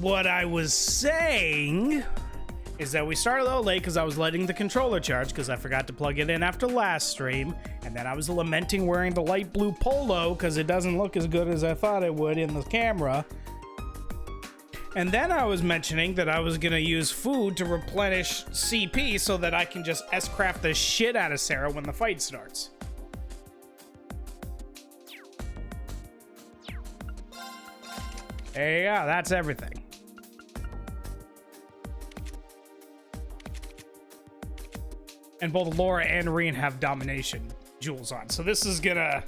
what I was saying is that we started a little late because I was letting the controller charge because I forgot to plug it in after last stream. And then I was lamenting wearing the light blue polo because it doesn't look as good as I thought it would in the camera. And then I was mentioning that I was going to use food to replenish CP so that I can just S-craft the shit out of Sarah when the fight starts. There you go, that's everything. And both Laura and Reen have domination jewels on. So this is gonna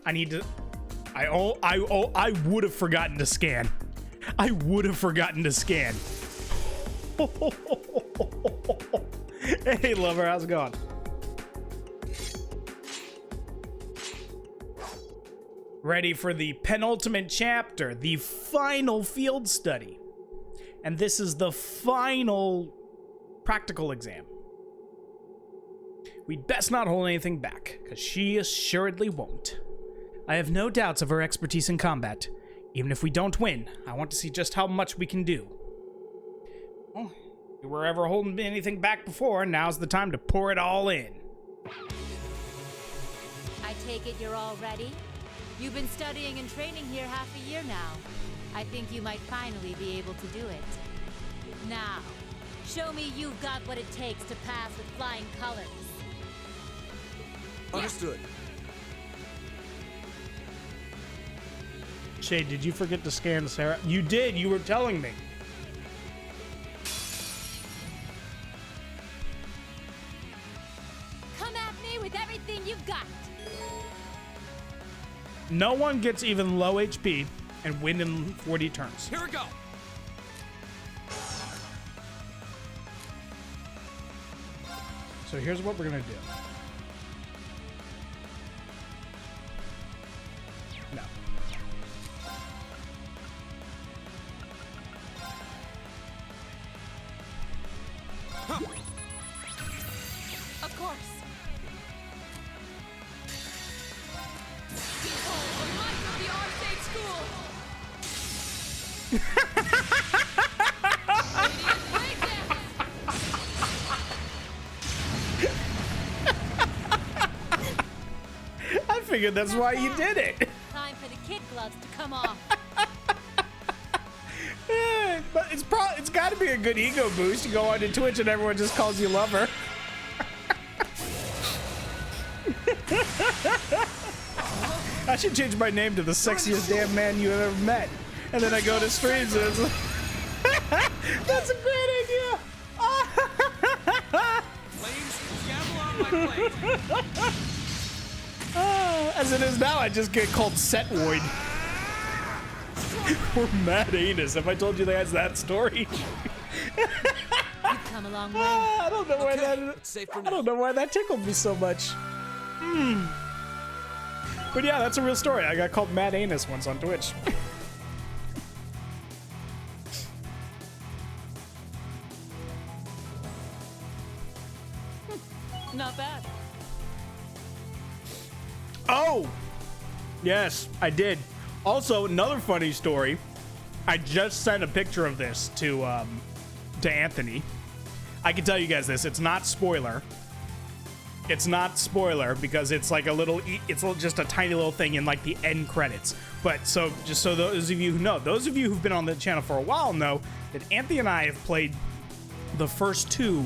I need to I would have forgotten to scan. I would have forgotten to scan. Hey lover, how's it going? Ready for the penultimate chapter, the final field study. And this is the final practical exam. We'd best not hold anything back, because she assuredly won't. I have no doubts of her expertise in combat. Even if we don't win, I want to see just how much we can do. Well, if we were ever holding anything back before, now's the time to pour it all in. I take it you're all ready? You've been studying and training here half a year now. I think you might finally be able to do it. Now, show me you've got what it takes to pass with flying colors. Understood. Shay, did you forget to scan Sarah? You did, you were telling me. Come at me with everything you've got. No one gets even low HP and win in 40 turns. Here we go. So here's what we're gonna do. No. Huh. Of course. I figured that's why you did it. Time for the kid gloves to come off. Yeah, but it's got to be a good ego boost. You go onto Twitch and everyone just calls you lover. I should change my name to the sexiest damn man you have ever met. And then I go to streams and it's like, that's a great idea. Flames gamble on my plate. As it is now, I just get called Setwoid. Or Mad Anus. Have I told you that's that story? You've come a long way. I don't know why It's safe for I now. don't know why that tickled me so much. But yeah, that's a real story. I got called Mad Anus once on Twitch. Not bad. Oh! Yes, I did. Also, another funny story. I just sent a picture of this to Anthony. I can tell you guys this. It's not spoiler. It's not spoiler because it's like a little, it's just a tiny little thing in like the end credits. But so, just so those of you who know, those of you who've been on the channel for a while know that Anthony and I have played the first two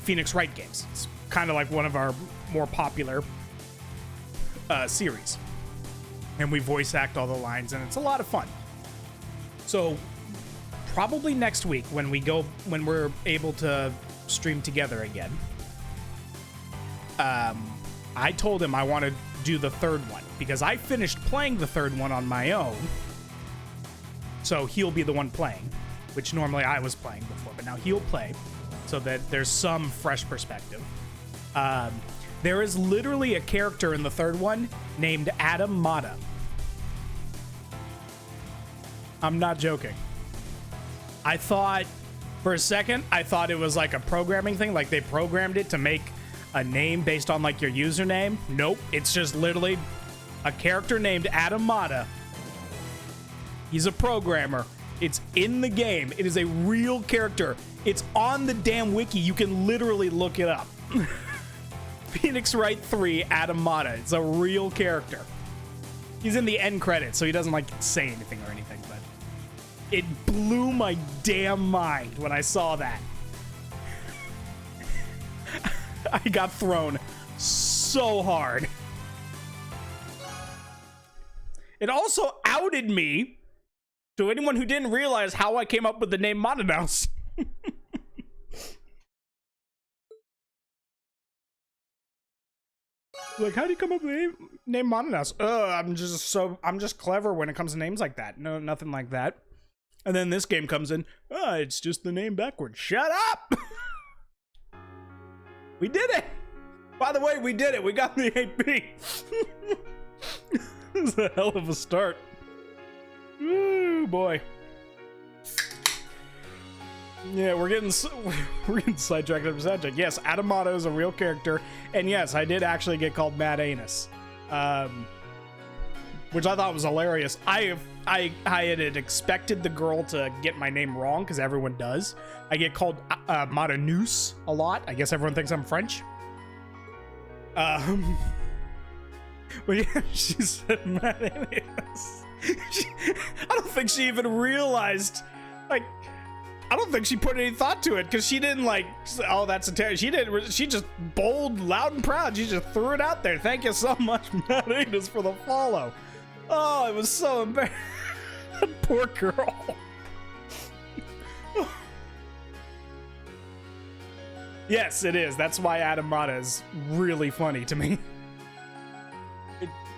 Phoenix Wright games. It's kind of like one of our more popular series. And we voice act all the lines and it's a lot of fun. So probably next week when we're able to stream together again, I told him I want to do the third one because I finished playing the third one on my own. So he'll be the one playing, which normally I was playing before, but now he'll play so that there's some fresh perspective. There is literally a character in the third one named Adam Mata. I'm not joking. For a second, I thought it was like a programming thing, like they programmed it to make a name based on like your username. Nope, it's just literally a character named Adam Mata. He's a programmer. It's in the game. It is a real character. It's on the damn wiki. You can literally look it up. Phoenix Wright 3 Adam Mata. It's a real character. He's in the end credits, so he doesn't like say anything or anything, but it blew my damn mind when I saw that. I got thrown so hard. It also outed me to anyone who didn't realize how I came up with the name Monomouse. Like, how do you come up with the name Monomouse? I'm just clever when it comes to names like that. No, nothing like that. And then this game comes in. It's just the name backwards. Shut up! We did it! By the way, we did it. We got the AP. This is a hell of a start. Ooh, boy. Yeah, we're getting sidetracked after sidetracked. Yes, Adam Mata is a real character, and yes, I did actually get called Mad Anus, which I thought was hilarious. I had expected the girl to get my name wrong because everyone does. I get called Mata Noose a lot. I guess everyone thinks I'm French. But yeah, she said Mad Anus. I don't think she even realized, like. I don't think she put any thought to it because she didn't like, oh, that's a terror. She didn't. She just bold, loud, and proud. She just threw it out there. Thank you so much, Mad Anus, for the follow. Oh, it was so embarrassing. Poor girl. Yes, it is. That's why Adam Mata is really funny to me.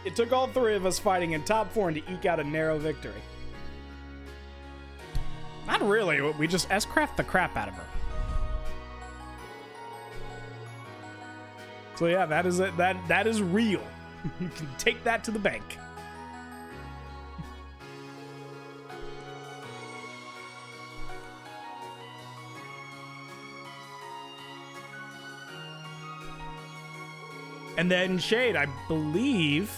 It took all three of us fighting in top 4 to eke out a narrow victory. Not really. We just S-craft the crap out of her. So yeah, that is it. That is real. You can take that to the bank. And then Shade, I believe,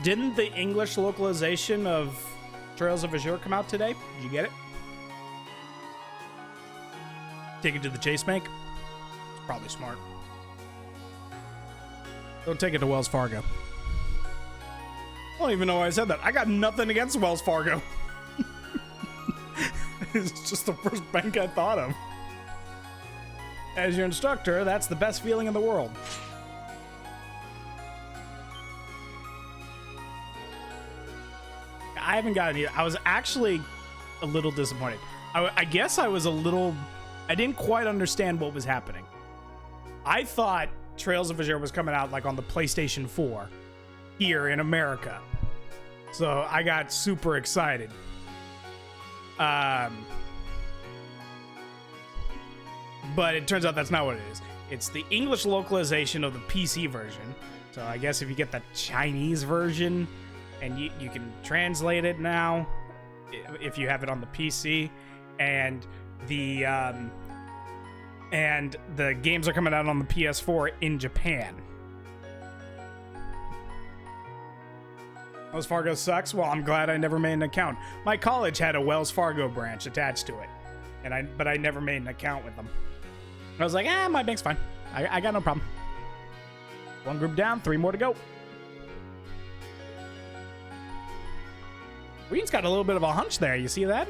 didn't the English localization of Trails of Azure come out today? Did you get it? Take it to the Chase Bank. It's probably smart. Don't take it to Wells Fargo. I don't even know why I said that. I got nothing against Wells Fargo. It's just the first bank I thought of. As your instructor, that's the best feeling in the world. I haven't gotten it. I was actually a little disappointed. I guess I was a little... I didn't quite understand what was happening. I thought Trails of Azure was coming out like on the PlayStation 4 here in America. So I got super excited. But it turns out that's not what it is. It's the English localization of the PC version. So I guess if you get the Chinese version and you can translate it now if you have it on the PC, and the games are coming out on the PS4 in Japan. Wells Fargo sucks? Well, I'm glad I never made an account. My college had a Wells Fargo branch attached to it, but I never made an account with them. I was like, my bank's fine. I got no problem. One group down, 3 more to go. Green's got a little bit of a hunch there. You see that?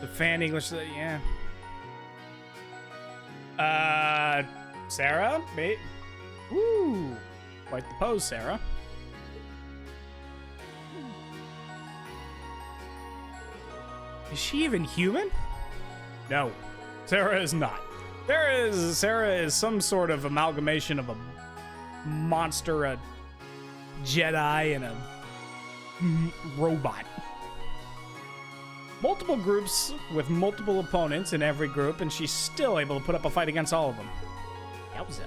The fan English, yeah. Sarah? Wait. Ooh. Quite the pose, Sarah. Is she even human? No. Sarah is not. Sarah is some sort of amalgamation of a monster, a Jedi, and a robot. Multiple groups with multiple opponents in every group, and she's still able to put up a fight against all of them. Yowza.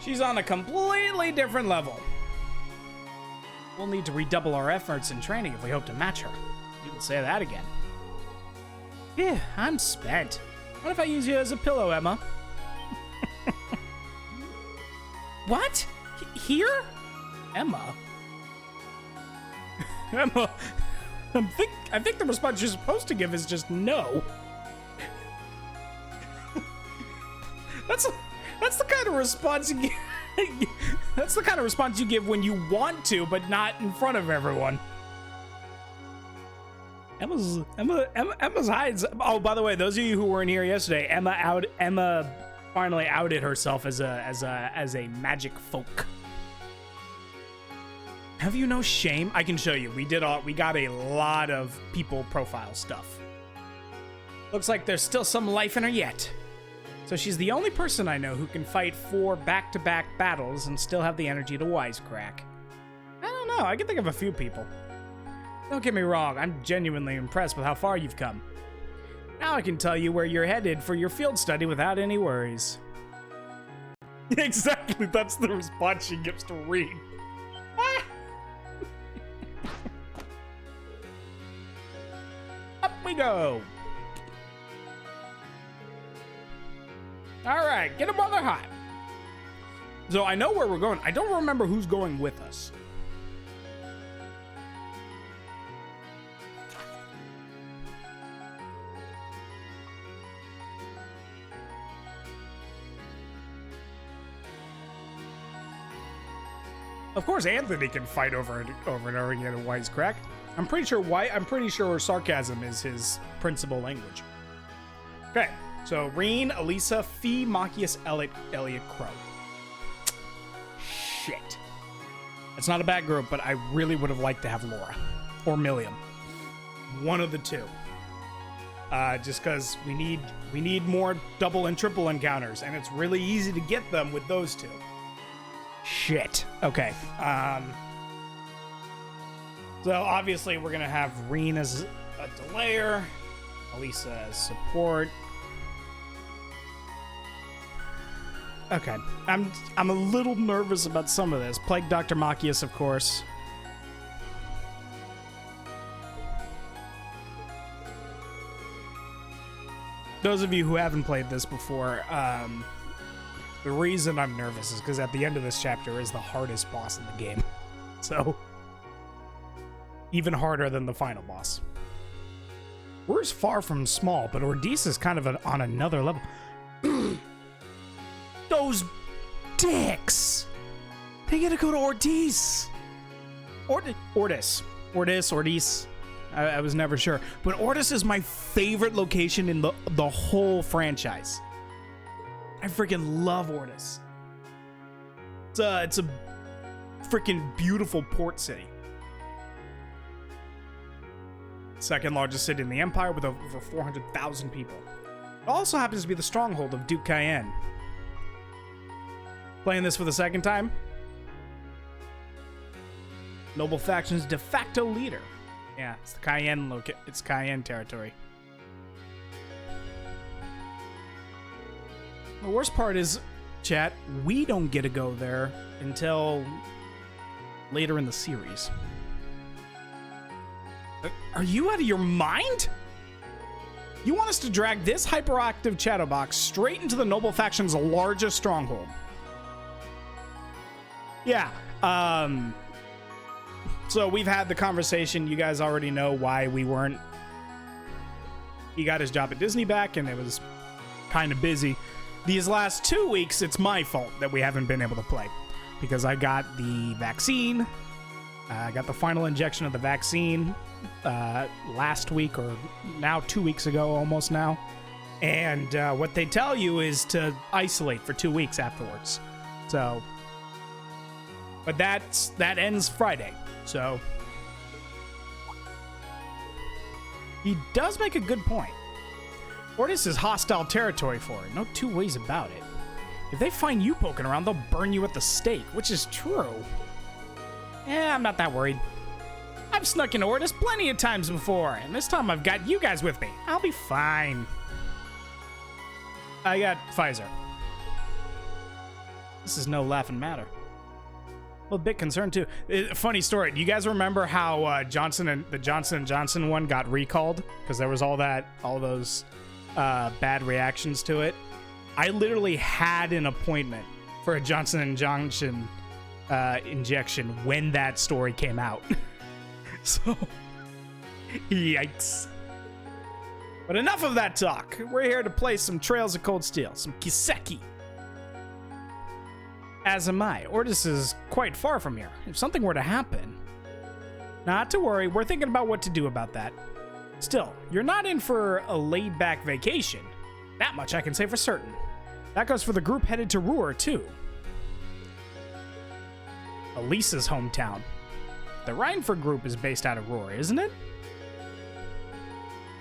She's on a completely different level. We'll need to redouble our efforts in training if we hope to match her. You can say that again. Yeah, I'm spent. What if I use you as a pillow, Emma? What? Here? Emma? Emma, I think the response you're supposed to give is just no. That's the kind of response you give. That's the kind of response you give when you want to, but not in front of everyone. Emma's hides. Oh, by the way, those of you who weren't here yesterday, Emma finally outed herself as a magic folk. Have you no shame? I can show you. We got a lot of people profile stuff. Looks like there's still some life in her yet. So she's the only person I know who can fight 4 back-to-back battles and still have the energy to wisecrack. I don't know. I can think of a few people. Don't get me wrong. I'm genuinely impressed with how far you've come. Now I can tell you where you're headed for your field study without any worries. Exactly. That's the response she gives to Reed. Up we go. All right, get them while they're hot. So I know where we're going. I don't remember who's going with us. Of course, Anthony can fight over and over again in wisecrack. I'm pretty sure sarcasm is his principal language. Okay, so Reen, Elisa, Fee, Machias, Elliot, Crow. Shit. It's not a bad group, but I really would have liked to have Laura or Milliam. One of the two. Just because we need more double and triple encounters, and it's really easy to get them with those two. Shit. Okay. So obviously we're gonna have Reen as a delayer, Elisa as support. Okay. I'm a little nervous about some of this. Plague Dr. Machias, of course. Those of you who haven't played this before, the reason I'm nervous is because at the end of this chapter is the hardest boss in the game. So, even harder than the final boss. We're far from small, but Ordis is kind of on another level. Those dicks! They gotta go to Ordis! Ordis. I was never sure. But Ordis is my favorite location in the whole franchise. I freaking love Ordis. It's a freaking beautiful port city. Second largest city in the Empire with over 400,000 people. It also happens to be the stronghold of Duke Cayenne. Playing this for the second time. Noble faction's de facto leader. Yeah, it's the Cayenne it's Cayenne territory. The worst part is, chat, we don't get to go there until later in the series. Are you out of your mind? You want us to drag this hyperactive chatterbox straight into the Noble faction's largest stronghold? Yeah, so we've had the conversation. You guys already know why we weren't. He got his job at Disney back, and it was kind of busy. These last 2 weeks, it's my fault that we haven't been able to play. Because I got the vaccine. I got the final injection of the vaccine last week, or now 2 weeks ago, almost now. And what they tell you is to isolate for 2 weeks afterwards. So, but that ends Friday. So, he does make a good point. Ordis is hostile territory for it. No two ways about it. If they find you poking around, they'll burn you at the stake, which is true. I'm not that worried. I've snuck into Ordis plenty of times before, and this time I've got you guys with me. I'll be fine. I got Pfizer. This is no laughing matter. Well, a bit concerned too. Funny story. Do you guys remember how the Johnson & Johnson one got recalled because there was all those bad reactions to it? I literally had an appointment for a Johnson & Johnson injection when that story came out. So, yikes. But enough of that talk. We're here to play some Trails of Cold Steel, some Kiseki. As am I. Ordis is quite far from here. If something were to happen... Not to worry, we're thinking about what to do about that. Still, you're not in for a laid-back vacation. That much I can say for certain. That goes for the group headed to Ruhr, too. Elisa's hometown. The Reinford group is based out of Ruhr, isn't it?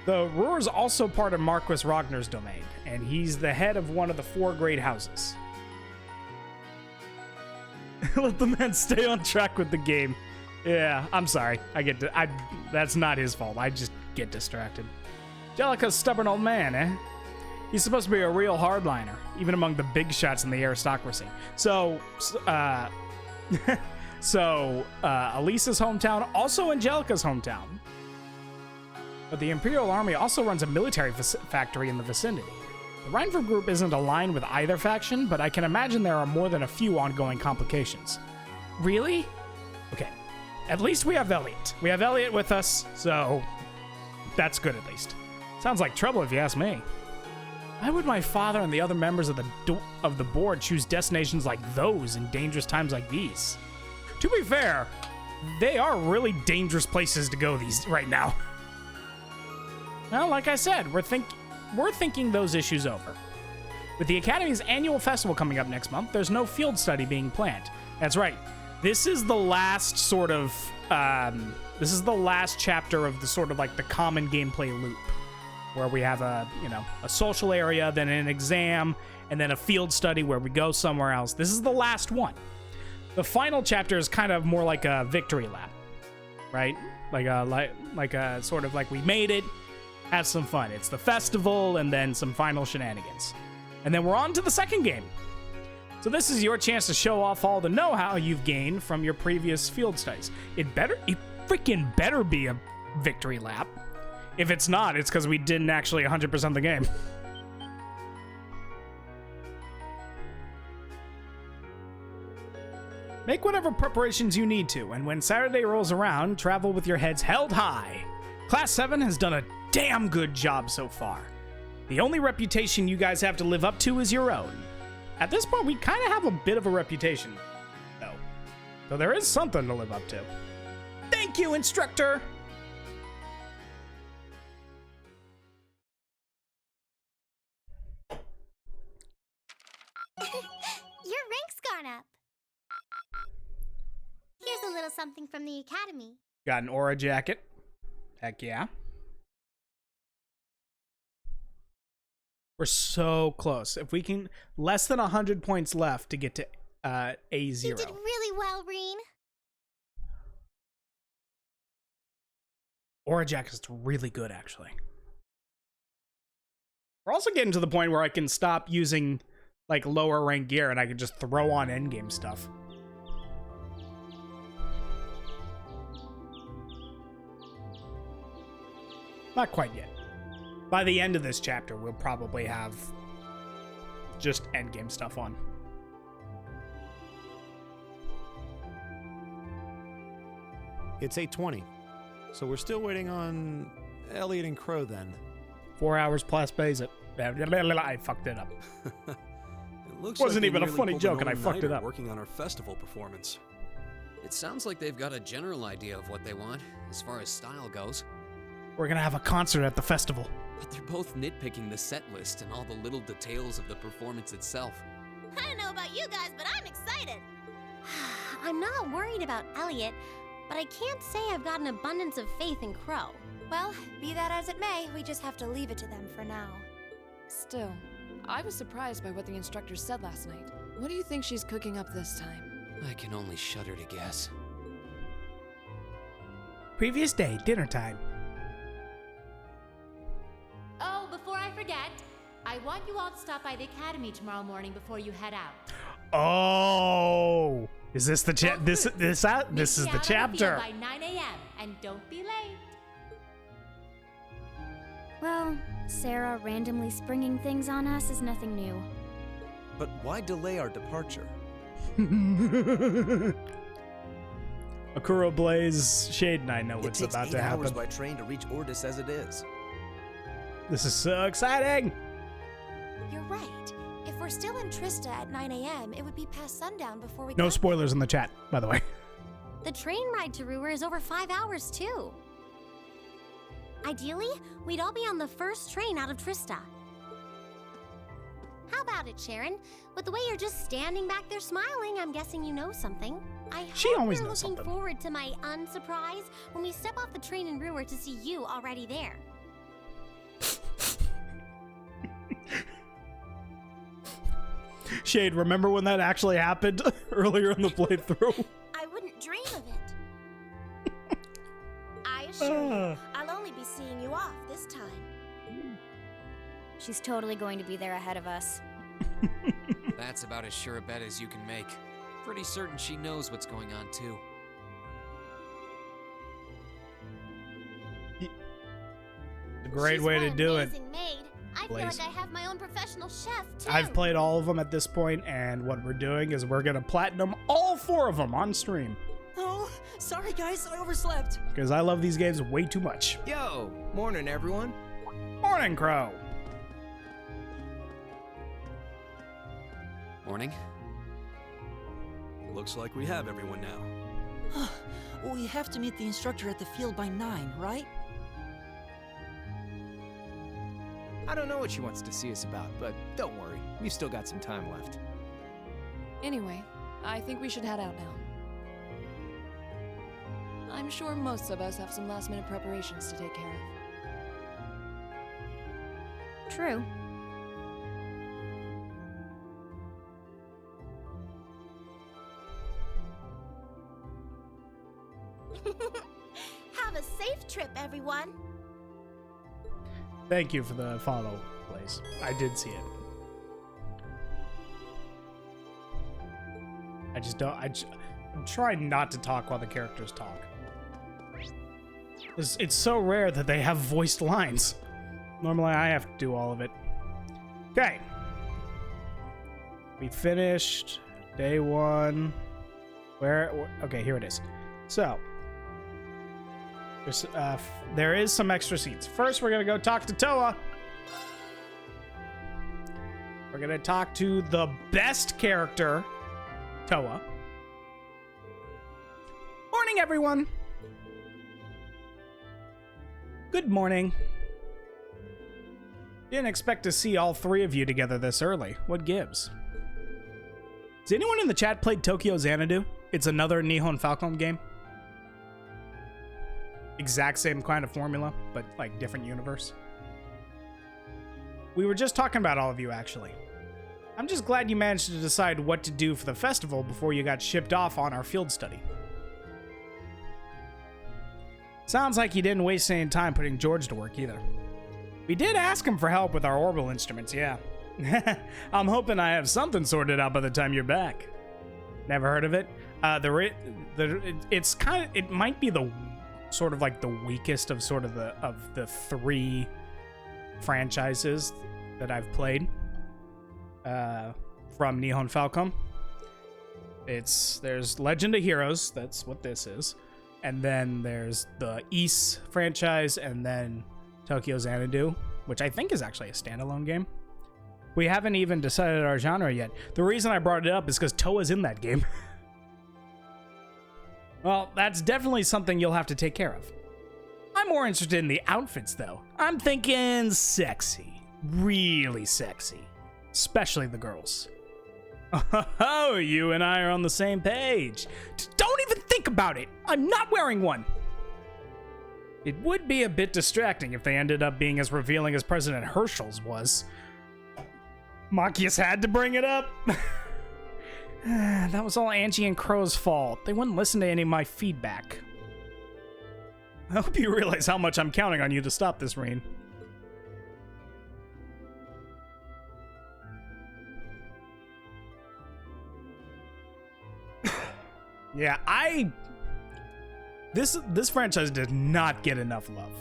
The Ruhr is also part of Marquis Ragnar's domain, and he's the head of one of the 4 great houses. Let the man stay on track with the game. Yeah, I'm sorry. That's not his fault. I just get distracted. Jellica's stubborn old man, eh? He's supposed to be a real hardliner, even among the big shots in the aristocracy. So, Elisa's hometown, also Angelica's hometown. But the Imperial Army also runs a military factory in the vicinity. The Reinford group isn't aligned with either faction, but I can imagine there are more than a few ongoing complications. Really? Okay. At least we have Elliot. We have Elliot with us, so that's good at least. Sounds like trouble if you ask me. Why would my father and the other members of the board choose destinations like those in dangerous times like these? To be fair, they are really dangerous places to go right now. Well, like I said, we're thinking those issues over. With the Academy's annual festival coming up next month, there's no field study being planned. That's right. This is the last sort of, this is the last chapter of the sort of like the common gameplay loop, where we have a social area, then an exam, and then a field study where we go somewhere else. This is the last one. The final chapter is kind of more like a victory lap, right? Like a sort of like we made it, have some fun. It's the festival and then some final shenanigans. And then we're on to the second game. So this is your chance to show off all the know-how you've gained from your previous field studies. It freaking better be a victory lap. If it's not, it's because we didn't actually 100% the game. Make whatever preparations you need to, and when Saturday rolls around, travel with your heads held high. Class 7 has done a damn good job so far. The only reputation you guys have to live up to is your own. At this point, we kind of have a bit of a reputation, though. So there is something to live up to. Thank you, instructor! Your rank's gone up. Here's a little something from the Academy. Got an aura jacket. Heck yeah. We're so close. If we can, less than 100 points left to get to A0. You did really well, Reen. Aura jacket's really good, actually. We're also getting to the point where I can stop using like lower rank gear and I can just throw on endgame stuff. Not quite yet. By the end of this chapter, we'll probably have just endgame stuff on. It's 8:20, so we're still waiting on Elliot and Crow then. 4 hours plus basic. I fucked it up. It looks Wasn't like even a they nearly funny pulled joke an and I fucked it all-nighter up. Working on our festival performance. It sounds like they've got a general idea of what they want, as far as style goes. We're gonna have a concert at the festival. But they're both nitpicking the set list and all the little details of the performance itself. I don't know about you guys, but I'm excited. I'm not worried about Elliot, but I can't say I've got an abundance of faith in Crow. Well, be that as it may, we just have to leave it to them for now. Still, I was surprised by what the instructor said last night. What do you think she's cooking up this time? I can only shudder to guess. Previous day, dinner time. Oh, before I forget, I want you all to stop by the Academy tomorrow morning before you head out. Oh, is this the Oh, this good. is Meet the me out on the chapter? field by 9 a.m. and don't be late. Well, Sarah randomly springing things on us is nothing new. But why delay our departure? Akuro Blaze, Shade, and I know It what's takes about 8 to hours happen. by train to reach Ordis as it is. This is so exciting! You're right. If we're still in Trista at 9 a.m., it would be past sundown before we No got spoilers in the chat, by the way. The train ride to Ruhr is over 5 hours, too. Ideally, we'd all be on the first train out of Trista. How about it, Sharon? With the way you're just standing back there smiling, I'm guessing you know something. She hope always you're knows looking something. forward to my unsurprise when we step off the train in Ruhr to see you already there. Shade, remember when that actually happened earlier in the playthrough? I wouldn't dream of it. I assure you, I'll only be seeing you off this time. She's totally going to be there ahead of us. That's about as sure a bet as you can make. Pretty certain she knows what's going on, too. A great She's way one to do it. amazing maid. I feel Blaze. like I have my own professional chef, too. I've played all of them at this point, and what we're doing is we're gonna platinum all 4 of them on stream. Oh, sorry guys, I overslept. Because I love these games way too much. Yo, morning everyone. Morning, Crow! Morning. Looks like we have everyone now. We have to meet the instructor at the field by 9, right? I don't know what she wants to see us about, but don't worry. We've still got some time left. Anyway, I think we should head out now. I'm sure most of us have some last-minute preparations to take care of. True. Have a safe trip, everyone. Thank you for the follow, Blaze. I did see it. I'm trying not to talk while the characters talk. It's so rare that they have voiced lines. Normally I have to do all of it. Okay. We finished day 1. Okay, here it is. So, there is some extra scenes. First, we're gonna go talk to Toa. We're gonna talk to the best character, Toa. Morning, everyone. Good morning. Didn't expect to see all 3 of you together this early. What gives? Has anyone in the chat played Tokyo Xanadu? It's another Nihon Falcom game. Exact same kind of formula, but like different universe. We were just talking about all of you, actually. I'm just glad you managed to decide what to do for the festival before you got shipped off on our field study. Sounds like you didn't waste any time putting George to work either. We did ask him for help with our orbital instruments, yeah. I'm hoping I have something sorted out by the time you're back. Never heard of it? It's kind of, it might be the sort of like the weakest of sort of the 3 franchises that I've played from Nihon Falcom. There's Legend of Heroes, that's what this is, and then there's the Ys franchise, and then Tokyo Xanadu, which I think is actually a standalone game. We haven't even decided our genre yet. The reason I brought it up is because Toa's in that game. Well, that's definitely something you'll have to take care of. I'm more interested in the outfits, though. I'm thinking sexy. Really sexy. Especially the girls. Oh, you and I are on the same page. Don't even think about it. I'm not wearing one. It would be a bit distracting if they ended up being as revealing as President Herschel's was. Machias had to bring it up. That was all Angie and Crow's fault. They wouldn't listen to any of my feedback. I hope you realize how much I'm counting on you to stop this, Rain. Yeah, This franchise did not get enough love.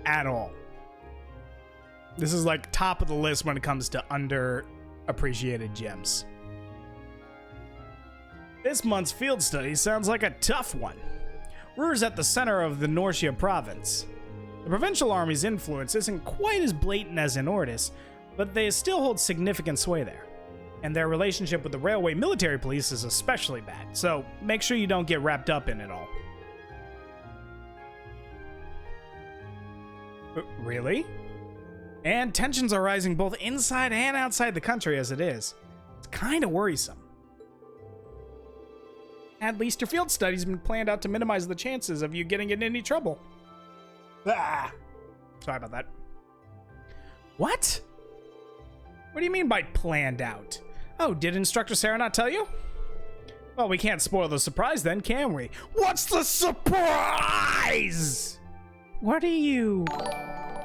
At all. This is like top of the list when it comes to appreciated gems. This month's field study sounds like a tough one. Ruhr's at the center of the Norcia province. The provincial army's influence isn't quite as blatant as in Ordis, but they still hold significant sway there. And their relationship with the railway military police is especially bad, so make sure you don't get wrapped up in it all. Really? And tensions are rising both inside and outside the country as it is. It's kind of worrisome. At least your field study's been planned out to minimize the chances of you getting in any trouble. Ah! Sorry about that. What? What do you mean by planned out? Oh, did Instructor Sarah not tell you? Well, we can't spoil the surprise then, can we? What's the surprise? What are you...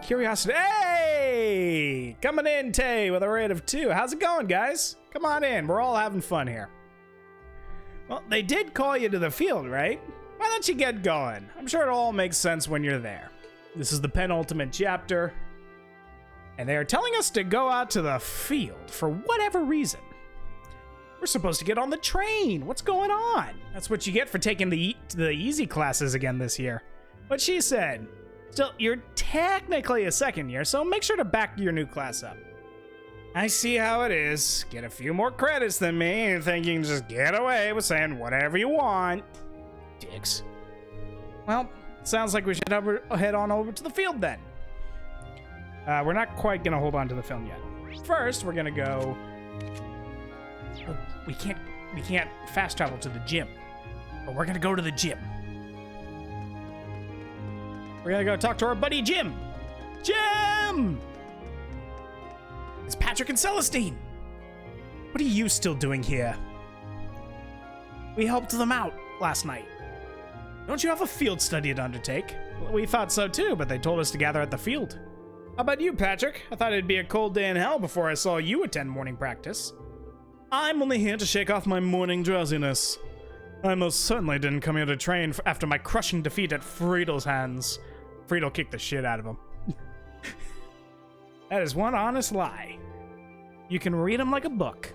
Curiosity... Hey! Coming in, Tay, with a rate of 2. How's it going, guys? Come on in. We're all having fun here. Well, they did call you to the field, right? Why don't you get going? I'm sure it'll all make sense when you're there. This is the penultimate chapter. And they are telling us to go out to the field for whatever reason. We're supposed to get on the train. What's going on? That's what you get for taking the easy classes again this year. What she said. Still, you're technically a second year, so make sure to back your new class up. I see how it is. Get a few more credits than me and think you can just get away with saying whatever you want. Dicks. Well, sounds like we should head on over to the field then. We're not quite gonna hold on to the film yet. First, we're gonna go... Oh, we can't fast travel to the gym. But we're gonna go to the gym. We're gonna go talk to our buddy Jim. Jim! It's Patrick and Celestine. What are you still doing here? We helped them out last night. Don't you have a field study to undertake? Well, we thought so too, but they told us to gather at the field. How about you, Patrick? I thought it'd be a cold day in hell before I saw you attend morning practice. I'm only here to shake off my morning drowsiness. I most certainly didn't come here to train after my crushing defeat at Friedel's hands. Friedel kicked the shit out of him. That is one honest lie. You can read them like a book.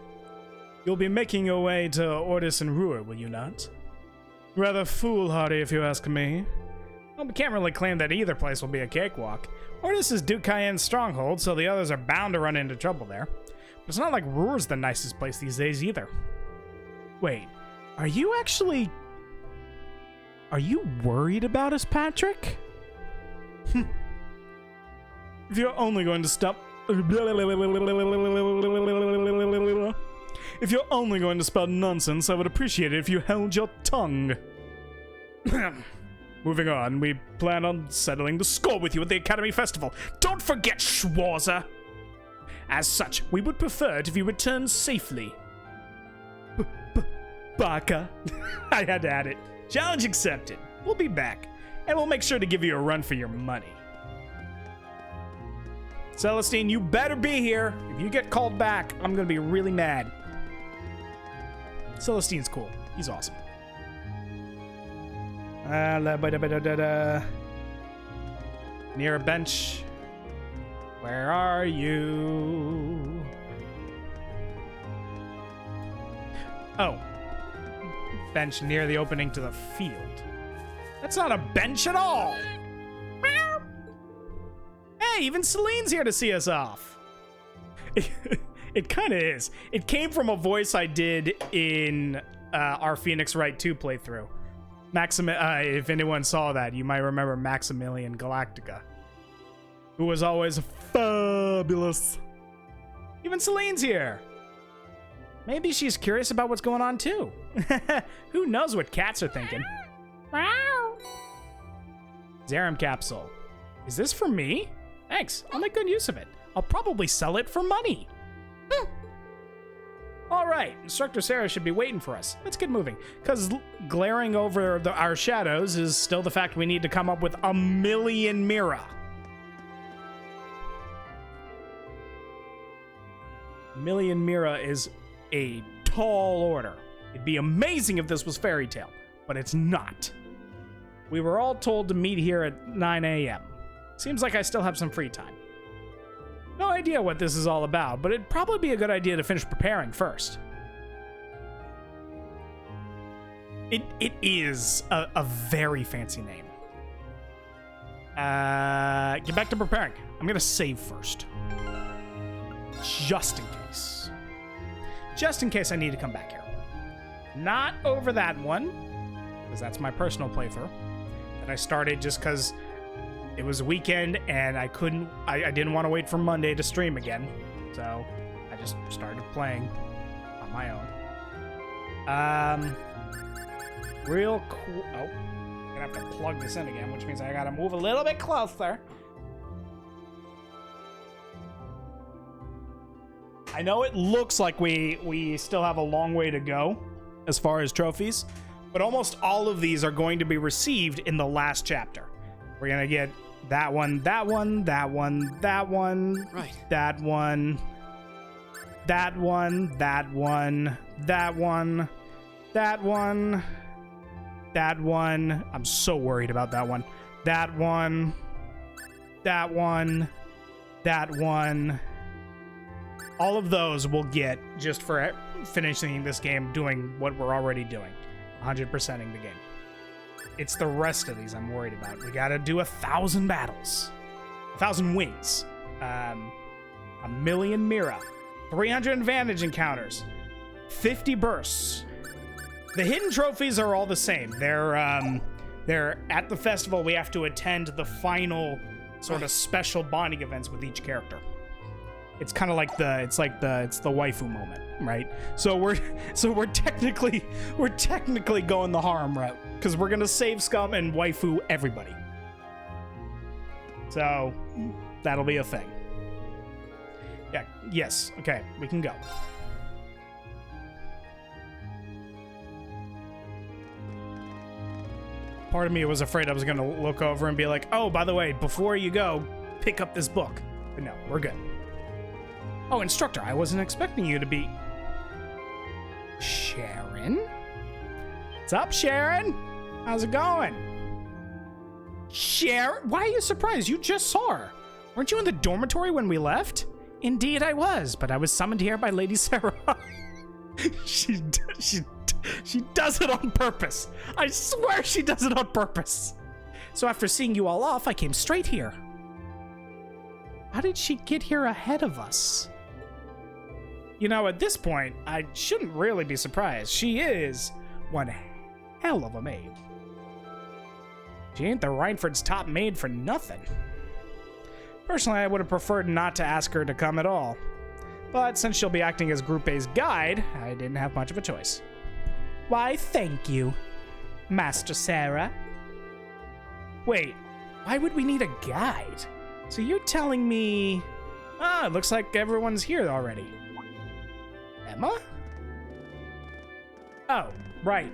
You'll be making your way to Ordis and Ruhr, will you not? Rather foolhardy, if you ask me. Well, we can't really claim that either place will be a cakewalk. Ordis is Duke Cayenne's stronghold, so the others are bound to run into trouble there. But it's not like Ruhr's the nicest place these days either. Wait, are you worried about us, Patrick? If you're only going to stop... If you're only going to spout nonsense, I would appreciate it if you held your tongue. Moving on, we plan on settling the score with you at the Academy Festival. Don't forget, Schwarzer! As such, we would prefer it if you return safely. Baka. I had to add it. Challenge accepted. We'll be back, and we'll make sure to give you a run for your money. Celestine, you better be here. If you get called back, I'm gonna be really mad. Celestine's cool. He's awesome. Near a bench. Where are you? Oh. Bench near the opening to the field. That's not a bench at all. Hey, even Celine's here to see us off. It kind of is. It came from a voice I did in our Phoenix Wright 2 playthrough. If anyone saw that, you might remember Maximilian Galactica, who was always fabulous. Even Celine's here. Maybe she's curious about what's going on too. Who knows what cats are thinking? Zerum capsule. Is this for me? Thanks, I'll make good use of it. I'll probably sell it for money. All right, Instructor Sarah should be waiting for us. Let's get moving, because glaring over our shadows is still the fact we need to come up with 1,000,000 Mira. 1,000,000 Mira is a tall order. It'd be amazing if this was Fairy Tail, but it's not. We were all told to meet here at 9 a.m. Seems like I still have some free time. No idea what this is all about, but it'd probably be a good idea to finish preparing first. It is a very fancy name. Get back to preparing. I'm gonna save first. Just in case. Just in case I need to come back here. Not over that one, because that's my personal playthrough that I started just because it was a weekend and I didn't want to wait for Monday to stream again. So I just started playing on my own. Real cool. Oh, I'm gonna have to plug this in again, which means I gotta move a little bit closer. I know it looks like we still have a long way to go as far as trophies, but almost all of these are going to be received in the last chapter. We're gonna get that one, that one, that one, that one, Right. that one, that one, that one, that one, that one, that one. I'm so worried about that one. That one, that one, that one. All of those we'll get just for finishing this game, doing what we're already doing, 100%ing the game. It's the rest of these I'm worried about. We gotta do 1,000 battles, 1,000 wins, 1,000,000 Mira, 300 advantage encounters, 50 bursts. The hidden trophies are all the same. They're at the festival. We have to attend the final sort of special bonding events with each character. It's kind of like it's the waifu moment, right? So we're technically going the harem route because we're gonna save Scum and waifu everybody. So that'll be a thing. Yeah. Yes. Okay. We can go. Part of me was afraid I was gonna look over and be like, "Oh, by the way, before you go, pick up this book." But no, we're good. Oh, instructor, I wasn't expecting you to be... Sharon? What's up, Sharon? How's it going? Sharon? Why are you surprised? You just saw her. Weren't you in the dormitory when we left? Indeed I was, but I was summoned here by Lady Sarah. She does it on purpose. I swear she does it on purpose. So after seeing you all off, I came straight here. How did she get here ahead of us? You know, at this point, I shouldn't really be surprised. She is one hell of a maid. She ain't the Reinford's top maid for nothing. Personally, I would have preferred not to ask her to come at all. But since she'll be acting as Group A's guide, I didn't have much of a choice. Why, thank you, Master Sarah. Wait, why would we need a guide? So you're telling me... Ah, it looks like everyone's here already. Emma? Oh, right.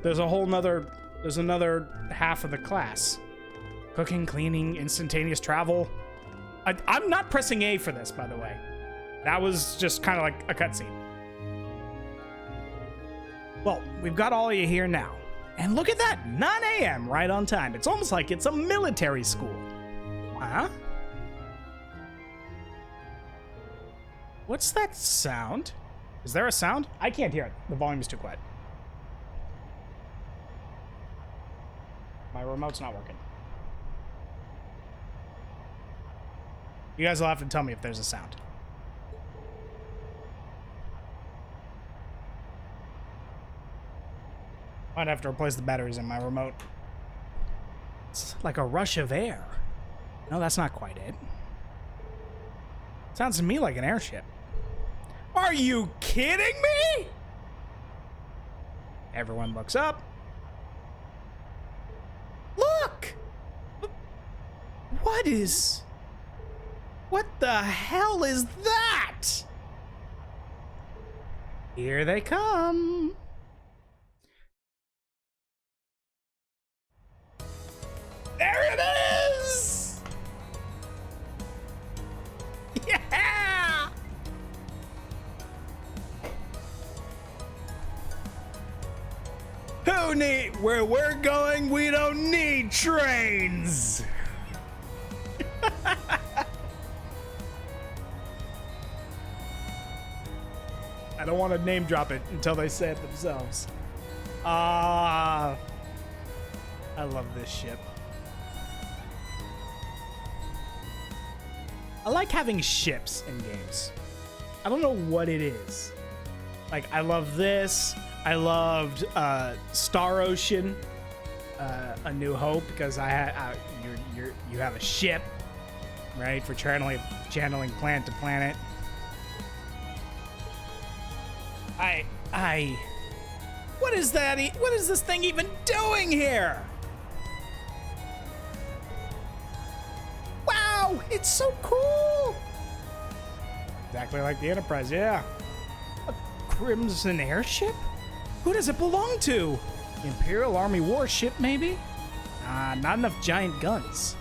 There's another half of the class. Cooking, cleaning, instantaneous travel. I'm not pressing A for this, by the way. That was just kind of like a cutscene. Well, we've got all of you here now. And look at that, 9 a.m. right on time. It's almost like it's a military school. Huh? What's that sound? Is there a sound? I can't hear it. The volume is too quiet. My remote's not working. You guys will have to tell me if there's a sound. Might have to replace the batteries in my remote. It's like a rush of air. No, that's not quite it. Sounds to me like an airship. Are you kidding me? Everyone looks up. Look! What the hell is that? Here they come. There it is! Yeah! Where we're going, we don't need trains! I don't want to name drop it until they say it themselves. I love this ship. I like having ships in games. I don't know what it is. Like, I love this. I loved Star Ocean, A New Hope, because you have a ship, right, for channeling planet to planet. What is that? What is this thing even doing here? Wow, it's so cool. Exactly like the Enterprise, yeah. A Crimson airship? Who does it belong to? Imperial Army warship, maybe? Not enough giant guns.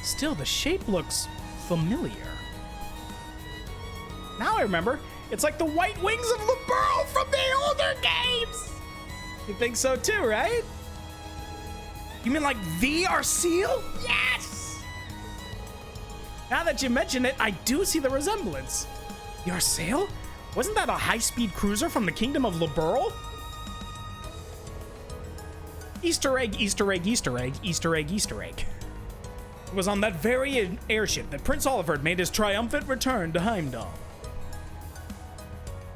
Still, the shape looks familiar. Now I remember. It's like the white wings of Liberl from the older games. You think so too, right? You mean like the Arceel? Yes! Now that you mention it, I do see the resemblance. The Arceel? Wasn't that a high-speed cruiser from the kingdom of Liberl? Easter egg, Easter egg, Easter egg, Easter egg, Easter egg. It was on that very airship that Prince Olivert made his triumphant return to Heimdall.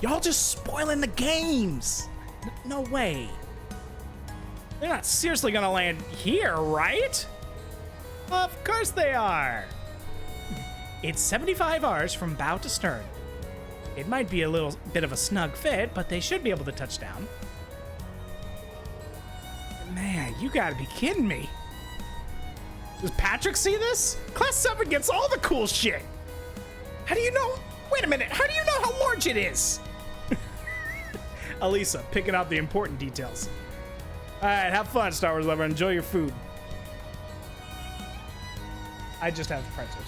Y'all just spoiling the games. No way. They're not seriously gonna land here, right? Of course they are. It's 75 hours from bow to stern. It might be a little bit of a snug fit, but they should be able to touch down. Man, you gotta be kidding me. Does Patrick see this? Class 7 gets all the cool shit. How do you know? Wait a minute, how do you know how large it is? Elisa, picking out the important details. All right, have fun, Star Wars lover. Enjoy your food. I just have pretzels.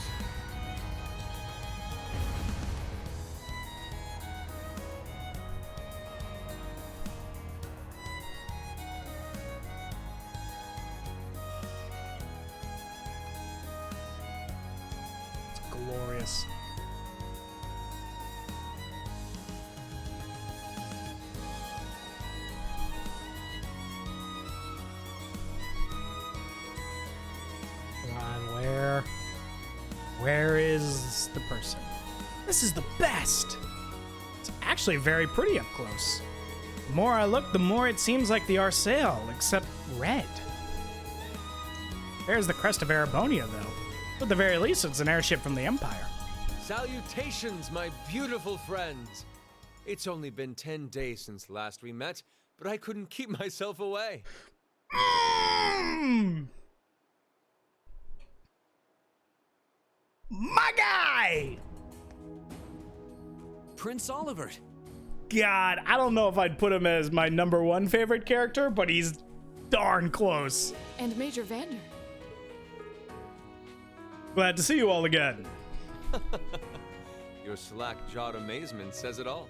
It's glorious. Where is the person? This is the best. It's actually very pretty up close. The more I look, the more it seems like the Arceel, except red. There's the crest of Erebonia, though. At the very least, it's an airship from the Empire. Salutations, my beautiful friends. It's only been 10 days since last we met, but I couldn't keep myself away. My guy! Prince Olivert. God, I don't know if I'd put him as my #1 favorite character, but he's darn close. And Major Vander. Glad to see you all again. Your slack-jawed amazement says it all.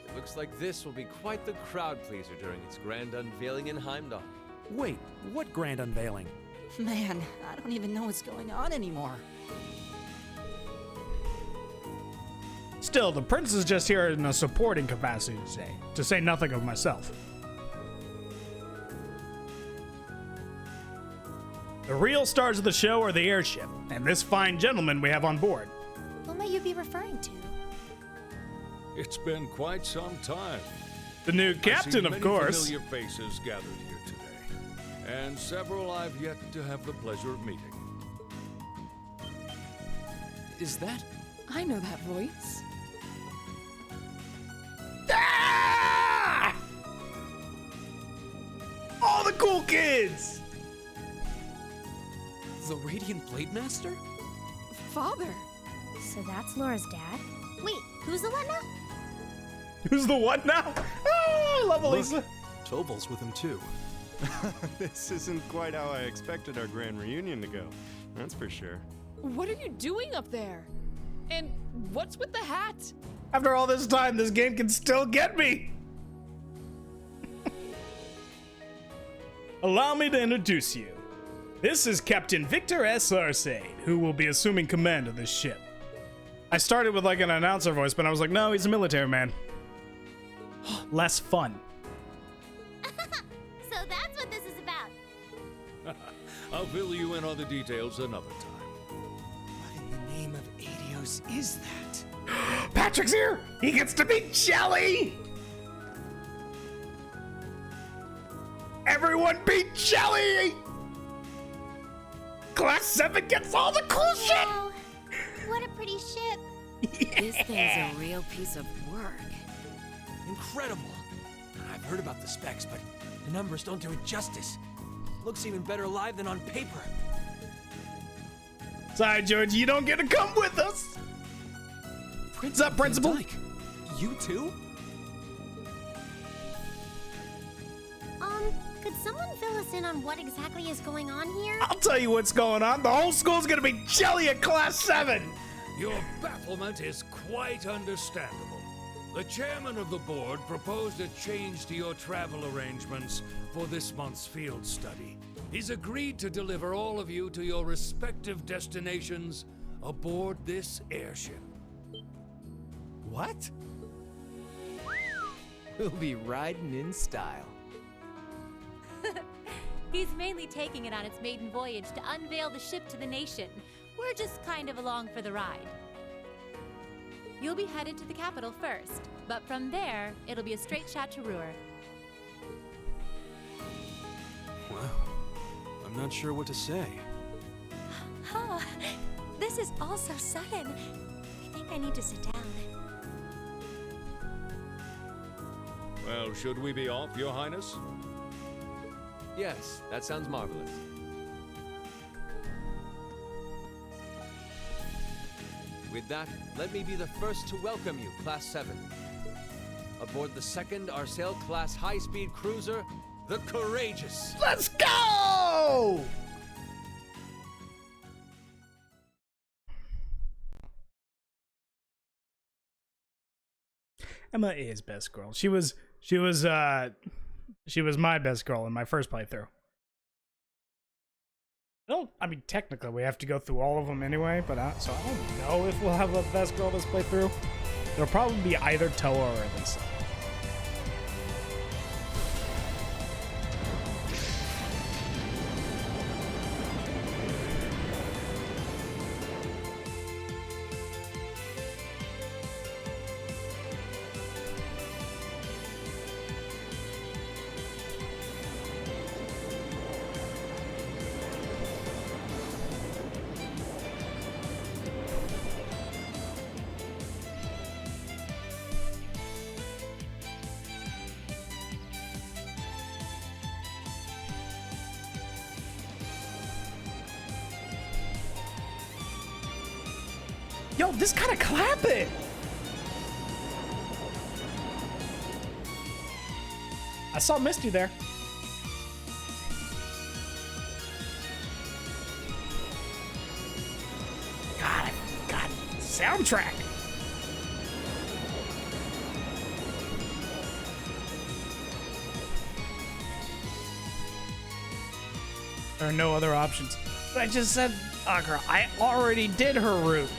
It looks like this will be quite the crowd pleaser during its grand unveiling in Heimdall. Wait, what grand unveiling? Man, I don't even know what's going on anymore. Still, the prince is just here in a supporting capacity to say nothing of myself. The real stars of the show are the airship, and this fine gentleman we have on board. Who might you be referring to? It's been quite some time. The new captain, of course. Familiar faces gathered here today, and several I've yet to have the pleasure of meeting. Is that? I know that voice. Ah! All the cool kids! The Radiant Blade Master? Father. So that's Laura's dad? Wait, who's the what now? Who's the what now? Oh, I love Elisa. Look, Tobal's with him too. This isn't quite how I expected our grand reunion to go. That's for sure. What are you doing up there? And what's with the hat? After all this time, this game can still get me. Allow me to introduce you. This is Captain Victor S. Arcade, who will be assuming command of this ship. I started with like an announcer voice, but I was like, no, he's a military man. Less fun. So that's what this is about. I'll fill you in on the details another time. What in the name of Adios is that? Patrick's here! He gets to meet Jelly! Everyone beat Jelly! Class 7 gets all the cool shit! Wow. What a pretty ship. This thing's a real piece of work. Incredible. I've heard about the specs, but the numbers don't do it justice. Looks even better live than on paper. Sorry, George, you don't get to come with us. What's up, Principal? Dyke, you too? Could someone fill us in on what exactly is going on here? I'll tell you what's going on. The whole school's gonna be Jelly at Class 7. Your bafflement is quite understandable. The chairman of the board proposed a change to your travel arrangements for this month's field study. He's agreed to deliver all of you to your respective destinations aboard this airship. What? We'll be riding in style. He's mainly taking it on its maiden voyage to unveil the ship to the nation. We're just kind of along for the ride. You'll be headed to the capital first, but from there, it'll be a straight shot to Ruhr. Wow. I'm not sure what to say. Huh. This is all so sudden. I think I need to sit down. Well, should we be off, Your Highness? Yes, that sounds marvelous. With that, let me be the first to welcome you, Class 7. Aboard the second Arcel-class high-speed cruiser, the Courageous. Let's go! Emma is best girl. She was my best girl in my first playthrough. I mean, technically we have to go through all of them anyway, but so I don't know if we'll have a best girl this playthrough. It'll probably be either Toa or Lisa. Yo, this kind of clapping. I saw Misty there. God, soundtrack. There are no other options. But I just said, girl, I already did her route.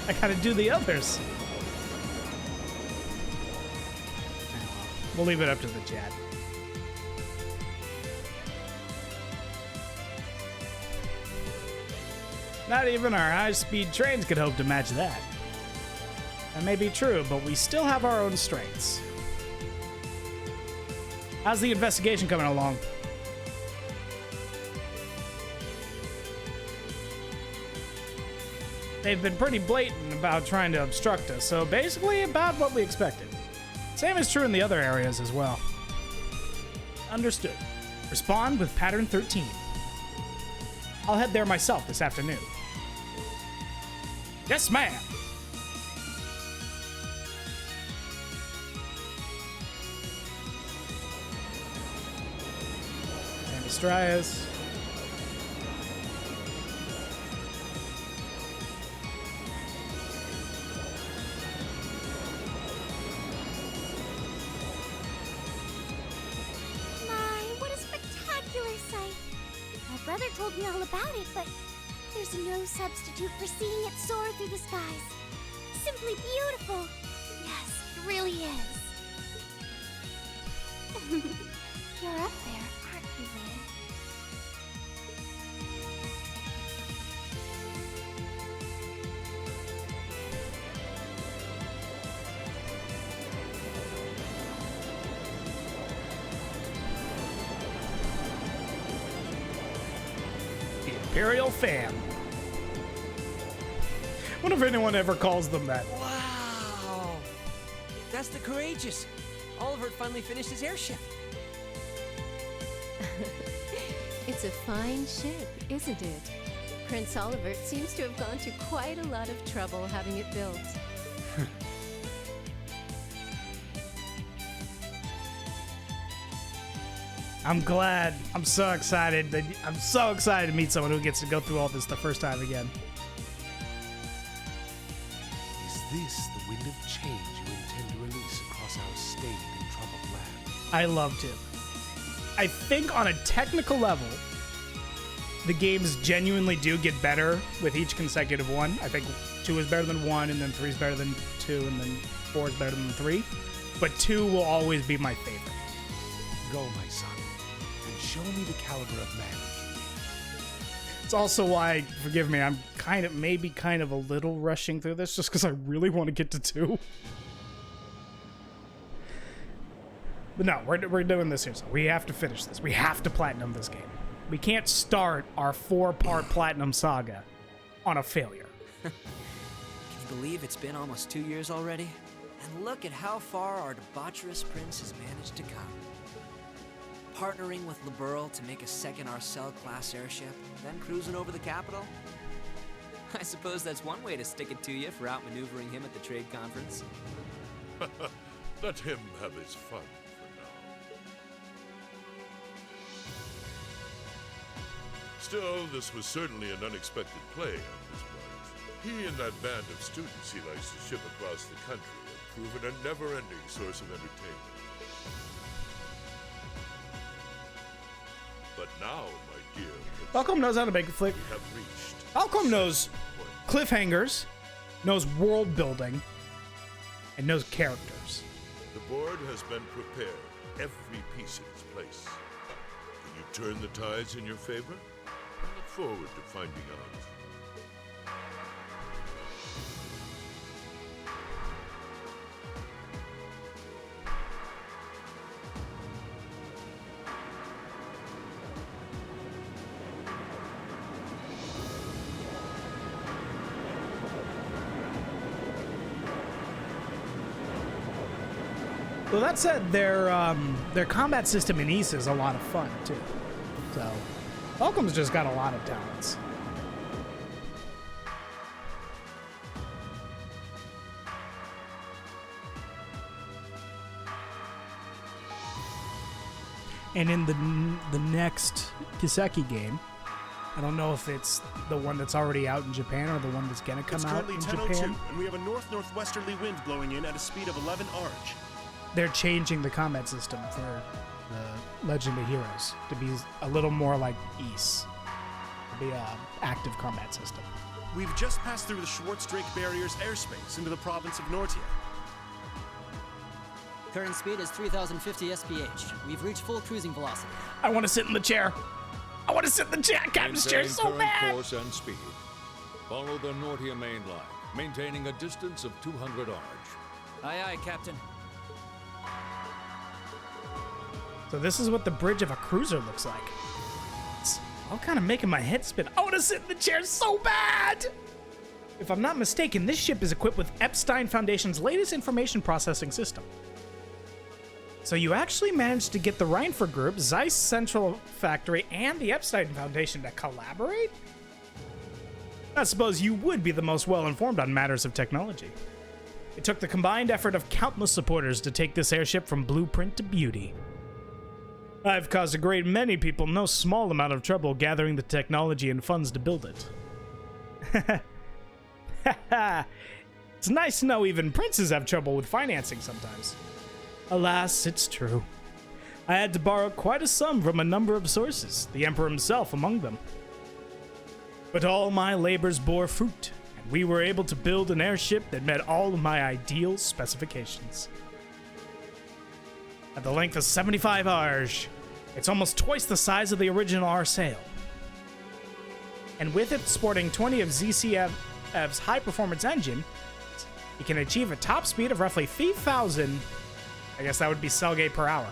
I gotta do the others. We'll leave it up to the chat. Not even our high-speed trains could hope to match that. That may be true, but we still have our own strengths. How's the investigation coming along? They've been pretty blatant about trying to obstruct us, so basically about what we expected. Same is true in the other areas as well. Understood. Respond with pattern 13. I'll head there myself this afternoon. Yes, ma'am. Ambistrias. My, what a spectacular sight. My brother told me all about it, but There's no substitute for seeing it soar through the skies. Simply beautiful. Yes, it really is. You're up there, aren't you, Lynn? The Imperial Fam. Wonder if anyone ever calls them that. Wow! That's the Courageous. Oliver finally finished his airship. It's a fine ship, isn't it? Prince Oliver seems to have gone to quite a lot of trouble having it built. I'm glad. I'm so excited. I'm so excited to meet someone who gets to go through all this the first time again. Is this the wind of change you intend to release across our stained and troubled land? I loved it. I think on a technical level, the games genuinely do get better with each consecutive one. I think 2 is better than 1, and then 3 is better than 2, and then 4 is better than 3. But 2 will always be my favorite. Go, my son, and show me the caliber of man. It's also why, forgive me, I'm maybe kind of a little rushing through this just because I really want to get to 2. But no, we're doing this here. So we have to finish this. We have to platinum this game. We can't start our 4-part platinum saga on a failure. Can you believe it's been almost 2 years already? And look at how far our debaucherous prince has managed to come. Partnering with Liberl to make a second Arcel-class airship, then cruising over the capital? I suppose that's one way to stick it to you for outmaneuvering him at the trade conference. Let him have his fun for now. Still, this was certainly an unexpected play on his part. He and that band of students he likes to ship across the country have proven a never-ending source of entertainment. But now, my dear, Falcom knows how to make a flick. we have reached Falcom knows cliffhangers, knows world building, and knows characters. The board has been prepared, every piece in its place. Can you turn the tides in your favor? I look forward to finding out. Well, that said, their combat system in Ys is a lot of fun too. So, Falcom's just got a lot of talents. And in the next Kiseki game, I don't know if it's the one that's already out in Japan or the one that's gonna come out in Japan. It's currently 10:02, and we have a north-northwesterly wind blowing in at a speed of 11 Arch. They're changing the combat system for the Legend of Heroes to be a little more like Ys. To be an active combat system. We've just passed through the Schwartz-Drake barrier's airspace into the province of Nortia. Current speed is 3,050 SPH. We've reached full cruising velocity. I want to sit in the chair. I want to sit in the chair. Captain's chair so Maintain current bad. course and speed. Follow the Nortia main line, maintaining a distance of 200 Arch. Aye, aye, Captain. So this is what the bridge of a cruiser looks like. It's all kind of making my head spin. I want to sit in the chair so bad. If I'm not mistaken, this ship is equipped with Epstein Foundation's latest information processing system. So you actually managed to get the Reinford Group, Zeiss Central Factory, and the Epstein Foundation to collaborate? I suppose you would be the most well-informed on matters of technology. It took the combined effort of countless supporters to take this airship from blueprint to beauty. I've caused a great many people no small amount of trouble gathering the technology and funds to build it. It's nice to know even princes have trouble with financing sometimes. Alas, it's true. I had to borrow quite a sum from a number of sources, the Emperor himself among them. But all my labors bore fruit, and we were able to build an airship that met all of my ideal specifications. At the length of 75 Arj, it's almost twice the size of the original Arsail. And with it sporting 20 of ZCF's high-performance engine, it can achieve a top speed of roughly 3,000, I guess that would be Selge per hour.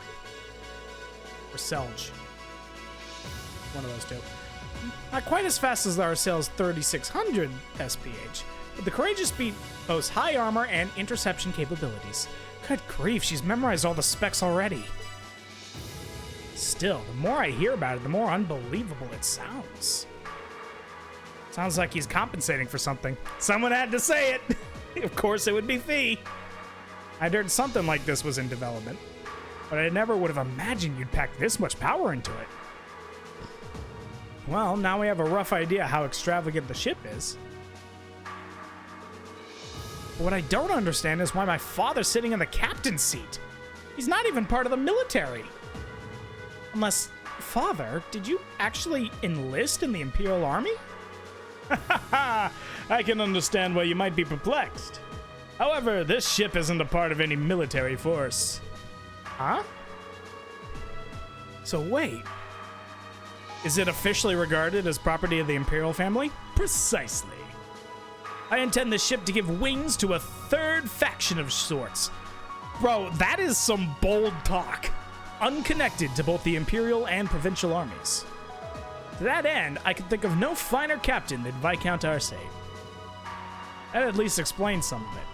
Or Selge. One of those two. Not quite as fast as the Arsail's 3,600 SPH, but the Courageous Beat boasts high armor and interception capabilities. Good grief, she's memorized all the specs already. Still, the more I hear about it, the more unbelievable it sounds. Sounds like he's compensating for something. Someone had to say it! Of course it would be Fee. I'd heard something like this was in development, but I never would have imagined you'd pack this much power into it. Well, now we have a rough idea how extravagant the ship is. But what I don't understand is why my father's sitting in the captain's seat. He's not even part of the military. Unless, Father, did you actually enlist in the Imperial Army? I can understand why you might be perplexed. However, this ship isn't a part of any military force. Huh? So wait. Is it officially regarded as property of the Imperial family? Precisely. I intend this ship to give wings to a third faction of sorts. Bro, that is some bold talk. Unconnected to both the Imperial and Provincial armies. To that end, I can think of no finer captain than Viscount Arcé. That at least explains some of it.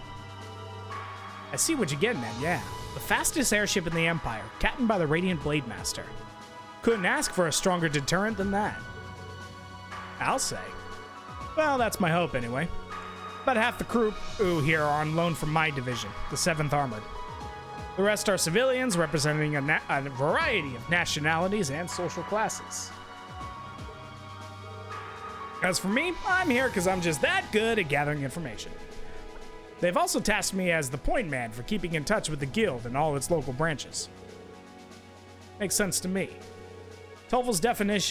I see what you're getting at, yeah. The fastest airship in the Empire, captained by the Radiant Blade Master. Couldn't ask for a stronger deterrent than that. I'll say. Well, that's my hope anyway. About half the crew here are on loan from my division, the 7th Armored. The rest are civilians representing a variety of nationalities and social classes. As for me, I'm here because I'm just that good at gathering information. They've also tasked me as the point man for keeping in touch with the guild and all its local branches. Makes sense to me. Tovel's definitely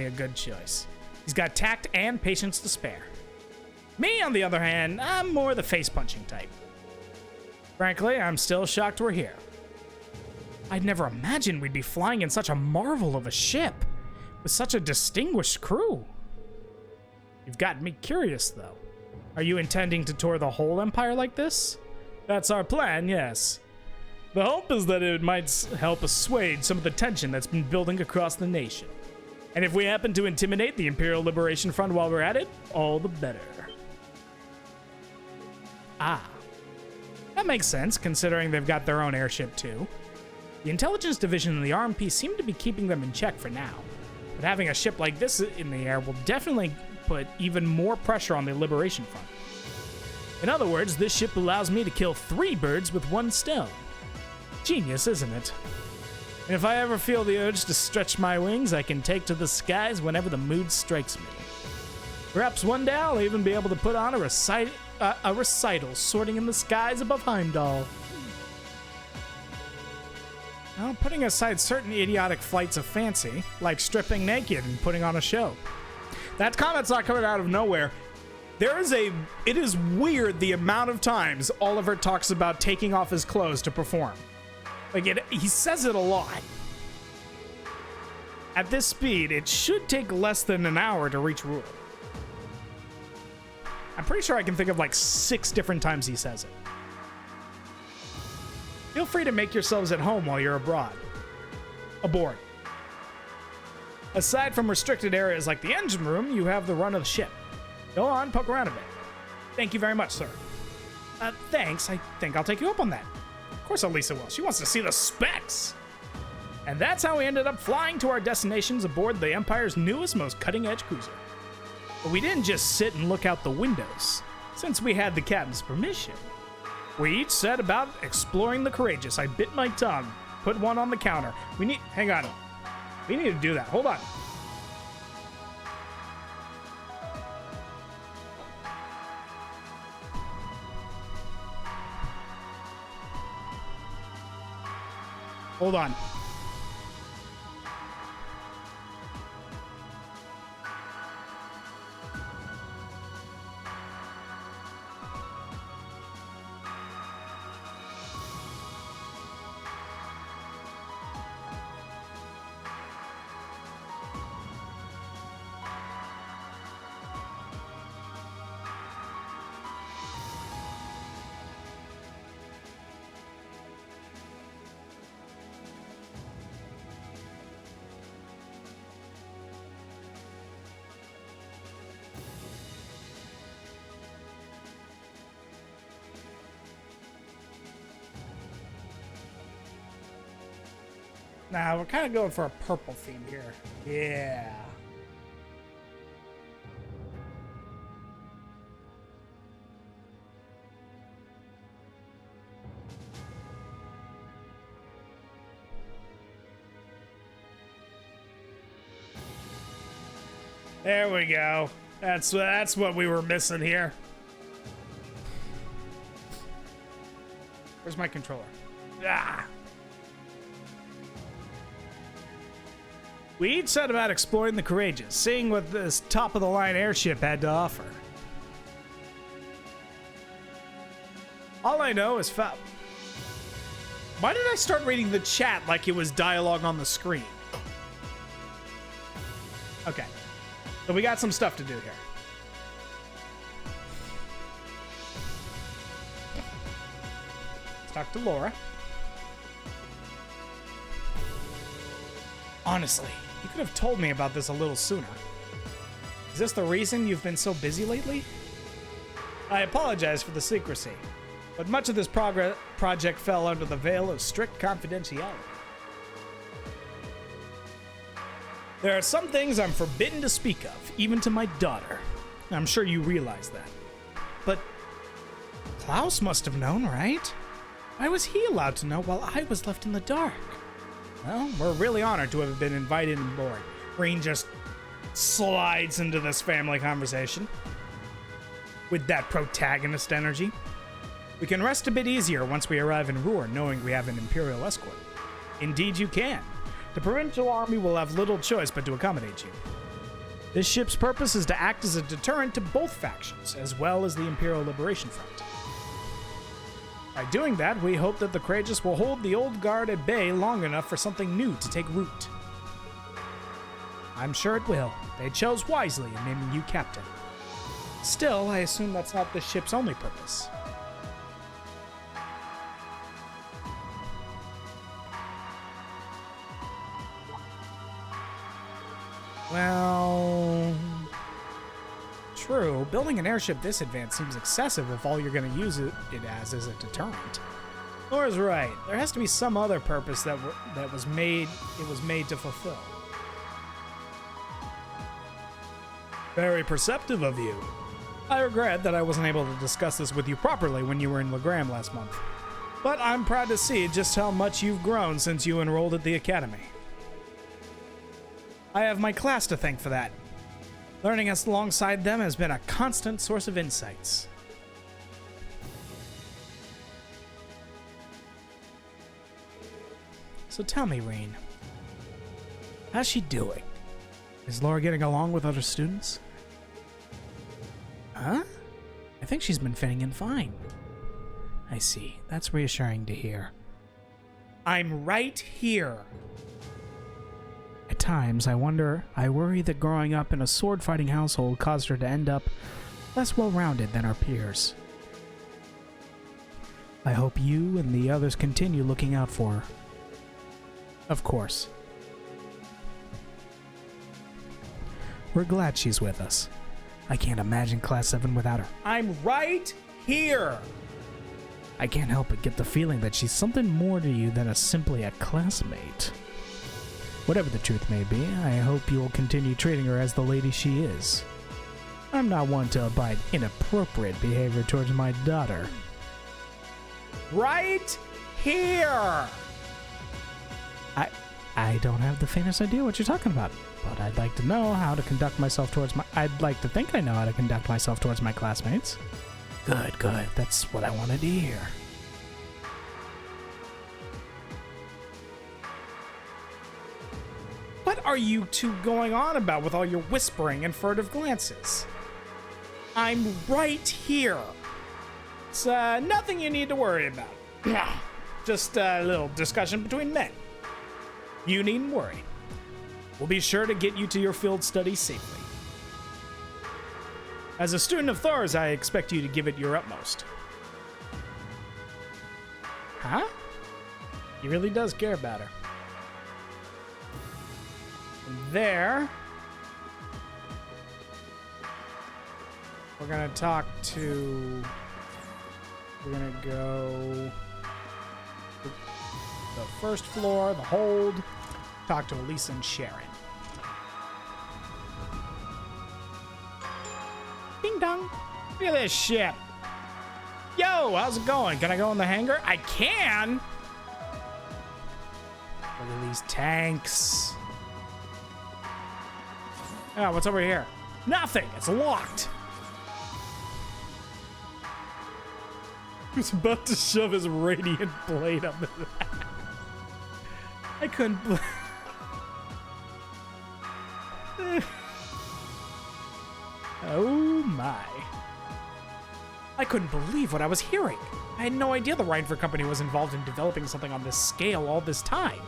a good choice. He's got tact and patience to spare. Me, on the other hand, I'm more the face-punching type. Frankly, I'm still shocked we're here. I'd never imagined we'd be flying in such a marvel of a ship, with such a distinguished crew. You've gotten me curious, though. Are you intending to tour the whole Empire like this? That's our plan, yes. The hope is that it might help assuage some of the tension that's been building across the nation. And if we happen to intimidate the Imperial Liberation Front while we're at it, all the better. Ah. That makes sense, considering they've got their own airship, too. The intelligence division and the RMP seem to be keeping them in check for now. But having a ship like this in the air will definitely put even more pressure on the Liberation Front. In other words, this ship allows me to kill 3 birds with 1 stone. Genius, isn't it? And if I ever feel the urge to stretch my wings, I can take to the skies whenever the mood strikes me. Perhaps one day I'll even be able to put on a recital sorting in the skies above Heimdall. Well, putting aside certain idiotic flights of fancy, like stripping naked and putting on a show. That comment's not coming out of nowhere. It is weird the amount of times Oliver talks about taking off his clothes to perform. He says it a lot. At this speed, it should take less than an hour to reach Ruhr. I'm pretty sure I can think of like 6 different times he says it. Feel free to make yourselves at home while you're aboard. Aside from restricted areas like the engine room, you have the run of the ship. Go on, poke around a bit. Thank you very much, sir. Thanks. I think I'll take you up on that. Of course Elisa will. She wants to see the specs. And that's how we ended up flying to our destinations aboard the Empire's newest, most cutting-edge cruiser. But we didn't just sit and look out the windows. Since we had the captain's permission, we each set about exploring the Courageous. I bit my tongue, put one on the counter. Hang on. We need to do that. Hold on. Hold on. Nah, we're kind of going for a purple theme here. Yeah. There we go. That's what we were missing here. Where's my controller? Ah. We each set about exploring the Courageous, seeing what this top-of-the-line airship had to offer. All I know is Why did I start reading the chat like it was dialogue on the screen? Okay. So we got some stuff to do here. Let's talk to Laura. Honestly, you could have told me about this a little sooner. Is this the reason you've been so busy lately? I apologize for the secrecy, but much of this project fell under the veil of strict confidentiality. There are some things I'm forbidden to speak of, even to my daughter. I'm sure you realize that. But Klaus must have known, right? Why was he allowed to know while I was left in the dark? Well, we're really honored to have been invited on board. Rean just slides into this family conversation with that protagonist energy. We can rest a bit easier once we arrive in Ruhr, knowing we have an Imperial escort. Indeed you can. The Provincial Army will have little choice but to accommodate you. This ship's purpose is to act as a deterrent to both factions, as well as the Imperial Liberation Front. By doing that, we hope that the Courageous will hold the old guard at bay long enough for something new to take root. I'm sure it will. They chose wisely in naming you captain. Still, I assume that's not the ship's only purpose. Well, true. Building an airship this advanced seems excessive if all you're going to use it as is a deterrent. Laura's right. There has to be some other purpose that was made to fulfill. Very perceptive of you. I regret that I wasn't able to discuss this with you properly when you were in Legram last month. But I'm proud to see just how much you've grown since you enrolled at the Academy. I have my class to thank for that. Learning us alongside them has been a constant source of insights. So tell me, Rean, how's she doing? Is Laura getting along with other students? Huh? I think she's been fitting in fine. I see. That's reassuring to hear. I'm right here. At times, I worry that growing up in a sword-fighting household caused her to end up less well-rounded than our peers. I hope you and the others continue looking out for her. Of course. We're glad she's with us. I can't imagine Class 7 without her. I'm right here! I can't help but get the feeling that she's something more to you than simply a classmate. Whatever the truth may be, I hope you will continue treating her as the lady she is. I'm not one to abide inappropriate behavior towards my daughter. Right here! I don't have the faintest idea what you're talking about, but I'd like to know how to conduct myself towards I'd like to think I know how to conduct myself towards my classmates. Good. That's what I wanted to hear. What are you two going on about with all your whispering and furtive glances? I'm right here. It's nothing you need to worry about. Just a little discussion between men. You needn't worry. We'll be sure to get you to your field study safely. As a student of Thor's, I expect you to give it your utmost. Huh? He really does care about her. From there, we're gonna go to the first floor, the hold. talk to Elisa and Sharon. Ding dong. Look at this ship. Yo, how's it going? Can I go in the hangar? I can. Look at these tanks. Oh, what's over here? Nothing. It's locked. He's about to shove his radiant blade up his ass. I couldn't. Oh my. I couldn't believe what I was hearing. I had no idea the Reinford Company was involved in developing something on this scale all this time.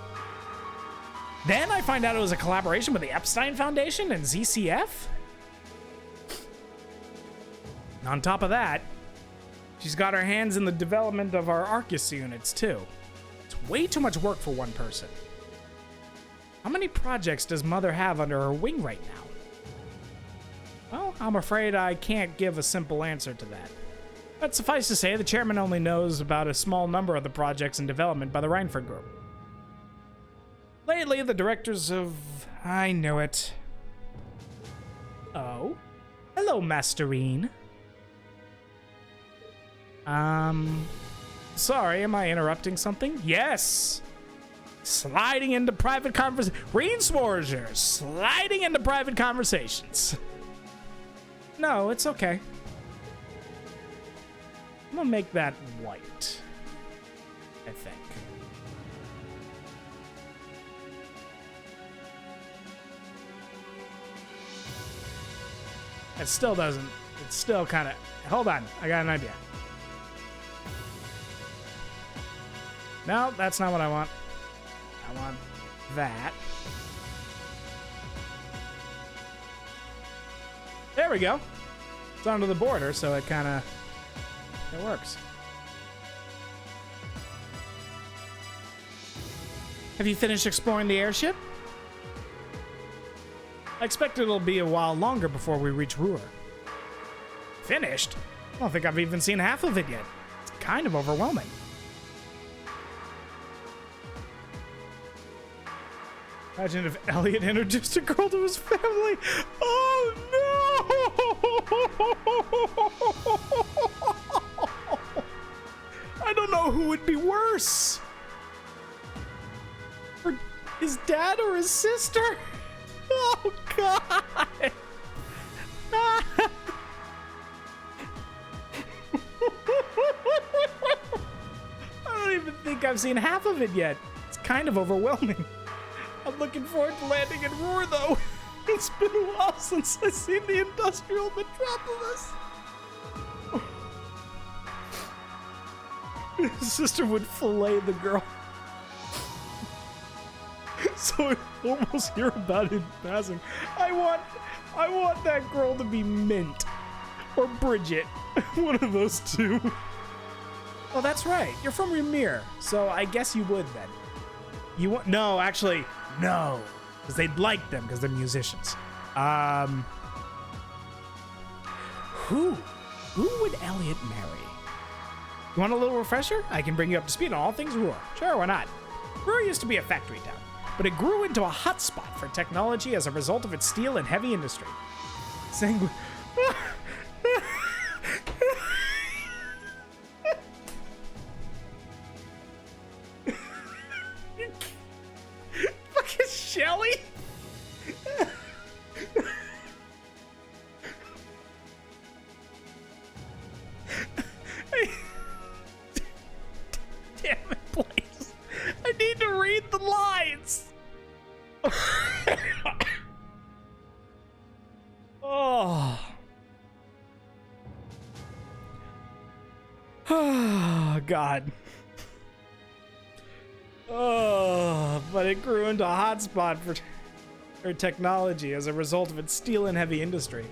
Then I find out it was a collaboration with the Epstein Foundation and ZCF. On top of that, she's got her hands in the development of our Arcus units too. It's way too much work for one person. How many projects does Mother have under her wing right now? Well, I'm afraid I can't give a simple answer to that. But suffice to say, the chairman only knows about a small number of the projects in development by the Reinford Group. Lately, the directors of... I knew it. Oh? Hello, Masterine. Sorry, am I interrupting something? Yes! Sliding into private conversations. Reensworger, sliding into private conversations. No, it's okay. I'm gonna make that white, I think. It still doesn't, it's still kind of, hold on, I got an idea. No, that's not what I want. I want that. There we go. It's onto the border, so it kind of, it works. Have you finished exploring the airship? I expect it'll be a while longer before we reach Ruhr. Finished? I don't think I've even seen half of it yet. It's kind of overwhelming. Imagine if Elliot introduced a girl to his family. Oh no! I don't know who would be worse. Or his dad or his sister? Oh God! I don't even think I've seen half of it yet. It's kind of overwhelming. I'm looking forward to landing in Ruhr, though. It's been a while since I've seen the industrial metropolis. His sister would fillet the girl. So I almost hear about it in passing. I want that girl to be Mint or Bridget. One of those two. Oh, that's right. You're from Ymir, so I guess you would then. You want? No, actually, no, because they'd like them because they're musicians. Who would Elliot marry? You want a little refresher? I can bring you up to speed on all things Ruhr. Sure, why not? Ruhr used to be a factory town, but it grew into a hotspot for technology as a result of its steel and heavy industry. Fucking Shelly? Damn it, please. I need to read the lines. Oh. Oh, God. Oh, but it grew into a hotspot for technology as a result of its steel and heavy industry.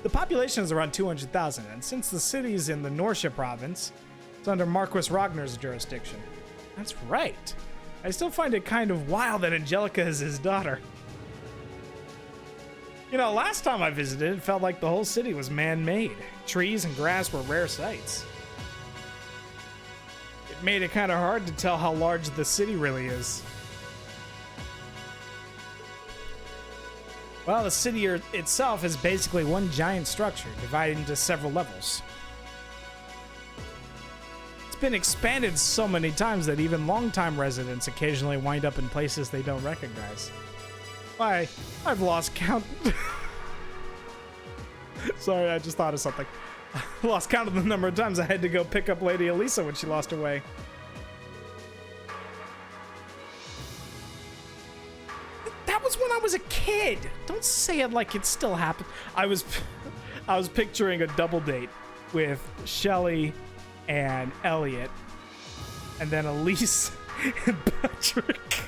The population is around 200,000, and since the city's in the Norcia province, it's under Marquis Ragnar's jurisdiction. That's right. I still find it kind of wild that Angelica is his daughter. You know, last time I visited, it felt like the whole city was man-made. Trees and grass were rare sights. It made it kind of hard to tell how large the city really is. Well, the city itself is basically one giant structure divided into several levels. It's been expanded so many times that even longtime residents occasionally wind up in places they don't recognize. Why, I've lost count. Sorry, I just thought of something. I lost count of the number of times I had to go pick up Lady Elisa when she lost her way. That was when I was a kid. Don't say it like it still happened. I was picturing a double date with Shelly and Elliot, and then Elise and Patrick.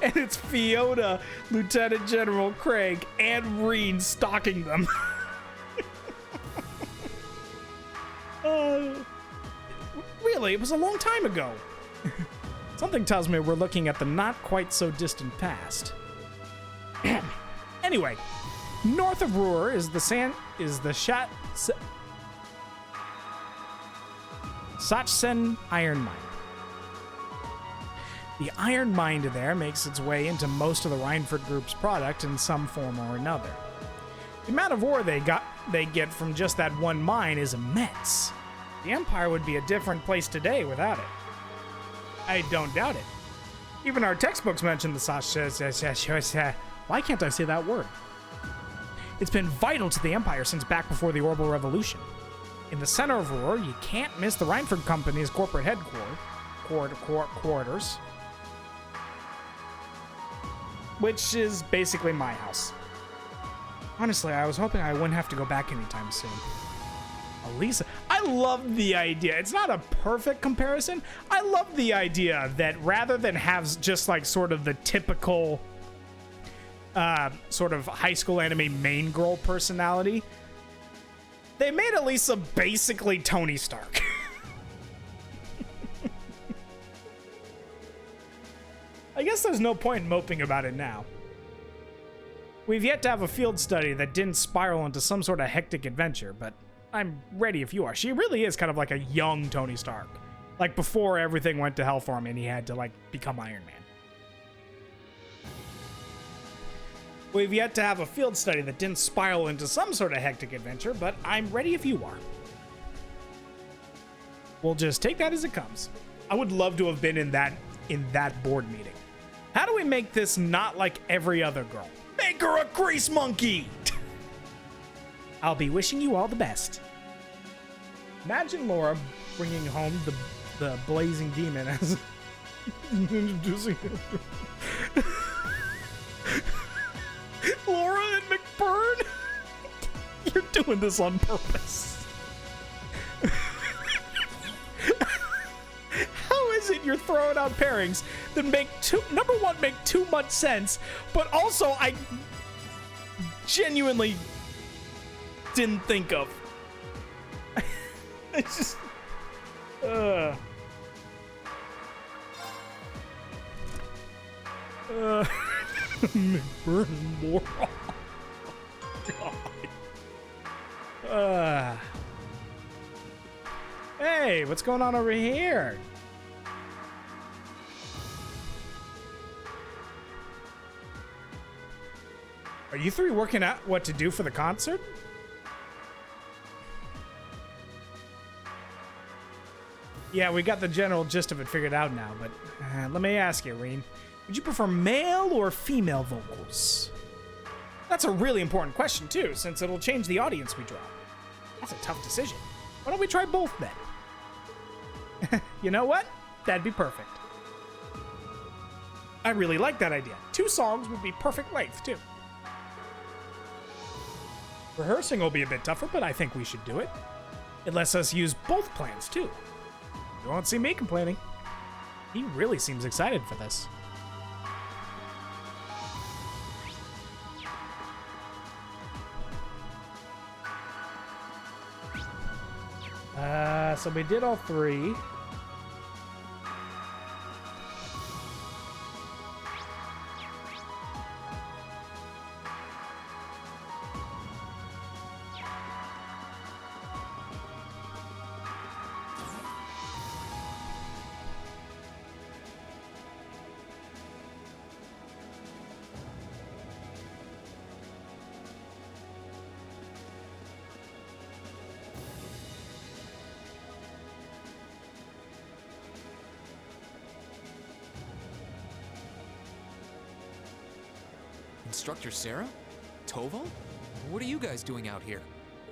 And it's Fiona, Lieutenant General Craig, and Reen stalking them. Really, it was a long time ago. Something tells me we're looking at the not quite so distant past. Anyway, north of Ruhr is the Sachsen Iron Mine. The iron mine there makes its way into most of the Reinford Group's product in some form or another. The amount of ore they get from just that one mine is immense. The Empire would be a different place today without it. I don't doubt it. Even our textbooks mention the why can't I say that word? It's been vital to the Empire since back before the Orbital Revolution. In the center of Ruhr, you can't miss the Reinford Company's corporate headquarters, which is basically my house. Honestly, I was hoping I wouldn't have to go back anytime soon. Elisa, I love the idea. It's not a perfect comparison. I love the idea that rather than have just like sort of the typical sort of high school anime main girl personality, they made Elisa basically Tony Stark. I guess there's no point in moping about it now. We've yet to have a field study that didn't spiral into some sort of hectic adventure, but I'm ready if you are. She really is kind of like a young Tony Stark. Like before everything went to hell for him and he had to like become Iron Man. We've yet to have a field study that didn't spiral into some sort of hectic adventure, but I'm ready if you are. We'll just take that as it comes. I would love to have been in that board meeting. How do we make this not like every other girl? Make her a grease monkey! I'll be wishing you all the best. Imagine Laura bringing home the blazing demon as introducing him. Laura and McBurn? You're doing this on purpose. How is it you're throwing out pairings that make number one, make too much sense, but also I genuinely didn't think of. It's just McBurn and Laura. God. Hey, what's going on over here? Are you three working out what to do for the concert? Yeah, we got the general gist of it figured out now, but let me ask you, Reen. Would you prefer male or female vocals? That's a really important question, too, since it'll change the audience we draw. That's a tough decision. Why don't we try both, then? You know what? That'd be perfect. I really like that idea. 2 songs would be perfect length, too. Rehearsing will be a bit tougher, but I think we should do it. It lets us use both plans, too. You won't see me complaining. He really seems excited for this. So we did all 3. Instructor Sarah? Toval? What are you guys doing out here?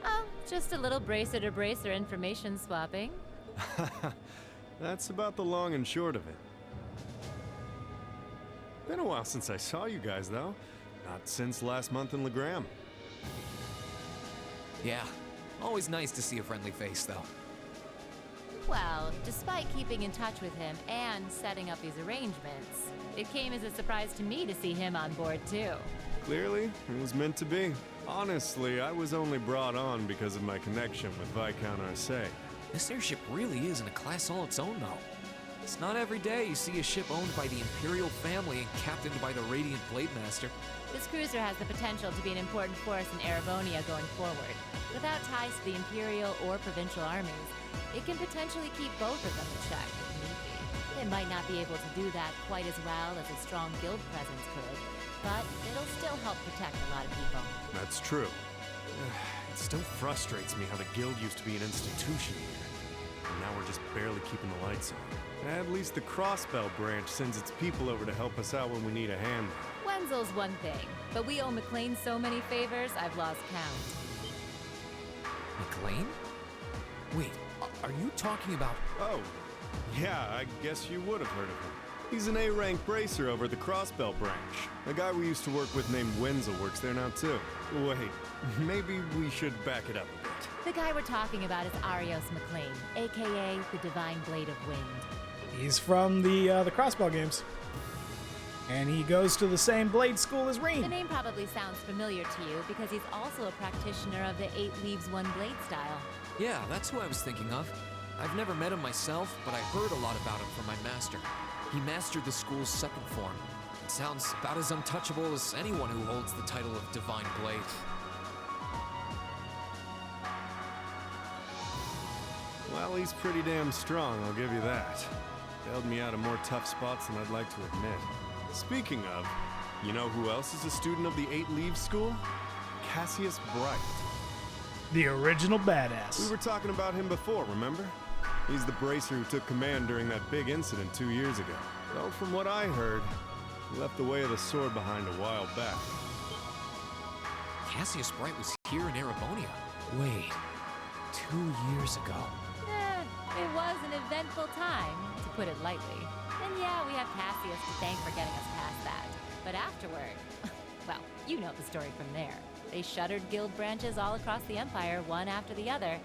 Oh, just a little bracer-to-bracer information swapping. That's about the long and short of it. Been a while since I saw you guys, though. Not since last month in Legram. Yeah, always nice to see a friendly face, though. Well, despite keeping in touch with him and setting up these arrangements, it came as a surprise to me to see him on board, too. Clearly, it was meant to be. Honestly, I was only brought on because of my connection with Viscount Arcee. This airship really is in a class all its own, though. It's not every day you see a ship owned by the Imperial family and captained by the Radiant Blade Master. This cruiser has the potential to be an important force in Erebonia going forward. Without ties to the Imperial or Provincial armies, it can potentially keep both of them in check if need be. It might not be able to do that quite as well as a strong guild presence could, but it'll still help protect a lot of people. That's true. It still frustrates me how the guild used to be an institution here. And now we're just barely keeping the lights on. At least the Crossbell branch sends its people over to help us out when we need a hand. Wenzel's one thing, but we owe McLean so many favors, I've lost count. McLean? Wait, are you talking about... Oh, yeah, I guess you would have heard of him. He's an A-rank bracer over at the Crossbell branch. A guy we used to work with named Wenzel works there now, too. Wait, maybe we should back it up a bit. The guy we're talking about is Arios McLean, aka the Divine Blade of Wind. He's from the Crossbell games. And he goes to the same blade school as Rean. The name probably sounds familiar to you because he's also a practitioner of the 8 Leaves 1 blade style. Yeah, that's who I was thinking of. I've never met him myself, but I heard a lot about him from my master. He mastered the school's second form. It sounds about as untouchable as anyone who holds the title of Divine Blade. Well, he's pretty damn strong, I'll give you that. Bailed me out of more tough spots than I'd like to admit. Speaking of, you know who else is a student of the 8 Leaves School? Cassius Bright. The original badass. We were talking about him before, remember? He's the bracer who took command during that big incident 2 years ago. Though from what I heard, he left the way of the sword behind a while back. Cassius Bright was here in Erebonia. Wait, 2 years ago. It was an eventful time, to put it lightly. And yeah, we have Cassius to thank for getting us past that. But afterward, well, you know the story from there. They shuttered guild branches all across the Empire, one after the other,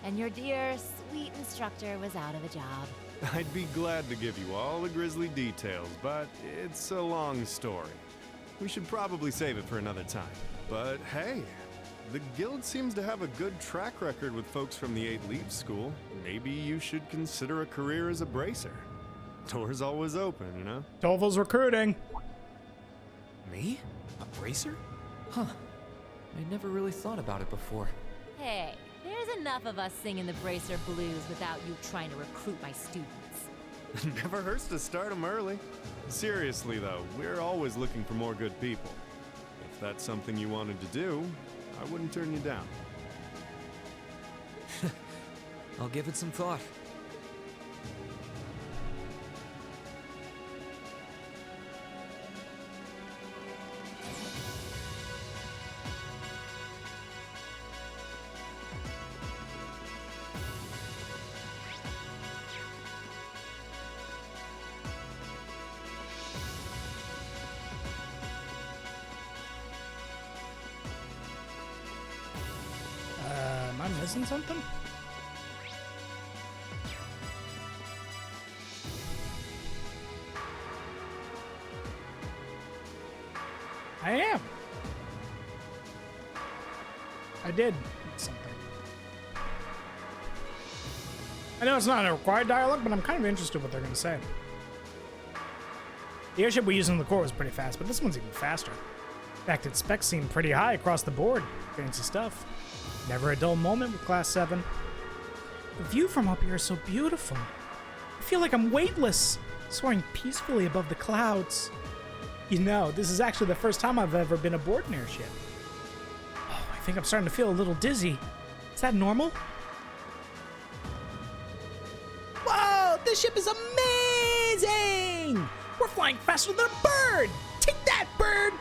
and your dear, sweet instructor was out of a job. I'd be glad to give you all the grisly details, but it's a long story. We should probably save it for another time. But hey, the guild seems to have a good track record with folks from the 8 Leaves School. Maybe you should consider a career as a bracer. Door's always open, you know? Toval's recruiting. Me? A bracer? Huh. I never really thought about it before. Hey, there's enough of us singing the bracer blues without you trying to recruit my students. Never hurts to start them early. Seriously, though, we're always looking for more good people. If that's something you wanted to do, I wouldn't turn you down. I'll give it some thought. Am I missing something? I am. I did something. I know it's not a required dialogue, but I'm kind of interested what they're going to say. The airship we used in the core was pretty fast, but this one's even faster. In fact, its specs seem pretty high across the board. Fancy stuff. Never a dull moment with Class 7. The view from up here is so beautiful. I feel like I'm weightless, soaring peacefully above the clouds. You know, this is actually the first time I've ever been aboard an airship. Oh, I think I'm starting to feel a little dizzy. Is that normal? Whoa, this ship is amazing! We're flying faster than a bird! Take that, bird!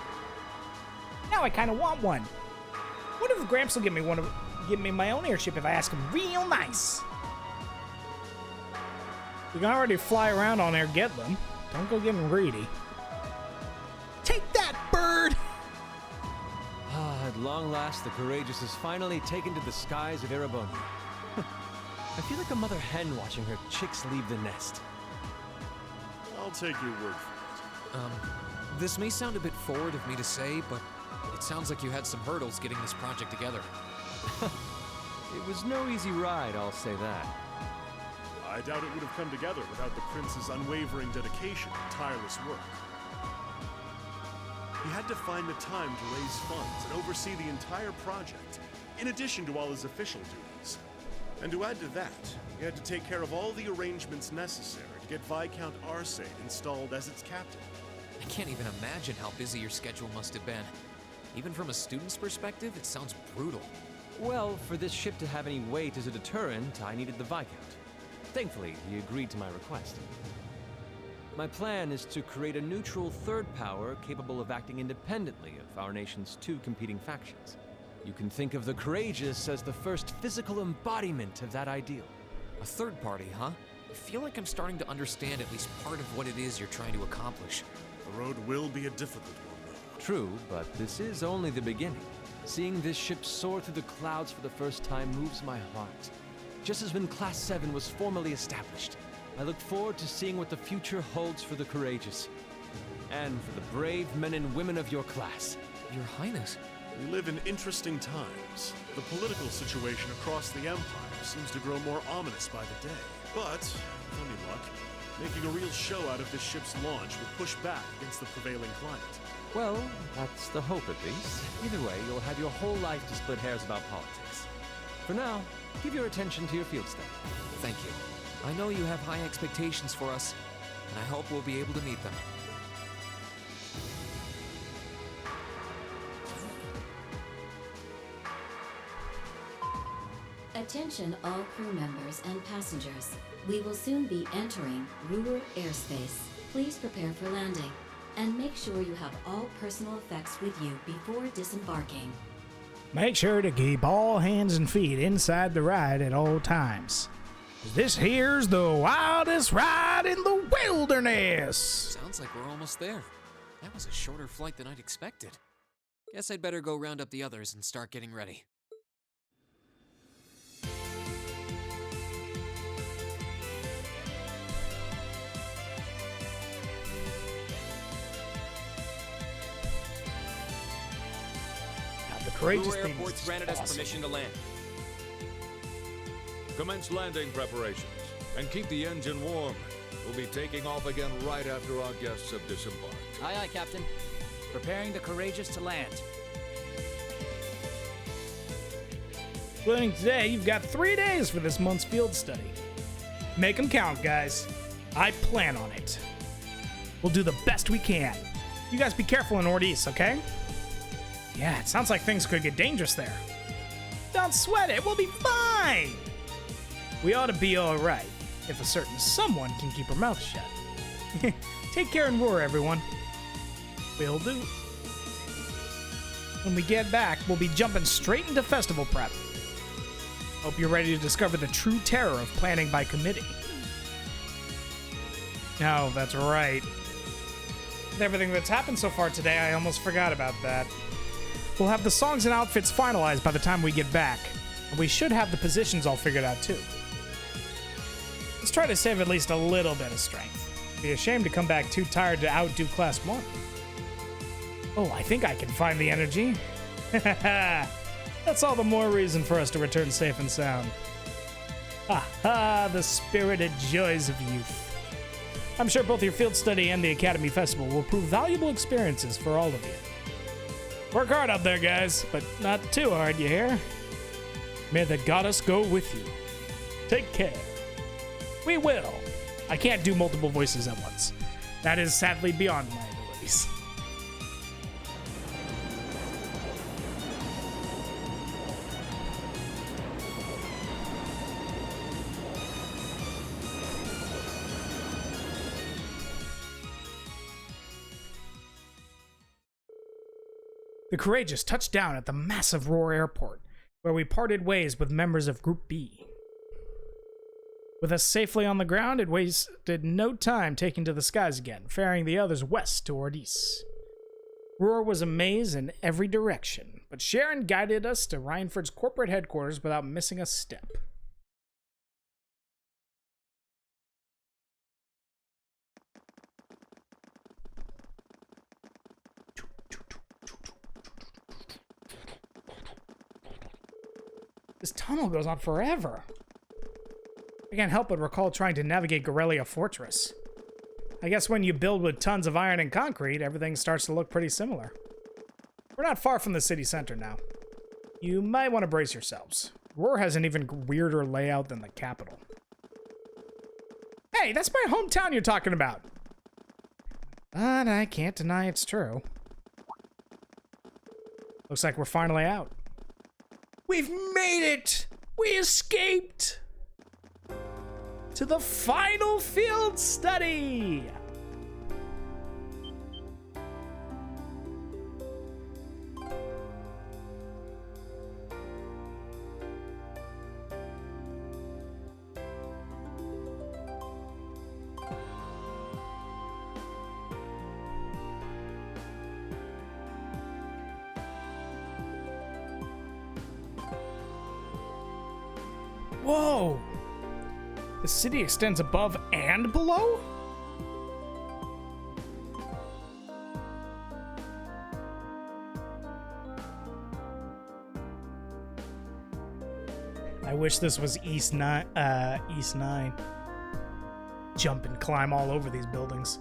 Now I kind of want one. What if Gramps will give me my own airship if I ask him real nice? You can already fly around on Air Gitlin. Don't go getting greedy. Take that, bird! At long last, the Courageous is finally taken to the skies of Erebon. I feel like a mother hen watching her chicks leave the nest. I'll take your word for it. This may sound a bit forward of me to say, but it sounds like you had some hurdles getting this project together. It was no easy ride, I'll say that. I doubt it would have come together without the Prince's unwavering dedication and tireless work. He had to find the time to raise funds and oversee the entire project, in addition to all his official duties. And to add to that, he had to take care of all the arrangements necessary to get Viscount Arcade installed as its captain. I can't even imagine how busy your schedule must have been. Even from a student's perspective, it sounds brutal. Well, for this ship to have any weight as a deterrent, I needed the Viscount. Thankfully, he agreed to my request. My plan is to create a neutral third power capable of acting independently of our nation's two competing factions. You can think of the Courageous as the first physical embodiment of that ideal. A third party, huh? I feel like I'm starting to understand at least part of what it is you're trying to accomplish. The road will be a difficult one, though. True, but this is only the beginning. Seeing this ship soar through the clouds for the first time moves my heart. Just as when Class 7 was formally established, I look forward to seeing what the future holds for the Courageous. And for the brave men and women of your class. Your Highness. We live in interesting times. The political situation across the Empire seems to grow more ominous by the day. But, with any luck, making a real show out of this ship's launch will push back against the prevailing climate. Well, that's the hope at least. Either way, you'll have your whole life to split hairs about politics. For now, give your attention to your field study. Thank you. I know you have high expectations for us, and I hope we'll be able to meet them. Attention all crew members and passengers. We will soon be entering Ruhr airspace. Please prepare for landing, and make sure you have all personal effects with you before disembarking. Make sure to keep all hands and feet inside the ride at all times. This here's the wildest ride in the wilderness! Sounds like we're almost there. That was a shorter flight than I'd expected. Guess I'd better go round up the others and start getting ready. Courageous Ruhr Airport's granted us permission to land. Commence landing preparations, and keep the engine warm. We'll be taking off again right after our guests have disembarked. Aye, aye, Captain. Preparing the Courageous to land. Including today, you've got 3 days for this month's field study. Make them count, guys. I plan on it. We'll do the best we can. You guys be careful in Northeast, okay? Yeah, it sounds like things could get dangerous there. Don't sweat it, we'll be fine! We ought to be alright, if a certain someone can keep her mouth shut. Take care and roar, everyone. Will do. When we get back, we'll be jumping straight into festival prep. Hope you're ready to discover the true terror of planning by committee. No, that's right. With everything that's happened so far today, I almost forgot about that. We'll have the songs and outfits finalized by the time we get back, and we should have the positions all figured out too. Let's try to save at least a little bit of strength. Be a shame to come back too tired to outdo Class 1. Oh, I think I can find the energy. That's all the more reason for us to return safe and sound. Ha ha, the spirited joys of youth. I'm sure both your field study and the Academy Festival will prove valuable experiences for all of you. Work hard out there, guys, but not too hard, you hear? May the goddess go with you. Take care. We will. I can't do multiple voices at once. That is sadly beyond my abilities. The Courageous touched down at the massive Roar Airport, where we parted ways with members of Group B. With us safely on the ground, it wasted no time taking to the skies again, ferrying the others west to Ordis. Roar was a maze in every direction, but Sharon guided us to Reinford's corporate headquarters without missing a step. This tunnel goes on forever. I can't help but recall trying to navigate Gorelia Fortress. I guess when you build with tons of iron and concrete, everything starts to look pretty similar. We're not far from the city center now. You might want to brace yourselves. Roar has an even weirder layout than the capital. Hey, that's my hometown you're talking about. But I can't deny it's true. Looks like we're finally out. We've made it! We escaped! To the final field study! Whoa! The city extends above and below? I wish this was East 9. Jump and climb all over these buildings.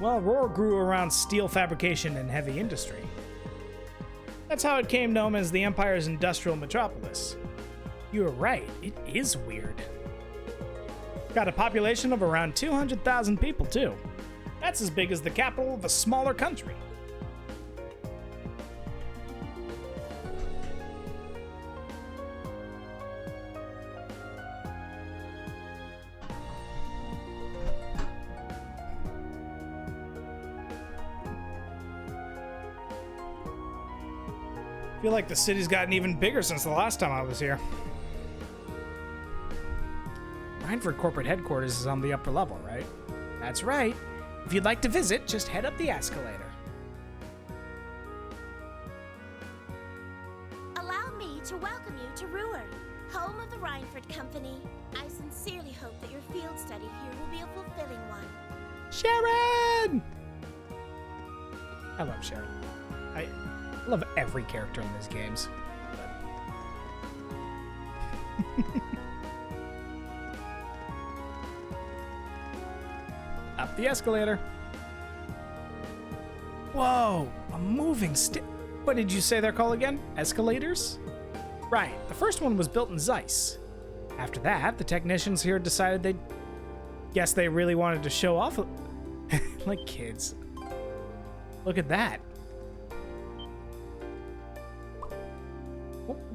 Well, Roar grew around steel fabrication and heavy industry. That's how it came known as the Empire's industrial metropolis. You were right, it is weird. Got a population of around 200,000 people, too. That's as big as the capital of a smaller country. I feel like the city's gotten even bigger since the last time I was here. Reinford corporate headquarters is on the upper level, right? That's right. If you'd like to visit, just head up the escalator. Allow me to welcome you to Ruhr, home of the Reinford Company. I sincerely hope that your field study here will be a fulfilling one. Sharon! I love Sharon. I love every character in these games. Up the escalator. Whoa, a moving what did you say they're called again? Escalators? Right, the first one was built in Zeiss. After that, the technicians here decided they really wanted to show off like kids. Look at that.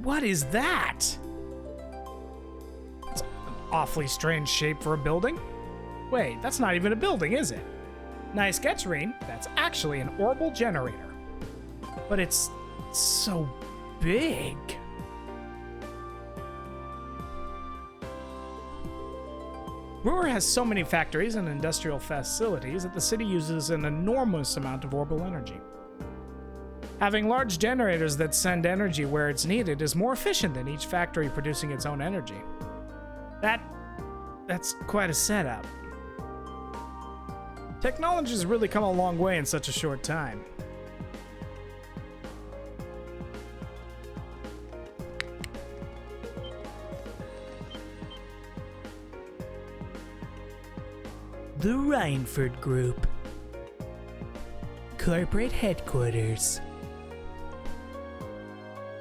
What is that? It's an awfully strange shape for a building. Wait, that's not even a building, is it? Nice sketch, Reen. That's actually an orbital generator. But it's so big. Ruhr has so many factories and industrial facilities that the city uses an enormous amount of orbital energy. Having large generators that send energy where it's needed is more efficient than each factory producing its own energy. That's quite a setup. Technology has really come a long way in such a short time. The Reinford Group. Corporate headquarters.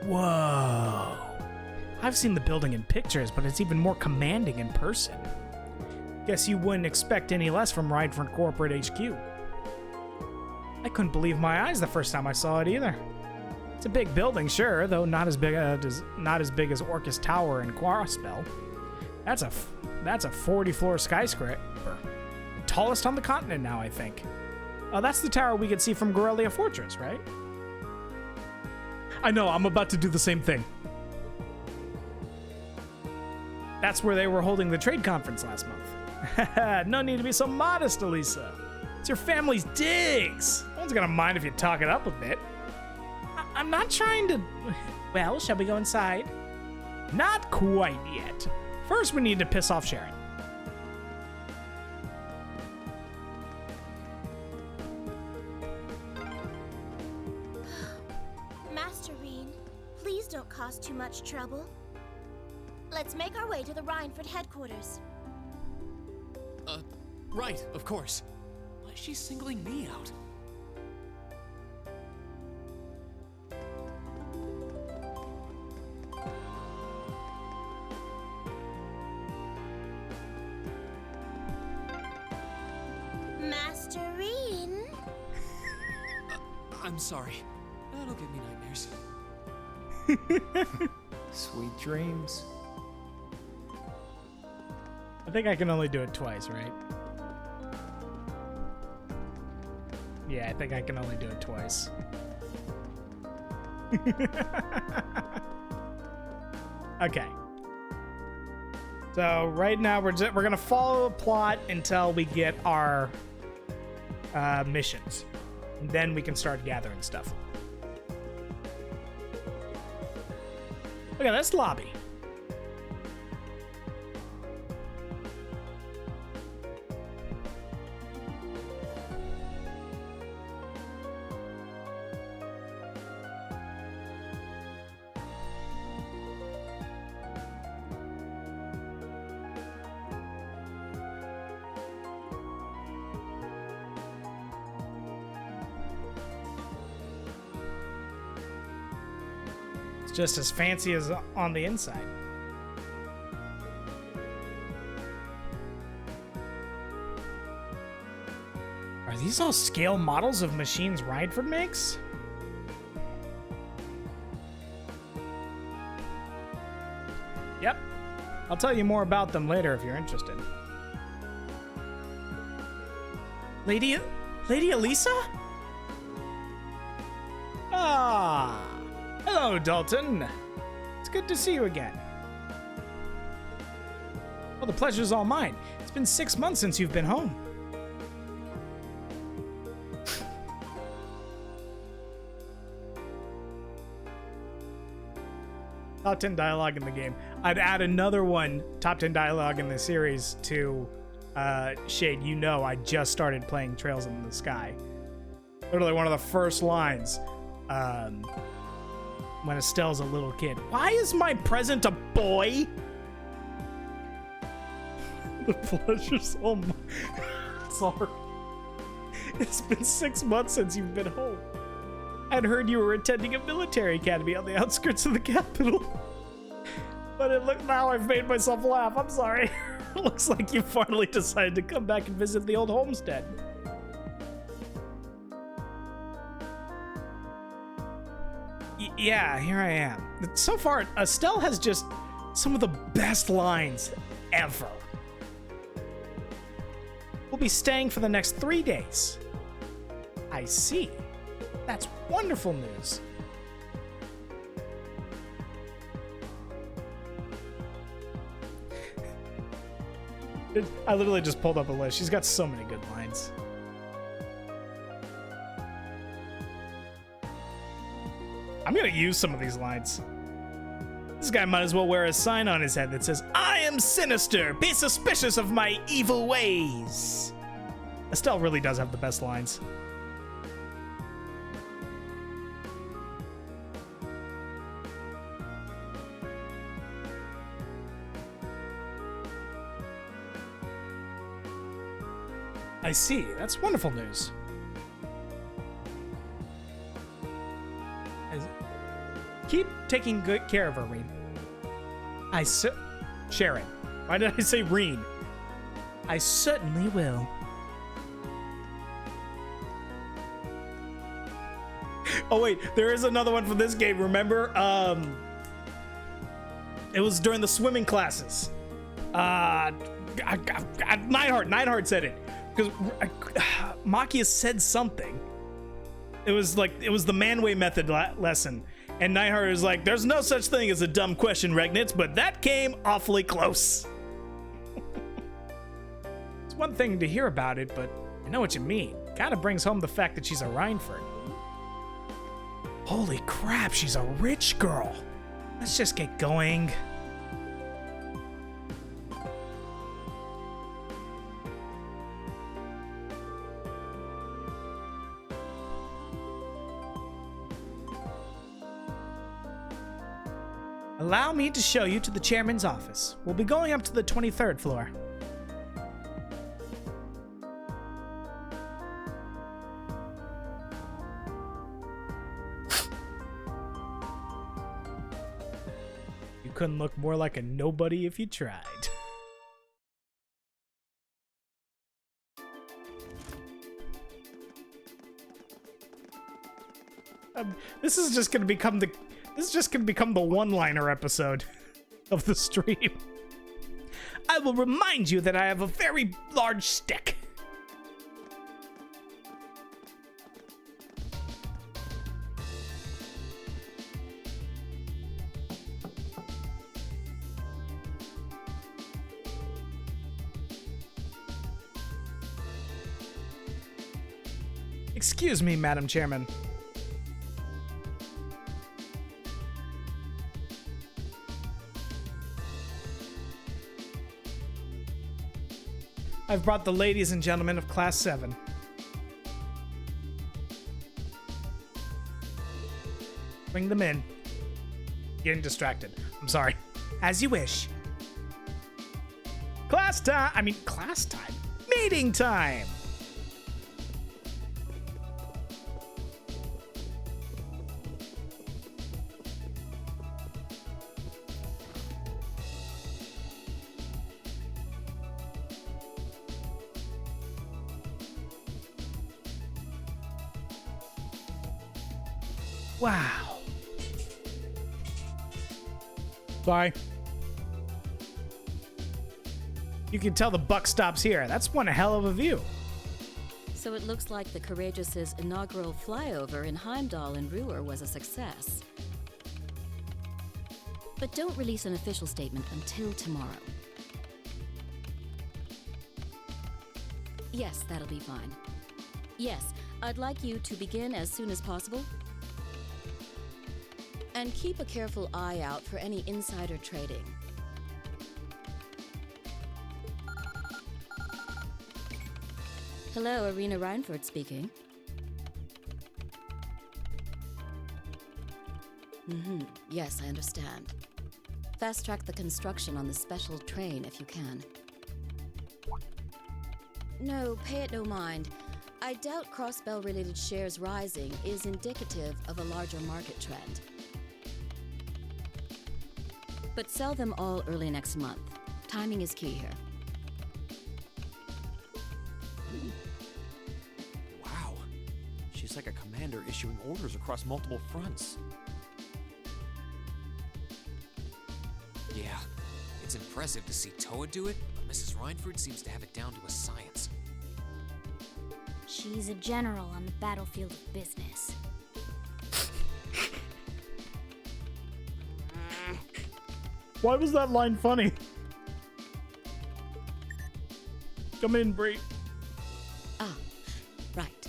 Whoa. I've seen the building in pictures, but it's even more commanding in person. Guess you wouldn't expect any less from Reinford Corporate HQ. I couldn't believe my eyes the first time I saw it either. It's a big building, sure, though not as big as Orcus Tower and Quarspell. That's a 40-floor skyscraper. Tallest on the continent now, I think. Oh, that's the tower we could see from Gorelia Fortress, right? I know, I'm about to do the same thing. That's where they were holding the trade conference last month. No need to be so modest, Elisa. It's your family's digs. No one's gonna mind if you talk it up a bit. I'm not trying to... Well, shall we go inside? Not quite yet. First, we need to piss off Sharon. Master Rean, please don't cause too much trouble. Let's make our way to the Rhineford headquarters. Right, of course. Why is she singling me out? Master Rean? I'm sorry. That'll give me nightmares. Sweet dreams. I think I can only do it twice, right? Yeah, I think I can only do it twice. Okay. So right now we're gonna follow a plot until we get our missions. And then we can start gathering stuff. Look at this lobby. Just as fancy as on the inside. Are these all scale models of machines Rhineford makes? Yep. I'll tell you more about them later if you're interested. Lady Elisa? Ah. Hello, Dalton. It's good to see you again. Well, the pleasure's all mine. It's been 6 months since you've been home. Top 10 dialogue in the game. I'd add another one, top 10 dialogue in the series to Shade. You know I just started playing Trails in the Sky. Literally one of the first lines. When Estelle's a little kid. Why is my present a boy? The pleasure's all mine. Sorry. It's been 6 months since you've been home. I'd heard you were attending a military academy on the outskirts of the capital. But it look now I've made myself laugh. I'm sorry. It looks like you finally decided to come back and visit the old homestead. Yeah, here I am. So far, Estelle has just some of the best lines ever. We'll be staying for the next 3 days. I see. That's wonderful news. I literally just pulled up a list. She's got so many good lines. I'm gonna use some of these lines. This guy might as well wear a sign on his head that says, "I am sinister, be suspicious of my evil ways." Estelle really does have the best lines. I see, that's wonderful news. Keep taking good care of her, Rean. Sharon. Why did I say Rean? I certainly will. Oh wait, there is another one from this game. Remember? It was during the swimming classes. Neidhart said it because Makia said something. It was the Manway method lesson. And Nightheart is like, there's no such thing as a dumb question, Regnitz, but that came awfully close. It's one thing to hear about it, but I know what you mean. Kind of brings home the fact that she's a Reinford. Holy crap, she's a rich girl. Let's just get going. Allow me to show you to the chairman's office. We'll be going up to the 23rd floor. You couldn't look more like a nobody if you tried. This is just gonna become the one-liner episode of the stream. I will remind you that I have a very large stick. Excuse me, Madam Chairman. I've brought the ladies and gentlemen of Class 7. Bring them in. Getting distracted. I'm sorry. As you wish. Class time! Meeting time! Wow. Bye. You can tell the buck stops here. That's one hell of a view. So it looks like the Courageous' inaugural flyover in Heimdall and Ruhr was a success. But don't release an official statement until tomorrow. Yes, that'll be fine. Yes, I'd like you to begin as soon as possible. And keep a careful eye out for any insider trading. Hello, Irina Reinford speaking. Yes, I understand. Fast-track the construction on the special train if you can. No, pay it no mind. I doubt Crossbell-related shares rising is indicative of a larger market trend. But sell them all early next month. Timing is key here. Wow. She's like a commander issuing orders across multiple fronts. Yeah, it's impressive to see Toa do it, but Mrs. Reinford seems to have it down to a science. She's a general on the battlefield of business. Why was that line funny? Come in, Bree. Ah, right.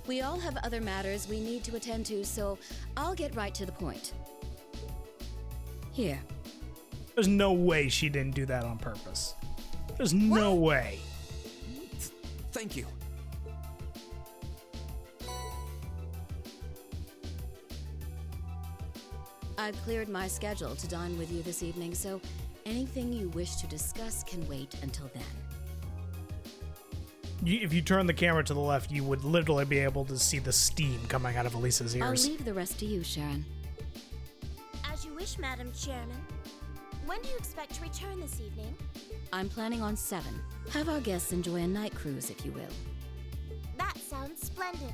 We all have other matters we need to attend to, so I'll get right to the point. Here. There's no way she didn't do that on purpose. There's no way. Thank you. I've cleared my schedule to dine with you this evening, so anything you wish to discuss can wait until then. If you turn the camera to the left, you would literally be able to see the steam coming out of Elisa's ears. I'll leave the rest to you, Sharon. As you wish, Madam Chairman. When do you expect to return this evening? I'm planning on 7. Have our guests enjoy a night cruise, if you will. That sounds splendid.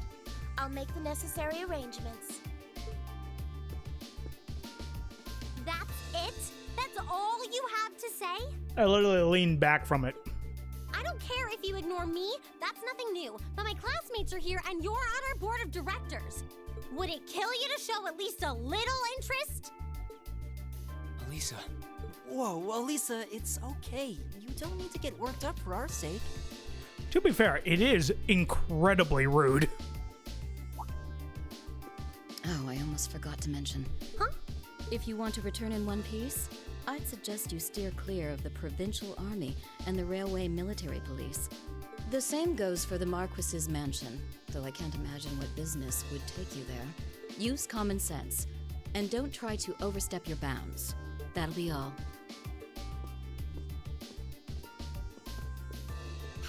I'll make the necessary arrangements. That's it? That's all you have to say? I literally leaned back from it. I don't care if you ignore ignore me? That's nothing new. But my classmates are here and you're on our board of directors. Would it kill you to show at least a little interest? Elisa. Whoa, Elisa, it's okay. You don't need to get worked up for our sake. To be fair, it is incredibly rude. Oh, I almost forgot to mention. Huh? If you want to return in one piece, I'd suggest you steer clear of the Provincial Army and the Railway Military Police. The same goes for the Marquis's mansion, though I can't imagine what business would take you there. Use common sense, and don't try to overstep your bounds. That'll be all.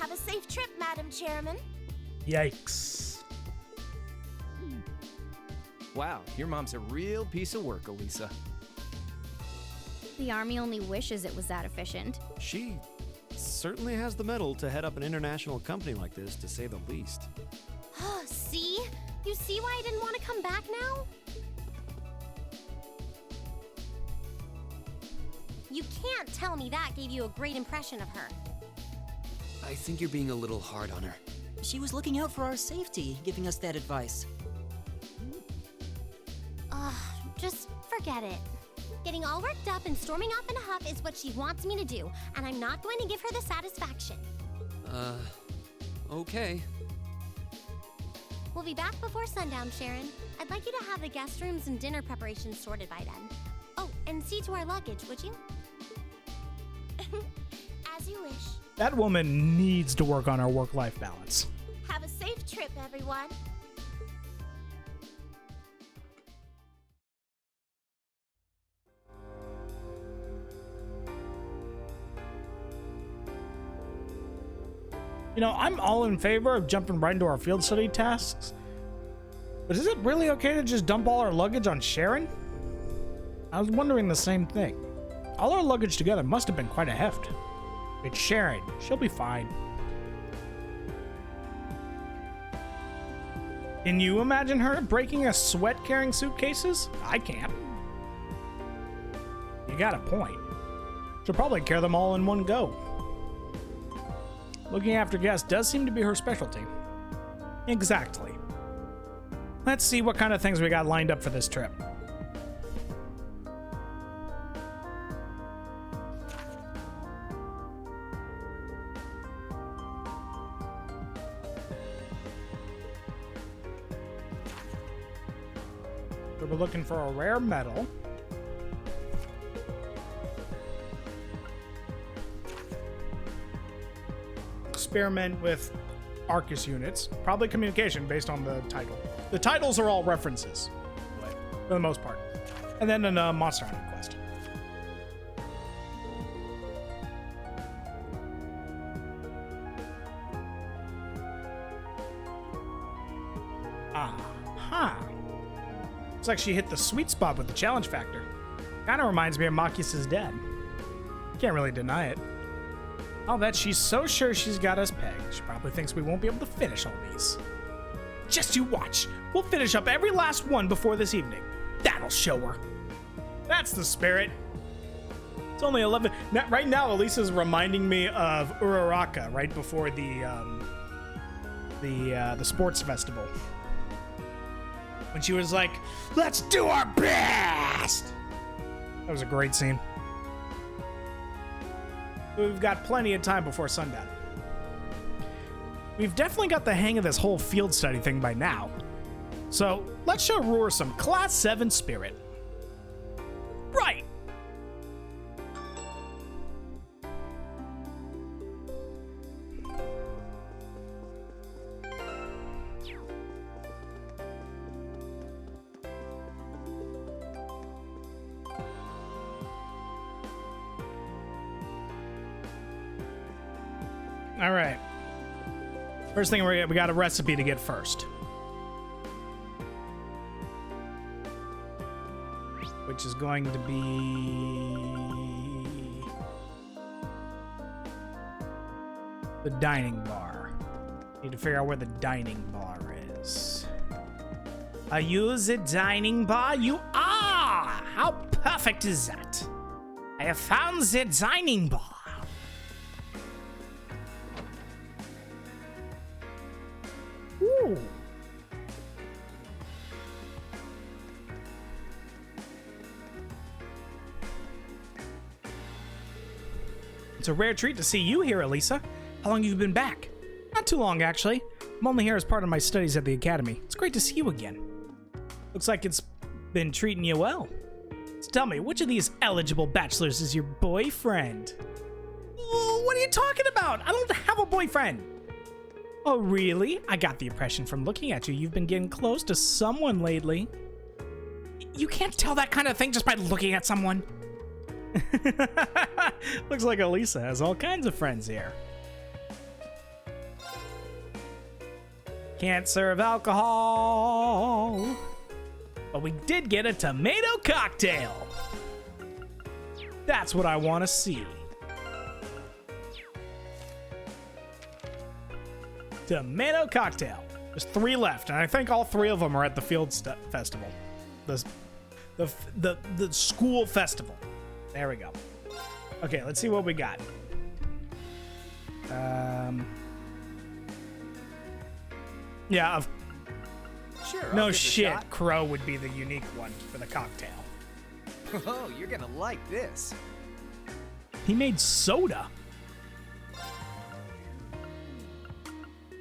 Have a safe trip, Madam Chairman. Yikes. Wow, your mom's a real piece of work, Elisa. The Army only wishes it was that efficient. She certainly has the mettle to head up an international company like this, to say the least. See? You see why I didn't want to come back now? You can't tell me that gave you a great impression of her. I think you're being a little hard on her. She was looking out for our safety, giving us that advice. Just forget it. Getting all worked up and storming off in a huff is what she wants me to do, and I'm not going to give her the satisfaction. Okay. We'll be back before sundown, Sharon. I'd like you to have the guest rooms and dinner preparations sorted by then. Oh, and see to our luggage, would you? As you wish. That woman needs to work on her work-life balance. Have a safe trip, everyone. You know, I'm all in favor of jumping right into our field study tasks. But is it really okay to just dump all our luggage on Sharon? I was wondering the same thing. All our luggage together must have been quite a heft. It's Sharon. She'll be fine. Can you imagine her breaking a sweat carrying suitcases? I can't. You got a point. She'll probably carry them all in one go. Looking after guests does seem to be her specialty. Exactly. Let's see what kind of things we got lined up for this trip. So we're looking for a rare metal. Experiment with Arcus units. Probably communication based on the title. The titles are all references, for the most part. And then a Monster Hunter quest. Aha. Looks like she hit the sweet spot with the challenge factor. Kinda reminds me of Machias' dad. Can't really deny it. I'll bet she's so sure she's got us pegged. She probably thinks we won't be able to finish all these. Just you watch. We'll finish up every last one before this evening. That'll show her. That's the spirit. It's only 11. Right now, Elisa's reminding me of Uraraka right before the sports festival. When she was like, "Let's do our best." That was a great scene. We've got plenty of time before sundown. We've definitely got the hang of this whole field study thing by now. So let's show Ruhr some Class 7 spirit. Right! All right. First thing we got a recipe to get first. Which is going to be the dining bar. Need to figure out where the dining bar is. Are you the dining bar? You are! How perfect is that? I have found the dining bar. go. It's a rare treat to see you here, Elisa. How long have you been back? Not too long, actually. I'm only here as part of my studies at the academy. It's great to see you again. Looks like it's been treating you well. So tell me, which of these eligible bachelors is your boyfriend? What are you talking about? I don't have a boyfriend. Oh, really? I got the impression from looking at you, you've been getting close to someone lately. You can't tell that kind of thing just by looking at someone. Looks like Elisa has all kinds of friends here. Can't serve alcohol. But we did get a tomato cocktail. That's what I want to see. Tomato cocktail. There's 3 left, and I think all 3 of them are at the field festival. The school festival. There we go. Okay, let's see what we got. Yeah, Sure. no shit. Crow would be the unique one for the cocktail. Oh, you're gonna like this. He made soda.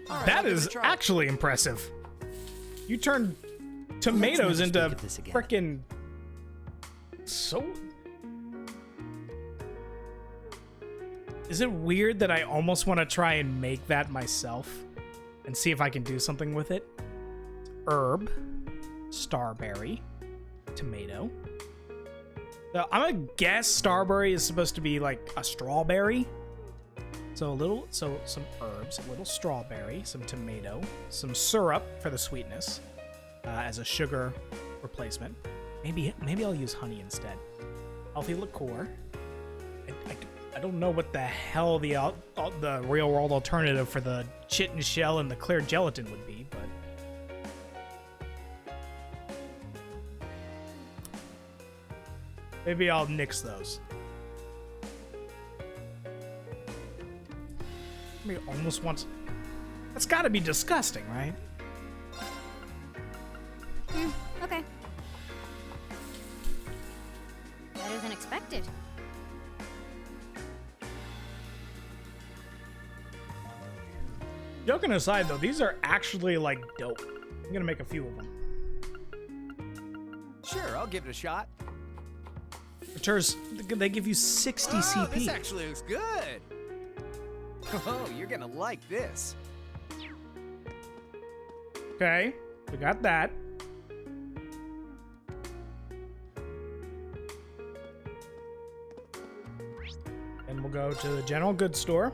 All right, That I'll give it is a try. actually impressive. You turned tomatoes never into speak of this again. frickin' so. Is it weird that I almost want to try and make that myself and see if I can do something with it? Herb, starberry, tomato. So I'm gonna guess starberry is supposed to be like a strawberry. So some herbs, a little strawberry, some tomato, some syrup for the sweetness as a sugar replacement. Maybe I'll use honey instead. Healthy liqueur. I don't know what the hell the real world alternative for the chitin shell and the clear gelatin would be, but maybe I'll nix those. I almost wants. That's got to be disgusting, right? Okay. Better than expected. Joking aside, though, these are actually like dope. I'm gonna make a few of them. Sure, I'll give it a shot. Returns, they give you 60 CP. This actually looks good. Oh, you're gonna like this. Okay, we got that. And we'll go to the general goods store.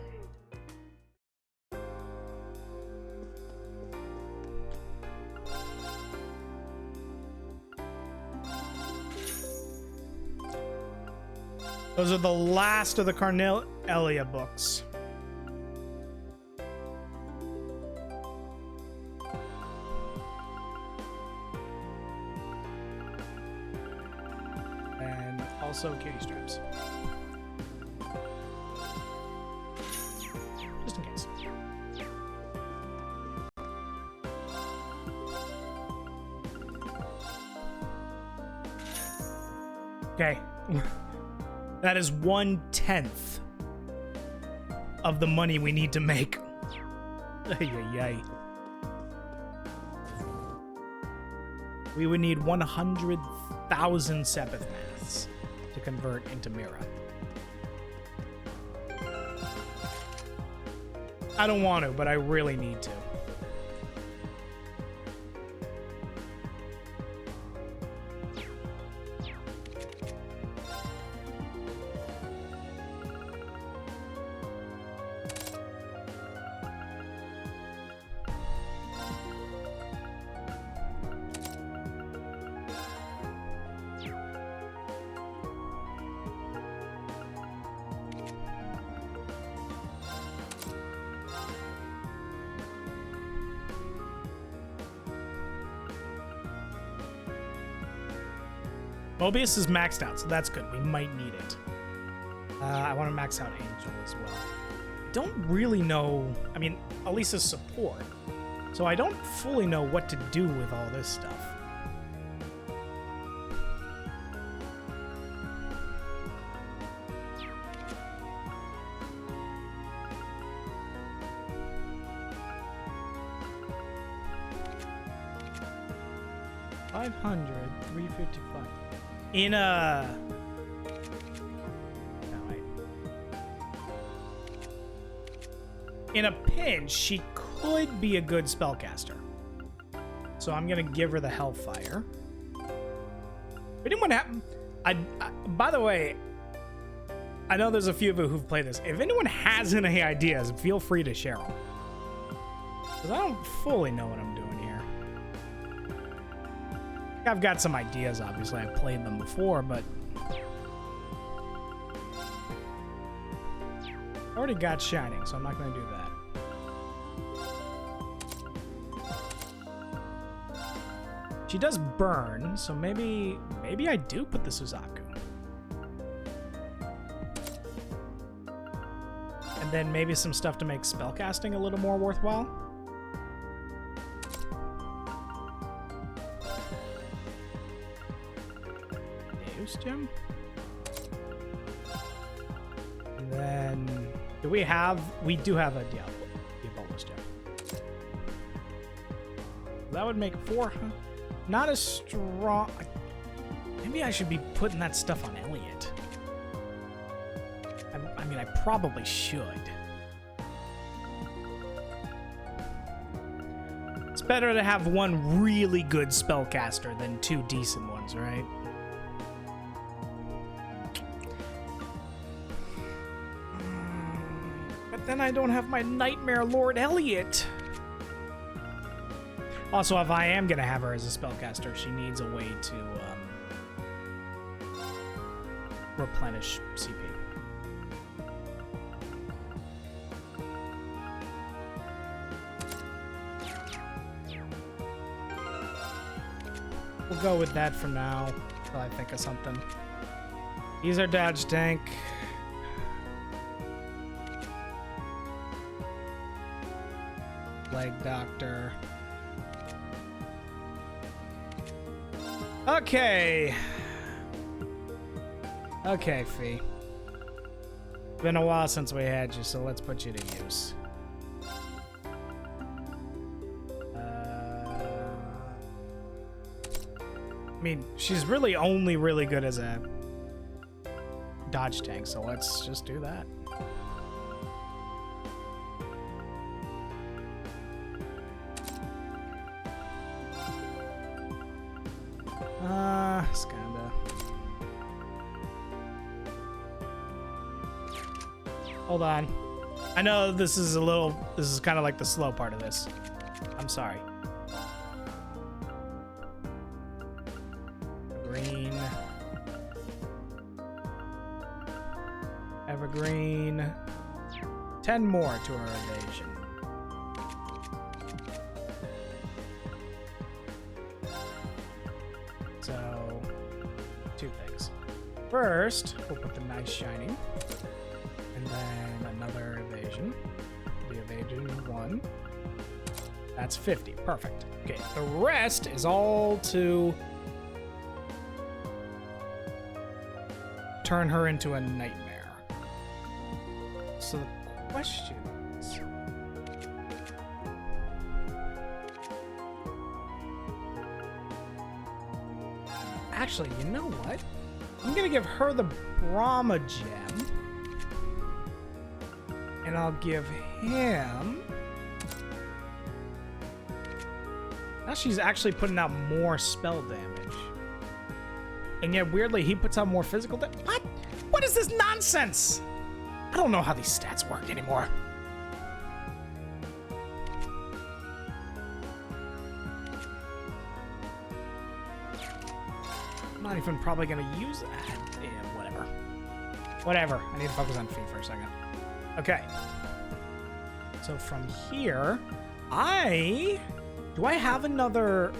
Those are the last of the Carnelia books. And also kitty strips. Just in case. Okay. That is 1/10 of the money we need to make. Ay. We would need 100,000 Sepith maths to convert into Mira. I don't want to, but I really need to. Mobius is maxed out, so that's good. We might need it. I want to max out Angel as well. Don't really know. I mean, Elisa's support, So I don't fully know what to do with all this stuff. $500, $355. In a... No, wait. In a pinch, she could be a good spellcaster. So I'm gonna give her the Hellfire. If anyone by the way, I know there's a few of you who've played this. If anyone has any ideas, feel free to share them. Because I don't fully know what I'm doing here. I've got some ideas, obviously. I've played them before, but... I already got Shining, so I'm not going to do that. She does burn, so maybe I do put the Suzaku. And then maybe some stuff to make spellcasting a little more worthwhile. Deus Gem. And then we do have a Diabolus Gem. That would make 4. Not as strong. Maybe I should be putting that stuff on Elliot. I mean, I probably should. It's better to have one really good spellcaster than 2 decent ones, right? But then I don't have my Nightmare Lord Elliot. Also, if I am going to have her as a spellcaster, she needs a way to replenish CP. We'll go with that for now, until I think of something. He's our dodge tank. Leg doctor. Okay. Okay, Fee. Been a while since we had you, so let's put you to use. I mean, she's really only really good as a dodge tank, so let's just do that. Skanda. Hold on. I know this is kind of like the slow part of this. I'm sorry. Green. Evergreen. 10 more to our evasion. So, 2 things. First, we'll put the nice shining. And then another evasion. The evasion 1. That's 50. Perfect. Okay, the rest is all to turn her into a nightmare. So the question is... Actually, you know what? I'm gonna give her the Brahma Gem. And I'll give him... Now she's actually putting out more spell damage. And yet, weirdly, he puts out more physical damage. What? What is this nonsense? I don't know how these stats work anymore. I'm not even probably going to use that. Yeah, whatever. Whatever. I need to focus on Fee for a second. Okay. So from here, do I have another...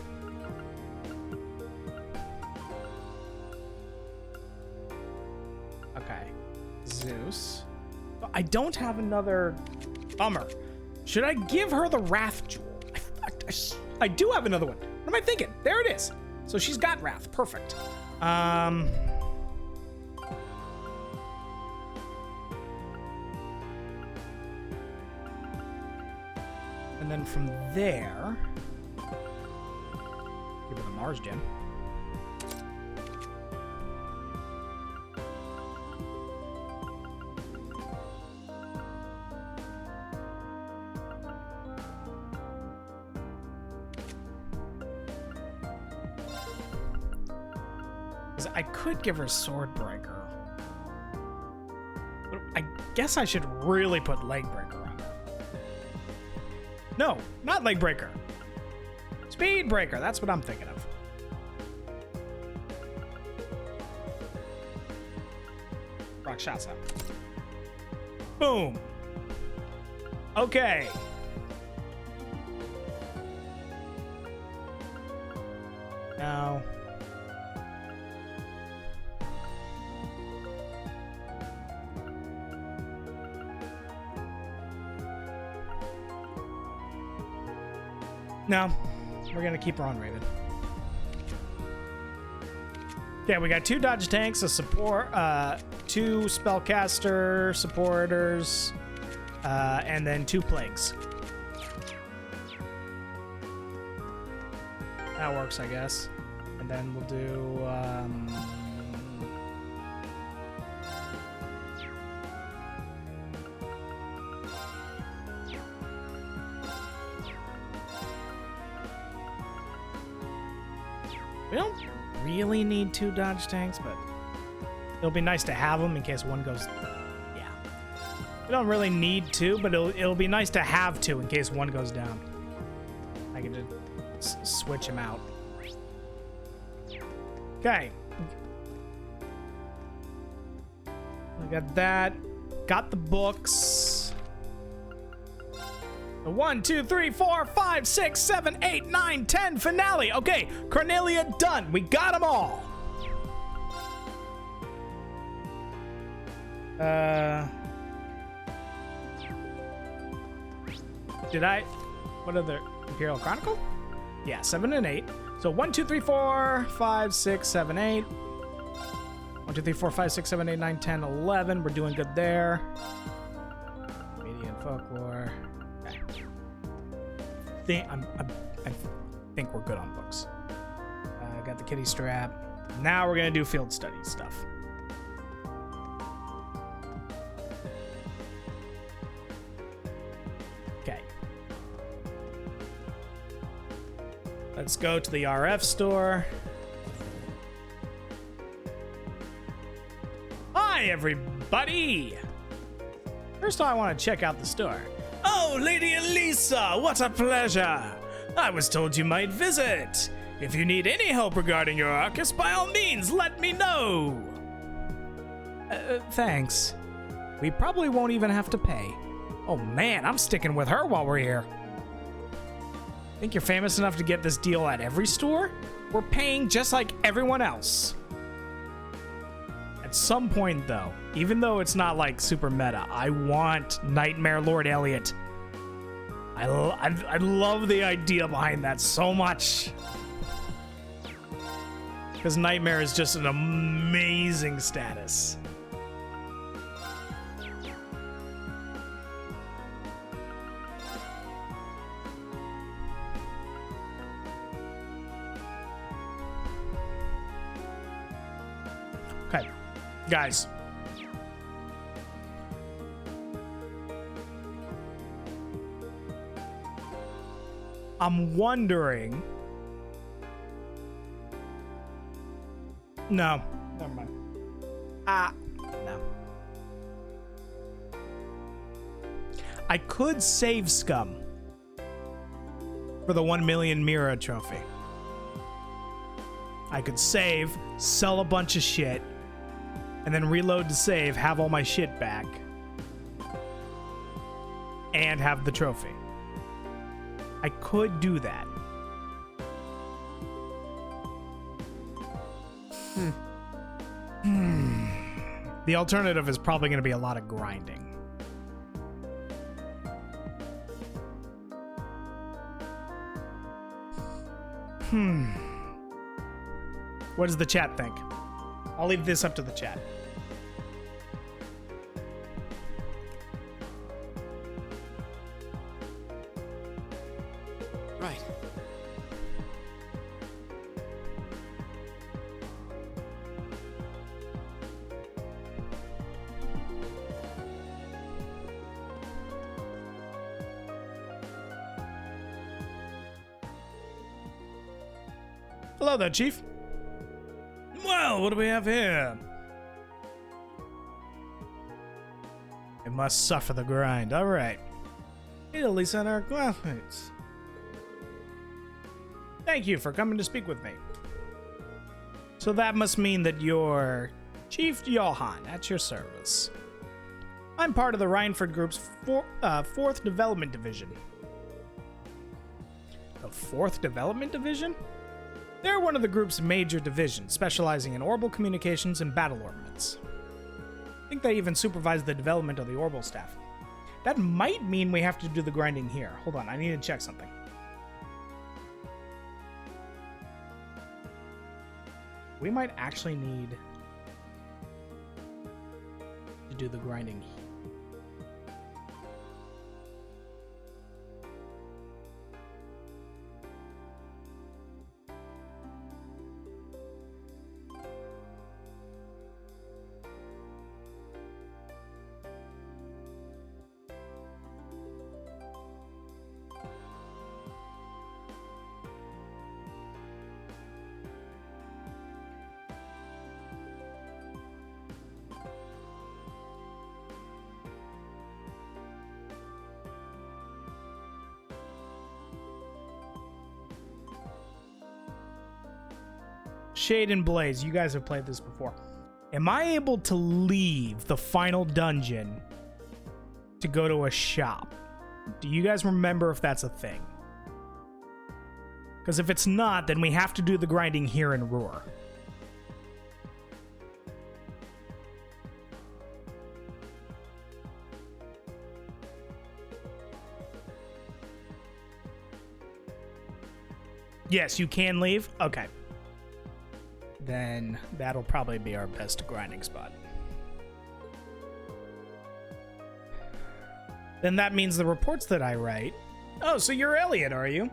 Okay. Zeus. I don't have another... Bummer. Should I give her the Wrath Jewel? I do have another one. What am I thinking? There it is. So she's got Wrath. Perfect. And then from there, give her the Mars Gem. I could give her Swordbreaker. But I guess I should really put Legbreaker on her. No, not Legbreaker. Speedbreaker, that's what I'm thinking of. Rakshasa. Boom. Okay. Now... No, we're gonna keep her on Raven. Yeah, we got 2 dodge tanks, a support, 2 spellcaster supporters, and then 2 plagues. That works, I guess. And then we'll do, we don't really need 2 dodge tanks, but it'll be nice to have them in case one goes... Yeah. We don't really need 2, but it'll be nice to have 2 in case one goes down. I can just switch them out. Okay. We got that. Got the books. The 1, 2, 3, 4, 5, 6, 7, 8, 9, 10 finale. Okay, Cornelia done. We got them all. Did I? What other? Imperial Chronicle? Yeah, 7 and 8. So 1, 2, 3, 4, 5, 6, 7, 8. 1, 2, 3, 4, 5, 6, 7, 8, 9, 10, 11. We're doing good there. Media and folklore. Okay. I think we're good on books. Got the kitty strap. Now we're gonna do field study stuff. Okay. Let's go to the RF store. Hi, everybody! First, I want to check out the store. Oh, Lady Elisa, what a pleasure! I was told you might visit. If you need any help regarding your Arcus, by all means, let me know. Thanks. We probably won't even have to pay. Oh man, I'm sticking with her while we're here. Think you're famous enough to get this deal at every store? We're paying just like everyone else. At some point, though, even though it's not like super meta, I want Nightmare Lord Elliot. I love the idea behind that so much. Because Nightmare is just an amazing status. Okay, guys. I'm wondering... No, never mind. No. I could save Scum for the 1 million Mira trophy. I could save, sell a bunch of shit, and then reload to save, have all my shit back, and have the trophy. I could do that. The alternative is probably going to be a lot of grinding. What does the chat think? I'll leave this up to the chat. Right. Hello there, Chief. Well, what do we have here? It must suffer the grind. All right. Italy sent our classmates. Thank you for coming to speak with me. So that must mean that you're Chief Johan at your service. I'm part of the Rhineford Group's 4th Development Division. The 4th Development Division? They're one of the group's major divisions, specializing in orbital communications and battle armaments. I think they even supervise the development of the orbital staff. That might mean we have to do the grinding here. Hold on, I need to check something. We might actually need to do the grinding here. Shade and Blaze, you guys have played this before. Am I able to leave the final dungeon to go to a shop? Do you guys remember if that's a thing? Because if it's not, then we have to do the grinding here in Ruhr. Yes, you can leave? Okay. Then that'll probably be our best grinding spot. Then that means the reports that I write... Oh, so you're Elliot, are you?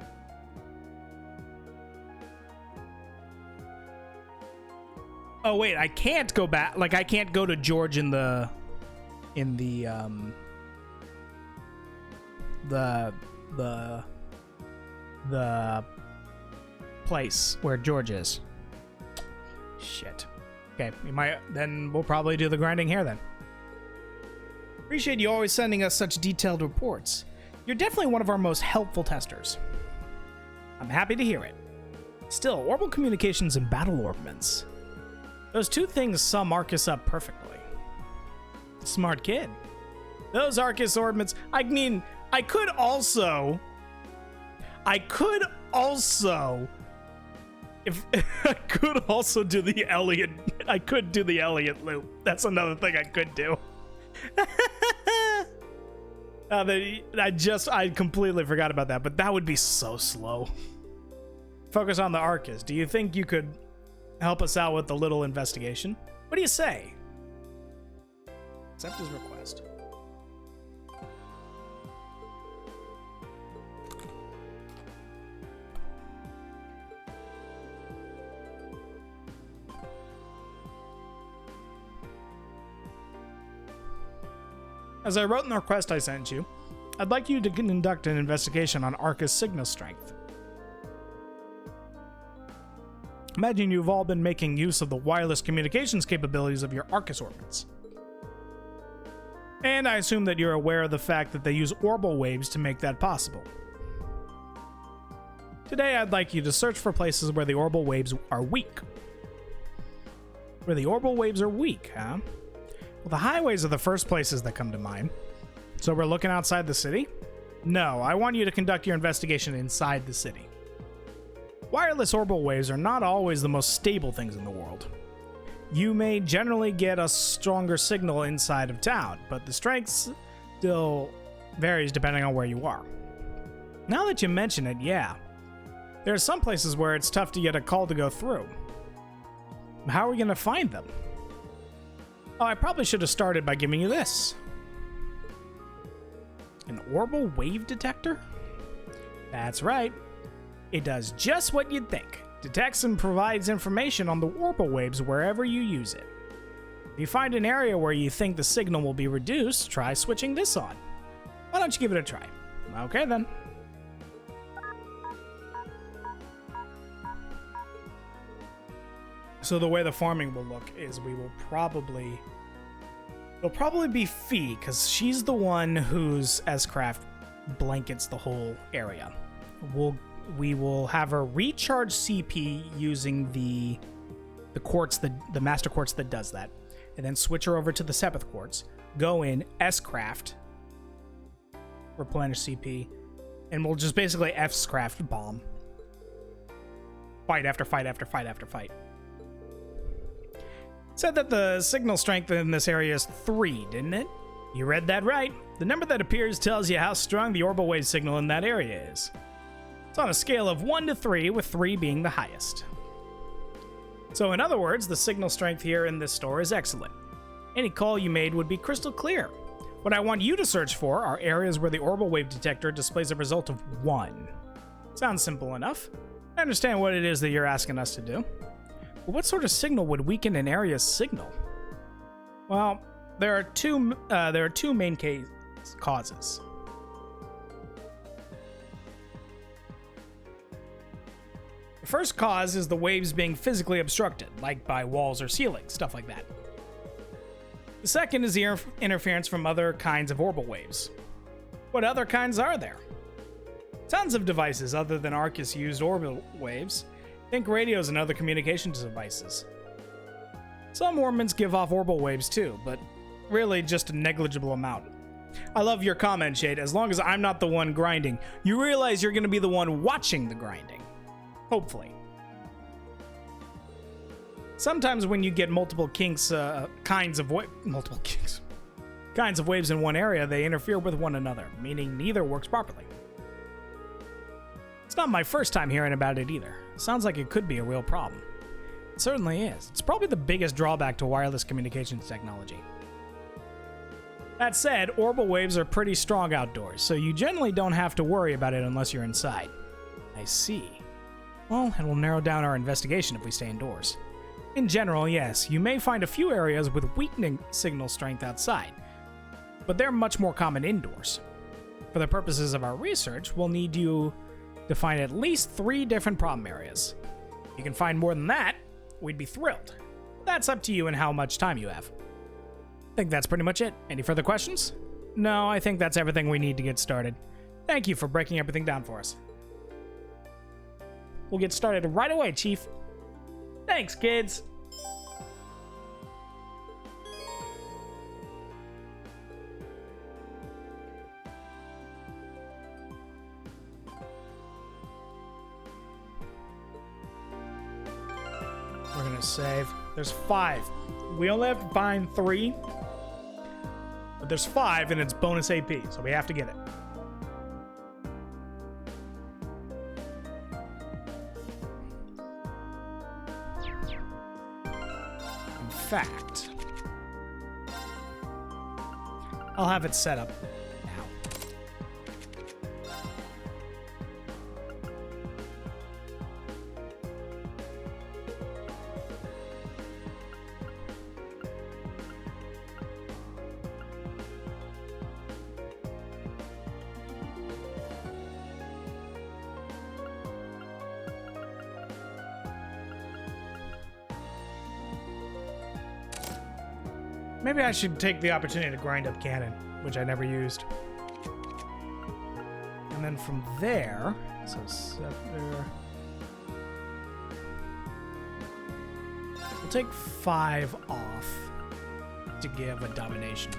Oh, wait, I can't go back. Like, I can't go to George in the place where George is. Shit. Okay, then we'll probably do the grinding here then. Appreciate you always sending us such detailed reports. You're definitely one of our most helpful testers. I'm happy to hear it. Still, orbital communications and battle armaments. Those two things sum Arcus up perfectly. Smart kid. Those Arcus ordnance. I mean, I could also. If I could also do the Elliot. I could do the Elliot loop. That's another thing I could do. I completely forgot about that, but that would be so slow. Focus on the Arcus. Do you think you could help us out with the little investigation? What do you say? Accept his request. As I wrote in the request I sent you, I'd like you to conduct an investigation on Arcus signal strength. Imagine you've all been making use of the wireless communications capabilities of your Arcus orbits. And I assume that you're aware of the fact that they use orbital waves to make that possible. Today I'd like you to search for places where the orbital waves are weak. Where the orbital waves are weak, huh? Well, the highways are the first places that come to mind. So we're looking outside the city? No, I want you to conduct your investigation inside the city. Wireless orbital waves are not always the most stable things in the world. You may generally get a stronger signal inside of town, but the strength still varies depending on where you are. Now that you mention it, yeah. There are some places where it's tough to get a call to go through. How are we going to find them? Oh, I probably should have started by giving you this. An orbital wave detector? That's right. It does just what you'd think. Detects and provides information on the orbital waves wherever you use it. If you find an area where you think the signal will be reduced, try switching this on. Why don't you give it a try? Okay then. So the way the farming will look is it'll probably be Fee, because she's the one whose S-Craft blankets the whole area. We will have her recharge CP using the quartz, the master quartz that does that, and then switch her over to the Sepith quartz. Go in S-Craft, replenish CP, and we'll just basically S-Craft bomb. Fight after fight after fight after fight. Said that the signal strength in this area is 3, didn't it? You read that right. The number that appears tells you how strong the orbital wave signal in that area is. It's on a scale of 1 to 3, with 3 being the highest. So in other words, the signal strength here in this store is excellent. Any call you made would be crystal clear. What I want you to search for are areas where the orbital wave detector displays a result of 1. Sounds simple enough. I understand what it is that you're asking us to do. But what sort of signal would weaken an area's signal? Well, there are two main causes. The first cause is the waves being physically obstructed, like by walls or ceilings, stuff like that. The second is the interference from other kinds of orbital waves. What other kinds are there? Tons of devices other than Arcus used orbital waves. Think radios and other communications devices. Some orbments give off orbital waves too, but really just a negligible amount. I love your comment, Shade. As long as I'm not the one grinding, you realize you're going to be the one watching the grinding. Hopefully. Sometimes when you get multiple kinds of waves in one area, they interfere with one another, meaning neither works properly. It's not my first time hearing about it either. Sounds like it could be a real problem. It certainly is. It's probably the biggest drawback to wireless communications technology. That said, orbital waves are pretty strong outdoors, so you generally don't have to worry about it unless you're inside. I see. Well, it will narrow down our investigation if we stay indoors. In general, yes, you may find a few areas with weakening signal strength outside, but they're much more common indoors. For the purposes of our research, we'll need you to find at least 3 different problem areas. If you can find more than that, we'd be thrilled. That's up to you and how much time you have. I think that's pretty much it. Any further questions? No, I think that's everything we need to get started. Thank you for breaking everything down for us. We'll get started right away, Chief. Thanks, kids. We're gonna save. There's 5. We only have to find 3, but there's 5 and it's bonus AP, so we have to get it. In fact, I'll have it set up now. Maybe I should take the opportunity to grind up Cannon, which I never used. And then from there, so Scepter. We'll take 5 off to give a domination.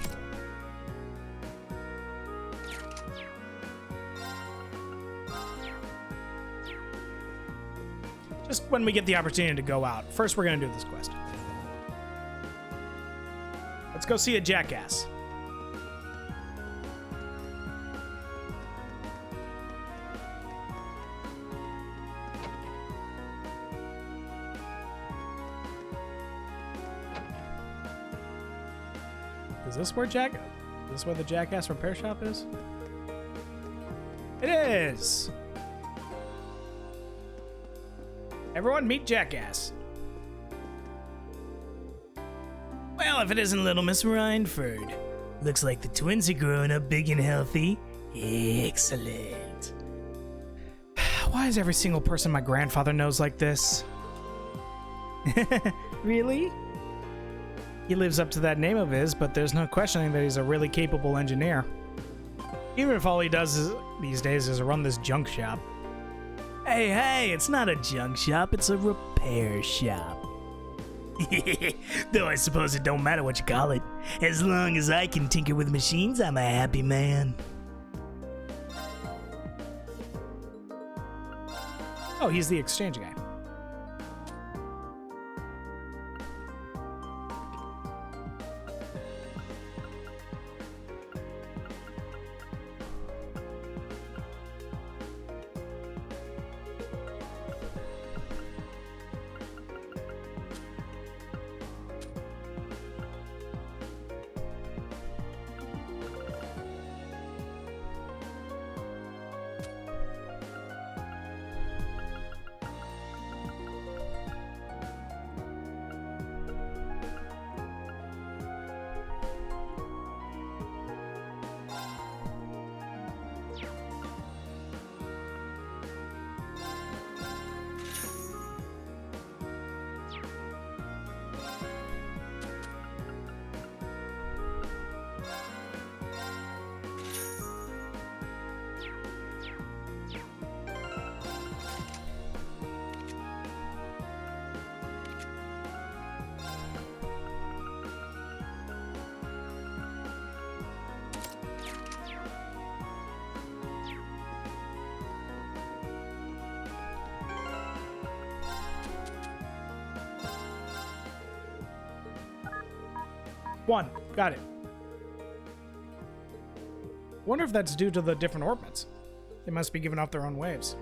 Just when we get the opportunity to go out. First, we're going to do this quest. Let's go see a jackass. Is this where the Jackass repair shop is? It is! Everyone meet Jackass. Well, if it isn't little Miss Rhineford. Looks like the twins are growing up big and healthy. Excellent. Why is every single person my grandfather knows like this? Really? He lives up to that name of his, but there's no questioning that he's a really capable engineer. Even if all he does these days is run this junk shop. Hey, it's not a junk shop, it's a repair shop. Though I suppose it don't matter what you call it. As long as I can tinker with machines, I'm a happy man. Oh, he's the exchange guy. One. Got it. Wonder if that's due to the different orbits. They must be giving off their own waves.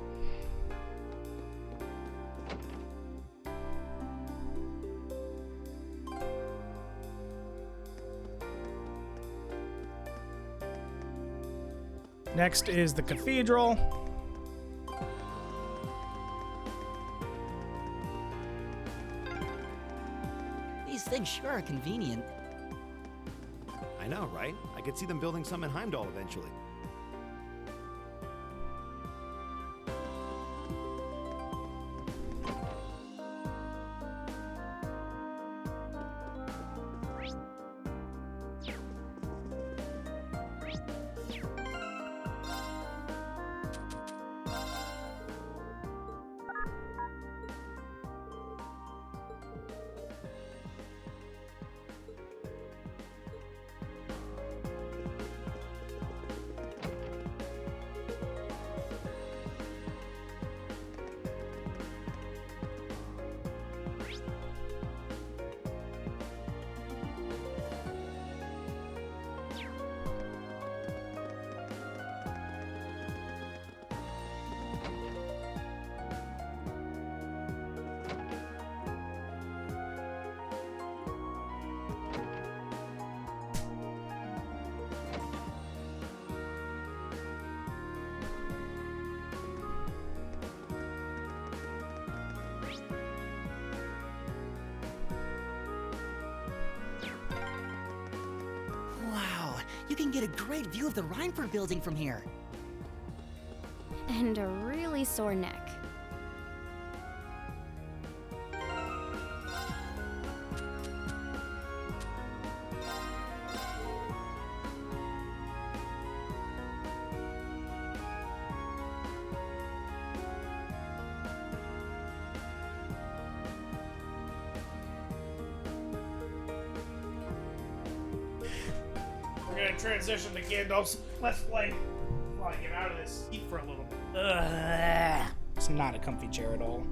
Next is the cathedral. These things sure are convenient. I know, right? I could see them building some in Heimdall eventually. Wow, you can get a great view of the Rhineford building from here. And a really sore neck. We're gonna transition to Gandalf's Let's Play. I want to get out of this seat for a little bit. It's not a comfy chair at all.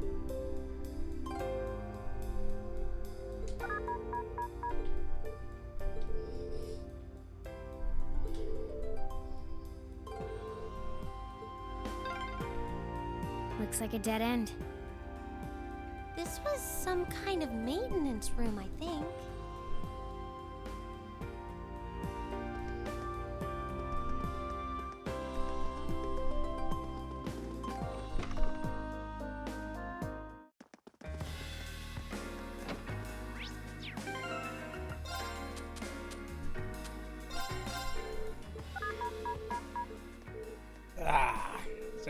Looks like a dead end. This was some kind of maintenance room, I think.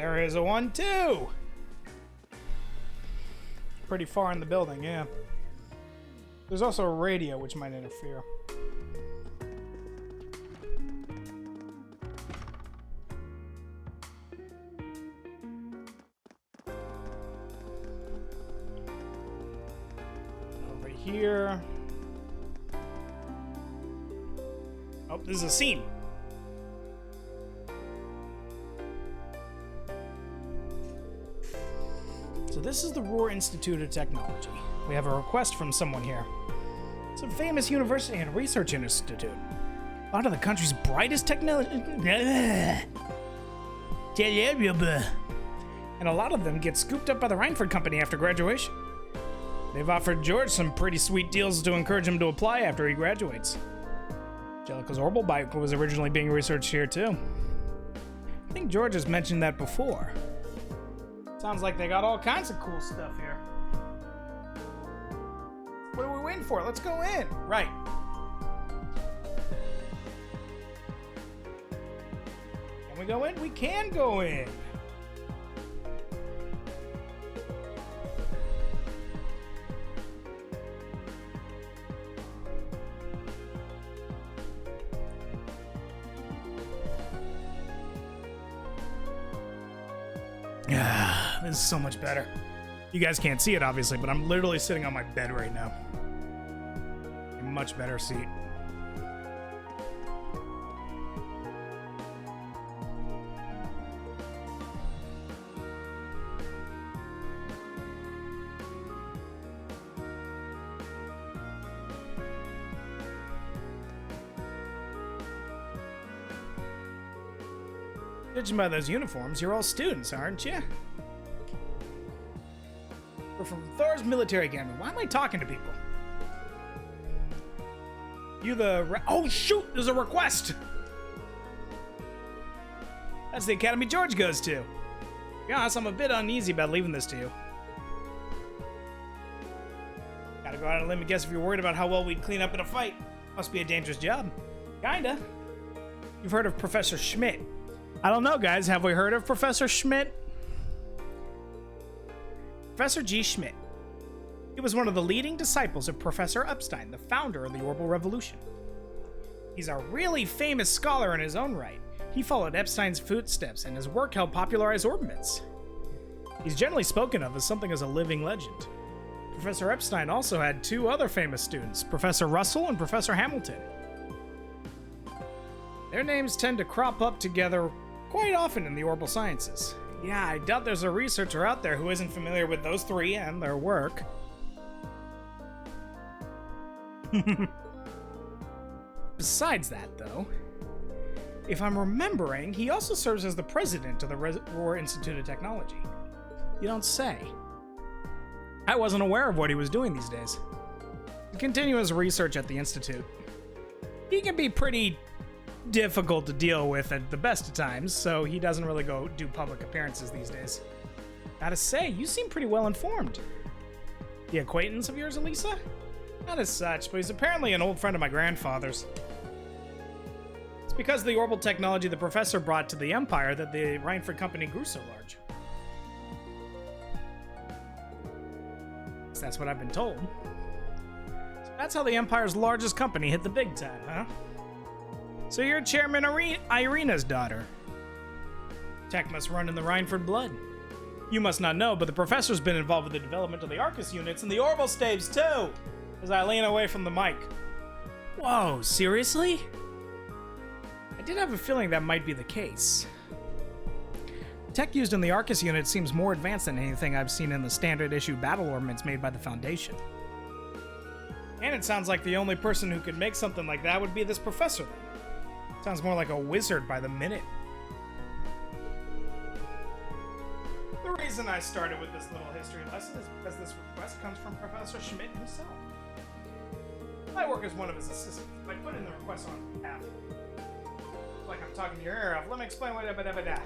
There is a one, too. Pretty far in the building, yeah. There's also a radio, which might interfere. Over here. Oh, this is a scene. So this is the Roar Institute of Technology. We have a request from someone here. It's a famous university and research institute. A lot of the country's brightest technology. And a lot of them get scooped up by the Reinford Company after graduation. They've offered George some pretty sweet deals to encourage him to apply after he graduates. Jellicoe's Orbital bike was originally being researched here too. I think George has mentioned that before. Sounds like they got all kinds of cool stuff here. What are we waiting for? Let's go in. Right. Can we go in? We can go in. This is so much better. You guys can't see it, obviously, but I'm literally sitting on my bed right now. A much better seat. Judging by those uniforms, you're all students, aren't you? We're from Thor's Military Academy. Why am I talking to people? You oh shoot, there's a request! That's the academy George goes to. To be honest, I'm a bit uneasy about leaving this to you. Gotta go out on a limb and guess if you're worried about how well we'd clean up in a fight. Must be a dangerous job. Kinda. You've heard of Professor Schmidt. I don't know, guys. Have we heard of Professor Schmidt? Professor G. Schmidt. He was one of the leading disciples of Professor Epstein, the founder of the Orbital Revolution. He's a really famous scholar in his own right. He followed Epstein's footsteps, and his work helped popularize orbits. He's generally spoken of as something as a living legend. Professor Epstein also had two other famous students, Professor Russell and Professor Hamilton. Their names tend to crop up together quite often in the orbital sciences. Yeah, I doubt there's a researcher out there who isn't familiar with those three and their work. Besides that, though, if I'm remembering, he also serves as the president of the Roar Institute of Technology. You don't say. I wasn't aware of what he was doing these days. To continue his research at the Institute, he can be pretty difficult to deal with at the best of times, so he doesn't really go do public appearances these days. Gotta say, you seem pretty well informed. The acquaintance of yours, Elisa? Not as such, but he's apparently an old friend of my grandfather's. It's because of the orbital technology the professor brought to the Empire that the Reinford Company grew so large. So that's what I've been told. So that's how the Empire's largest company hit the big time, huh? So you're Chairman Irina's daughter. Tech must run in the Reinford blood. You must not know, but the professor's been involved with the development of the Arcus units and the orbital staves too! As I lean away from the mic. Whoa, seriously? I did have a feeling that might be the case. The tech used in the Arcus unit seems more advanced than anything I've seen in the standard issue battle ornaments made by the Foundation. And it sounds like the only person who could make something like that would be this professor then. Sounds more like a wizard by the minute. The reason I started with this little history lesson is because this request comes from Professor Schmidt himself. I work as one of his assistants, but I put in the request on his behalf. Like I'm talking to your ear off. Let me explain what da-ba-da-ba-da.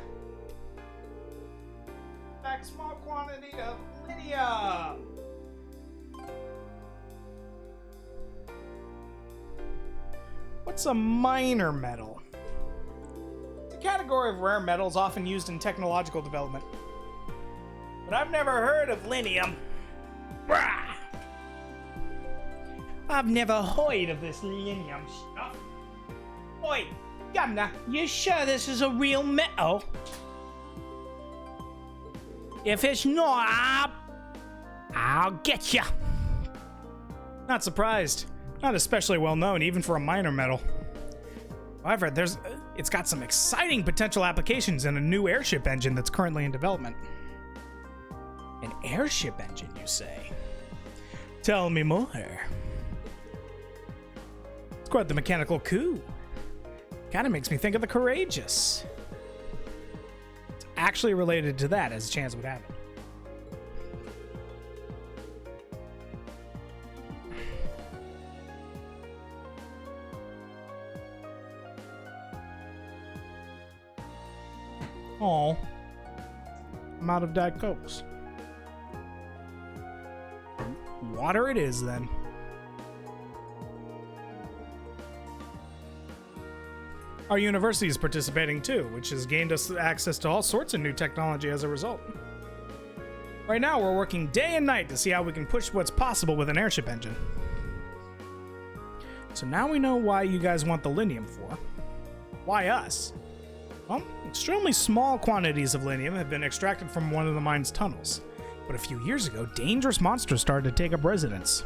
Back a small quantity of Lydia. What's a minor metal? It's a category of rare metals often used in technological development. But I've never heard of linium. Brah! I've never heard of this linium stuff. Oi, Governor, you sure this is a real metal? If it's not, I'll get ya. Not surprised. Not especially well known, even for a minor metal. However, it's got some exciting potential applications in a new airship engine that's currently in development. An airship engine, you say? Tell me more. It's quite the mechanical coup. Kind of makes me think of the Courageous. It's actually related to that, as a chance would have it. Oh, I'm out of Diet Cokes. Water it is, then. Our university is participating too, which has gained us access to all sorts of new technology as a result. Right now, we're working day and night to see how we can push what's possible with an airship engine. So now we know why you guys want the linium for. Why us? Well, extremely small quantities of linium have been extracted from one of the mine's tunnels, but a few years ago, dangerous monsters started to take up residence.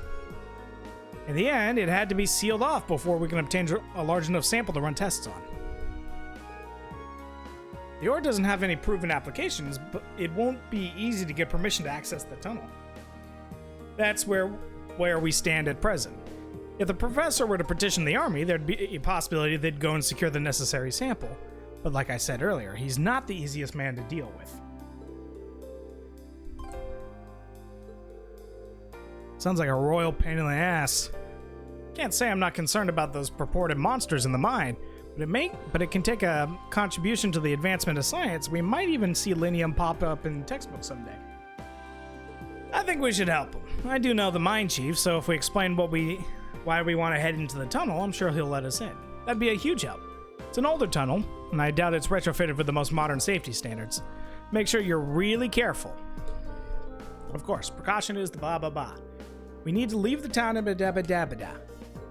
In the end, it had to be sealed off before we can obtain a large enough sample to run tests on. The ore doesn't have any proven applications, but it won't be easy to get permission to access the tunnel. That's where we stand at present. If the professor were to petition the army, there'd be a possibility they'd go and secure the necessary sample. But like I said earlier, he's not the easiest man to deal with. Sounds like a royal pain in the ass. Can't say I'm not concerned about those purported monsters in the mine, but it can take a contribution to the advancement of science. We might even see linium pop up in textbooks someday. I think we should help him. I do know the mine chief, so if we explain why we want to head into the tunnel, I'm sure he'll let us in. That'd be a huge help. It's an older tunnel, and I doubt it's retrofitted with the most modern safety standards. Make sure you're really careful. Of course, precaution is the blah blah blah. We need to leave the town da-ba-da-ba-da-ba-da.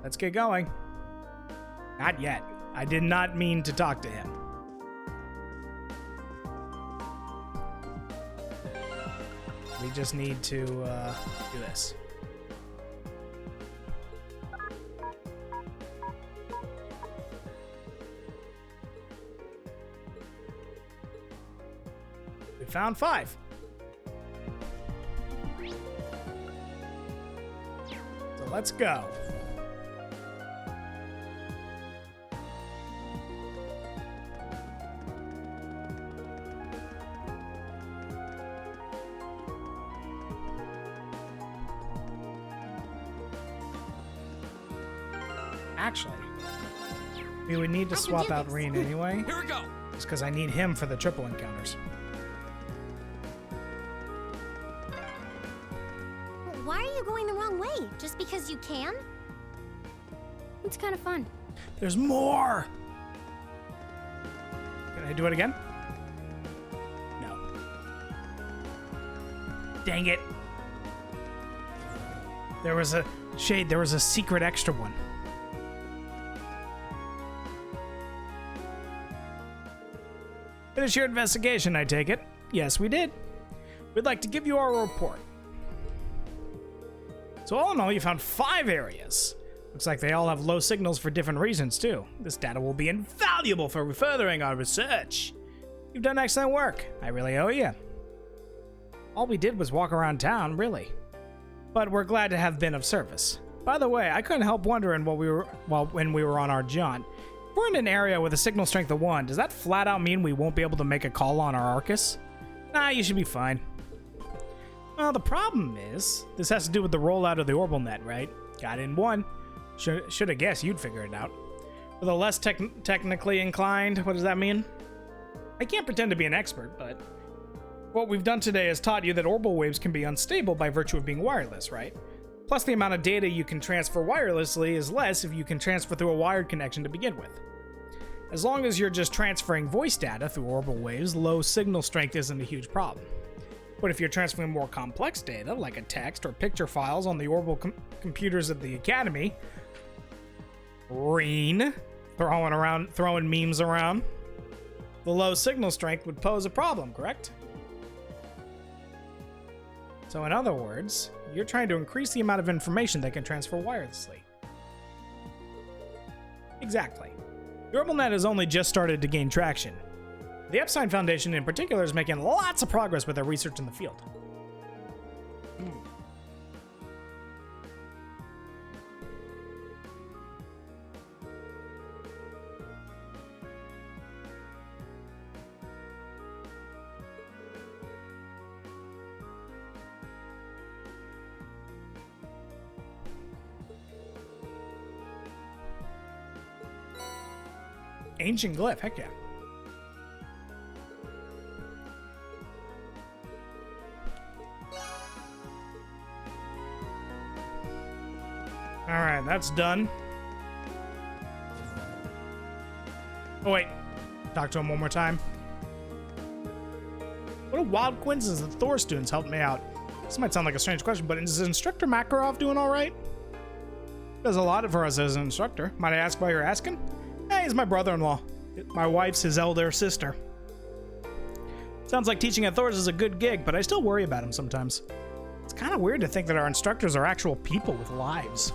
Let's get going. Not yet. I did not mean to talk to him. We just need to do this. We found 5. So let's go. Actually, we would need to swap out Reen anyway. Here we go. Just because I need him for the triple encounters. Why are you going the wrong way? Just because you can? It's kind of fun. There's more! Can I do it again? No. Dang it. There was a secret extra one. Finish your investigation, I take it. Yes, we did. We'd like to give you our report. So all in all, you found 5 areas. Looks like they all have low signals for different reasons, too. This data will be invaluable for furthering our research. You've done excellent work. I really owe you. All we did was walk around town, really. But we're glad to have been of service. By the way, I couldn't help wondering when we were on our jaunt. If we're in an area with a signal strength of 1, does that flat out mean we won't be able to make a call on our Arcus? Nah, you should be fine. Well, the problem is, this has to do with the rollout of the Orbital Net, right? Got in 1. Should have guessed you'd figure it out. For the less technically inclined, what does that mean? I can't pretend to be an expert, but what we've done today has taught you that orbital waves can be unstable by virtue of being wireless, right? Plus, the amount of data you can transfer wirelessly is less if you can transfer through a wired connection to begin with. As long as you're just transferring voice data through orbital waves, low signal strength isn't a huge problem. But if you're transferring more complex data, like a text or picture files on the orbital computers of the Academy, throwing memes around, the low signal strength would pose a problem, correct? So in other words, you're trying to increase the amount of information that can transfer wirelessly. Exactly. The OrbitalNet has only just started to gain traction. The Epstein Foundation in particular is making lots of progress with their research in the field. Ancient glyph, heck yeah. Alright, that's done. Oh wait, talk to him one more time. What a wild coincidence that Thor students helped me out. This might sound like a strange question, but is Instructor Makarov doing alright? Does a lot for us as an instructor. Might I ask why you're asking? Hey, he's my brother-in-law. My wife's his elder sister. Sounds like teaching at Thor's is a good gig, but I still worry about him sometimes. It's kind of weird to think that our instructors are actual people with lives.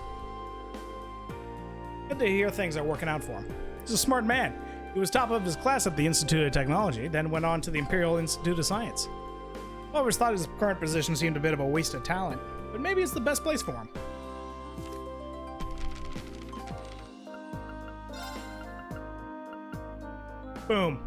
Good to hear things are working out for him. He's a smart man. He was top of his class at the Institute of Technology, then went on to the Imperial Institute of Science. I always thought his current position seemed a bit of a waste of talent, but maybe it's the best place for him. Boom.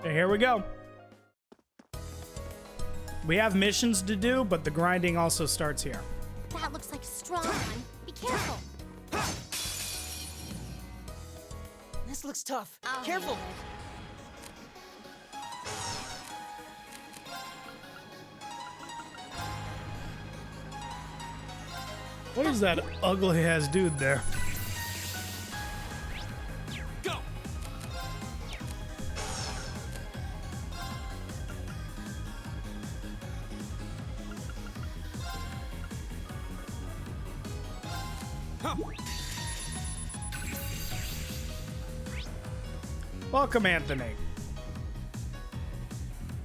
Here we go. We have missions to do, but the grinding also starts here. That looks like a strong one. Be careful. This looks tough. Careful. What is that ugly ass dude there? Welcome, Anthony.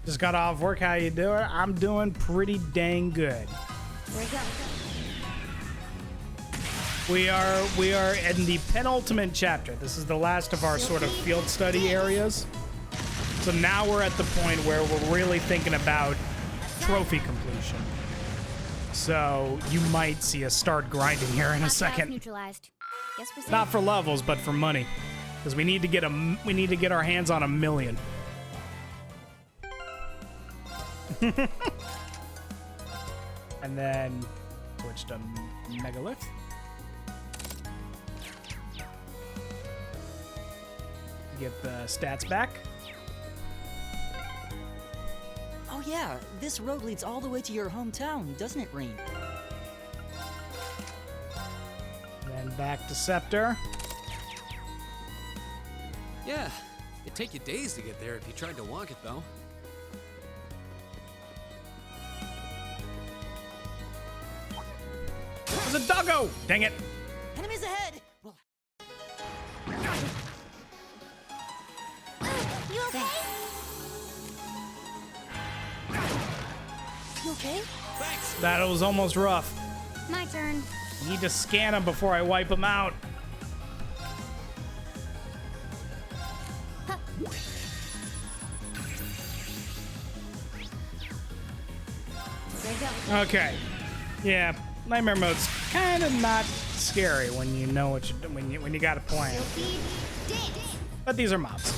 Just got off work. How you doing? I'm doing pretty dang good. We are in the penultimate chapter. This is the last of our sort of field study areas. So now we're at the point where we're really thinking about trophy completion. So you might see us start grinding here in a second. Neutralized. Guess we're safe. Not for levels, but for money, because we need to get our hands on 1 million. And then switch to Megalith. Get the stats back. Oh yeah, this road leads all the way to your hometown, doesn't it, Rain? Then back to Scepter. Yeah, it'd take you days to get there if you tried to walk it, though. There's a doggo! Dang it! Enemies ahead! Well, You okay? you okay? Thanks! That was almost rough. My turn. Need to scan him before I wipe him out. Okay. Yeah, Nightmare mode's kind of not scary when you know what when you got a plan. But these are mobs.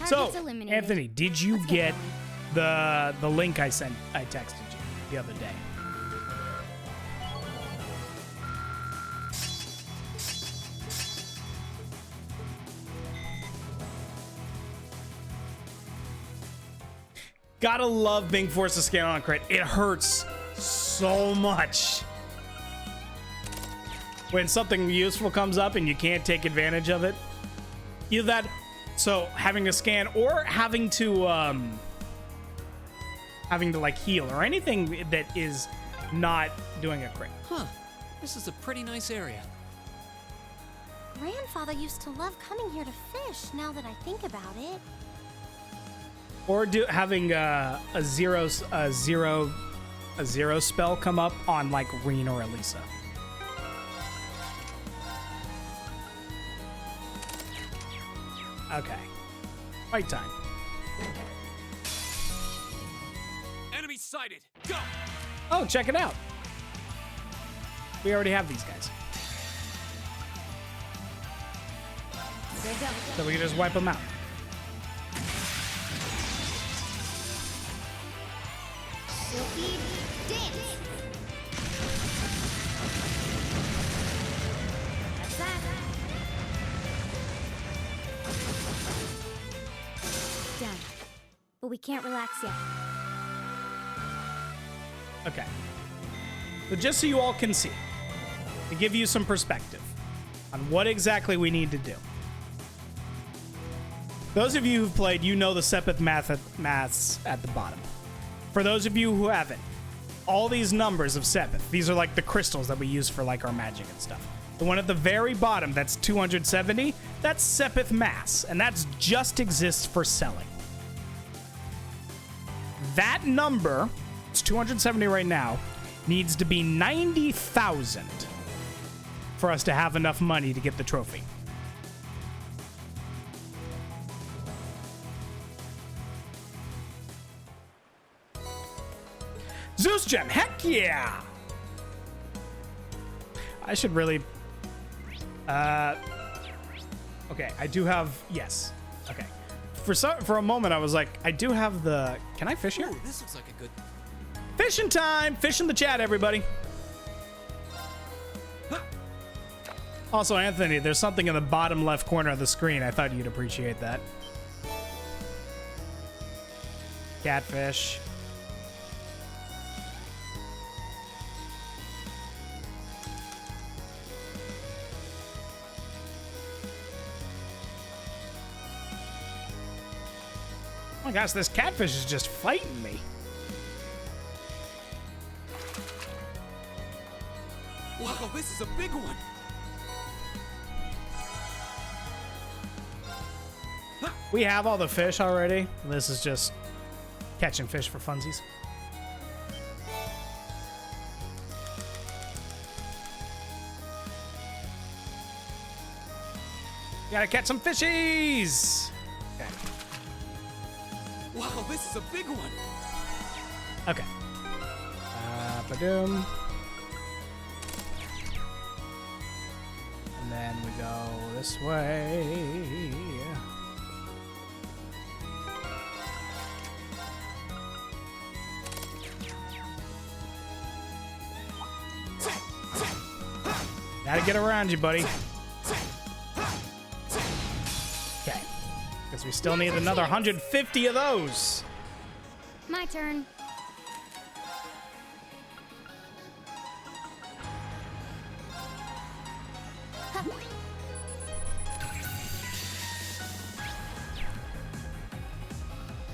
So, Anthony, did you get the link I texted you the other day? Gotta love being forced to scan on a crit. It hurts so much when something useful comes up and you can't take advantage of it. Either that, so having to scan or having to like heal or anything that is not doing a crit. Huh. This is a pretty nice area. Grandfather used to love coming here to fish, now that I think about it. Or having a zero spell come up on like Reen or Elisa. Okay. Fight time. Enemy sighted. Go. Oh, check it out. We already have these guys. So we can just wipe them out. Silky dance. That's that. Done. But we can't relax yet. Okay. So just so you all can see, to give you some perspective on what exactly we need to do. Those of you who've played, you know the Sepith maths at the bottom. For those of you who haven't, all these numbers of Sepith, these are like the crystals that we use for like our magic and stuff. The one at the very bottom, that's 270, that's Sepith mass, and that just exists for selling. That number, it's 270 right now, needs to be 90,000 for us to have enough money to get the trophy. Zeus Gem, heck yeah! I should really... Okay, I do have... Yes. Okay. For a moment, I was like, I do have the... Can I fish here? Ooh, this looks like a good... Fishing time! Fish in the chat, everybody. Also, Anthony, there's something in the bottom left corner of the screen. I thought you'd appreciate that. Catfish. Oh my gosh, this catfish is just fighting me. Wow, this is a big one. We have all the fish already. This is just catching fish for funsies. Gotta catch some fishies. Okay. Wow, this is a big one. Okay. Badoom. And then we go this way. Gotta get around you, buddy. Okay. Because we still need another 150 of those. My turn.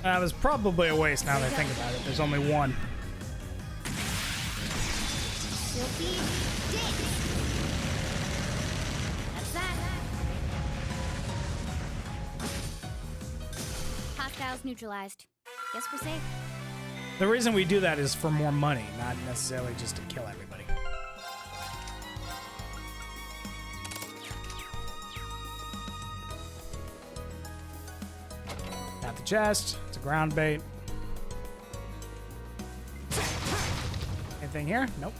That was probably a waste now that I think about it. There's only one. Silky dance. That's that. Hostiles neutralized. Guess we're safe. The reason we do that is for more money, not necessarily just to kill everybody. Got the chest. It's a ground bait. Anything here? Nope.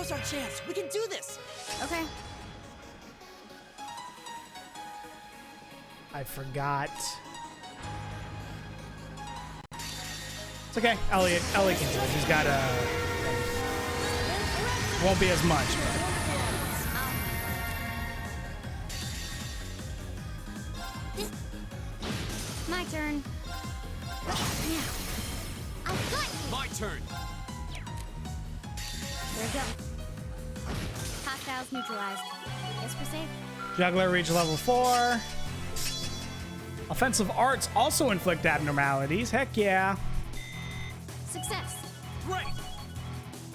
Now's our chance. We can do this. Okay. I forgot. It's okay. Ellie can do it. He's got a. Won't be as much. My turn. My turn. There we go. Hostiles neutralized. Guess we're safe. Juggler reach level 4. Offensive arts also inflict abnormalities. Heck yeah. Success. Great.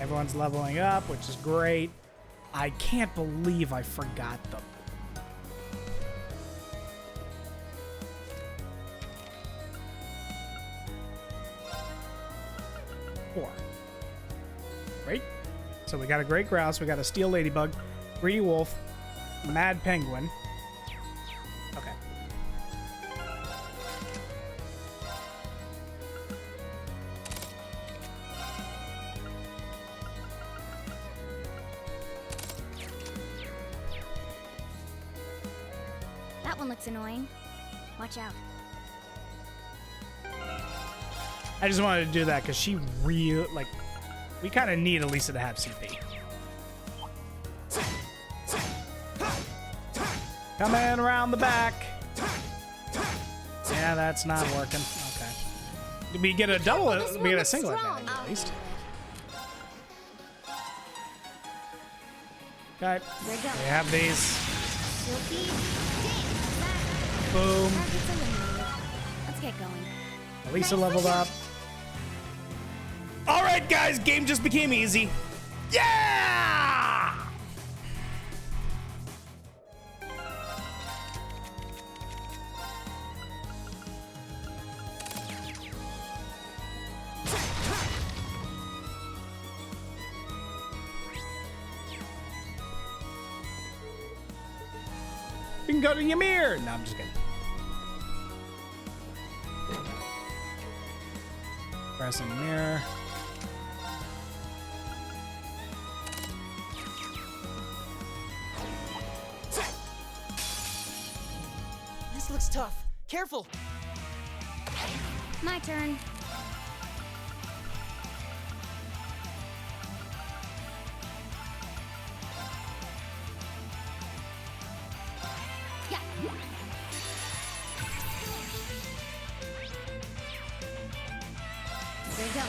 Everyone's leveling up, which is great. I can't believe I forgot them. Four. Great. So we got a great grouse, we got a steel ladybug, greedy wolf, mad penguin. Okay. That one looks annoying. Watch out. I just wanted to do that because she really, like, we kind of need Elisa to have CP. Coming around the back. Yeah, that's not working. Okay. Did we get a double? We get a single advantage at least. Okay. We have these. Boom. Let's get going. Elisa leveled up. All right, guys, game just became easy. Yeah! You can go to Ymir. No, I'm just kidding. Pressing mirror. This looks tough. Careful. My turn. Yeah. There you go.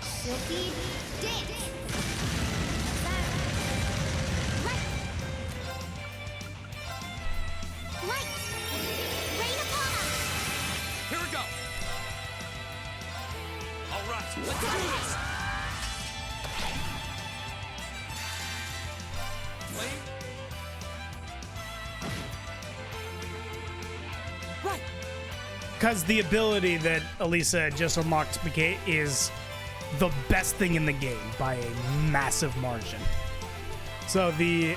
Silky dance. Light. Rain upon us. Here we go. All right, let's do this. Flame. Right. Because the ability that Elisa just unlocked is the best thing in the game by a massive margin. So the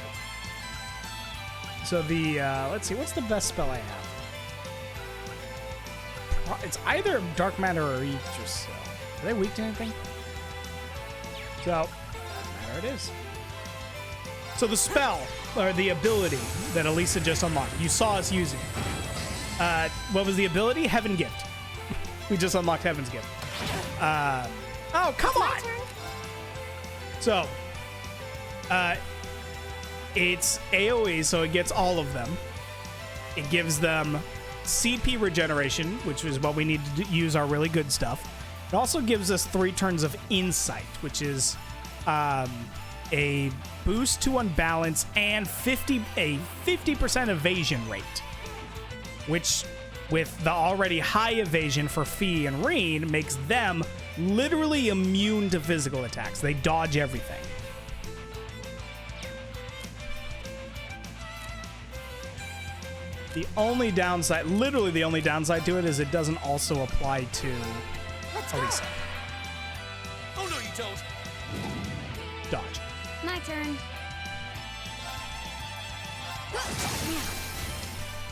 let's see, what's the best spell I have? It's either Dark Matter or Aegis. Are they weak to anything? So, Dark Matter it is. So the spell, or the ability that Elisa just unlocked, you saw us using it. What was the ability? Heaven Gift. We just unlocked Heaven's Gift. Oh, come on! So, it's AoE, so it gets all of them. It gives them CP regeneration, which is what we need to use our really good stuff. It also gives us 3 turns of Insight, which is a boost to Unbalance and a 50% evasion rate, which, with the already high evasion for Fee and Reen, makes them literally immune to physical attacks. They dodge everything. The only downside, literally the only downside to it, is it doesn't also apply to Elisa. Oh no, you don't. Dodge. My turn.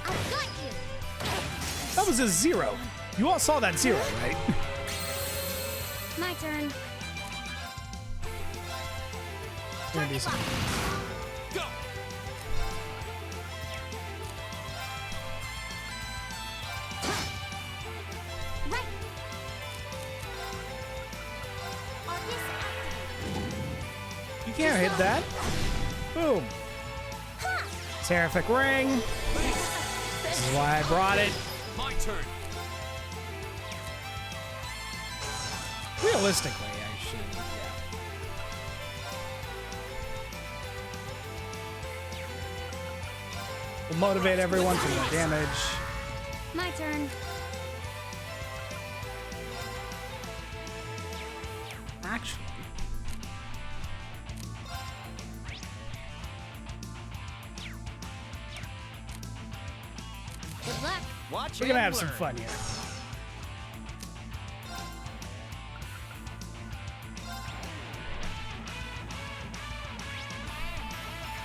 I've got you. That was a 0. You all saw that 0, right? My turn. Gonna do something. Go! Right. You can't hit that. Boom. Seraphic Ring. This is why I brought it. My turn. Realistically, I should. Yeah. We'll motivate everyone to more damage. My turn. Actually. Good luck. Watch We're gonna and have some learn. fun here.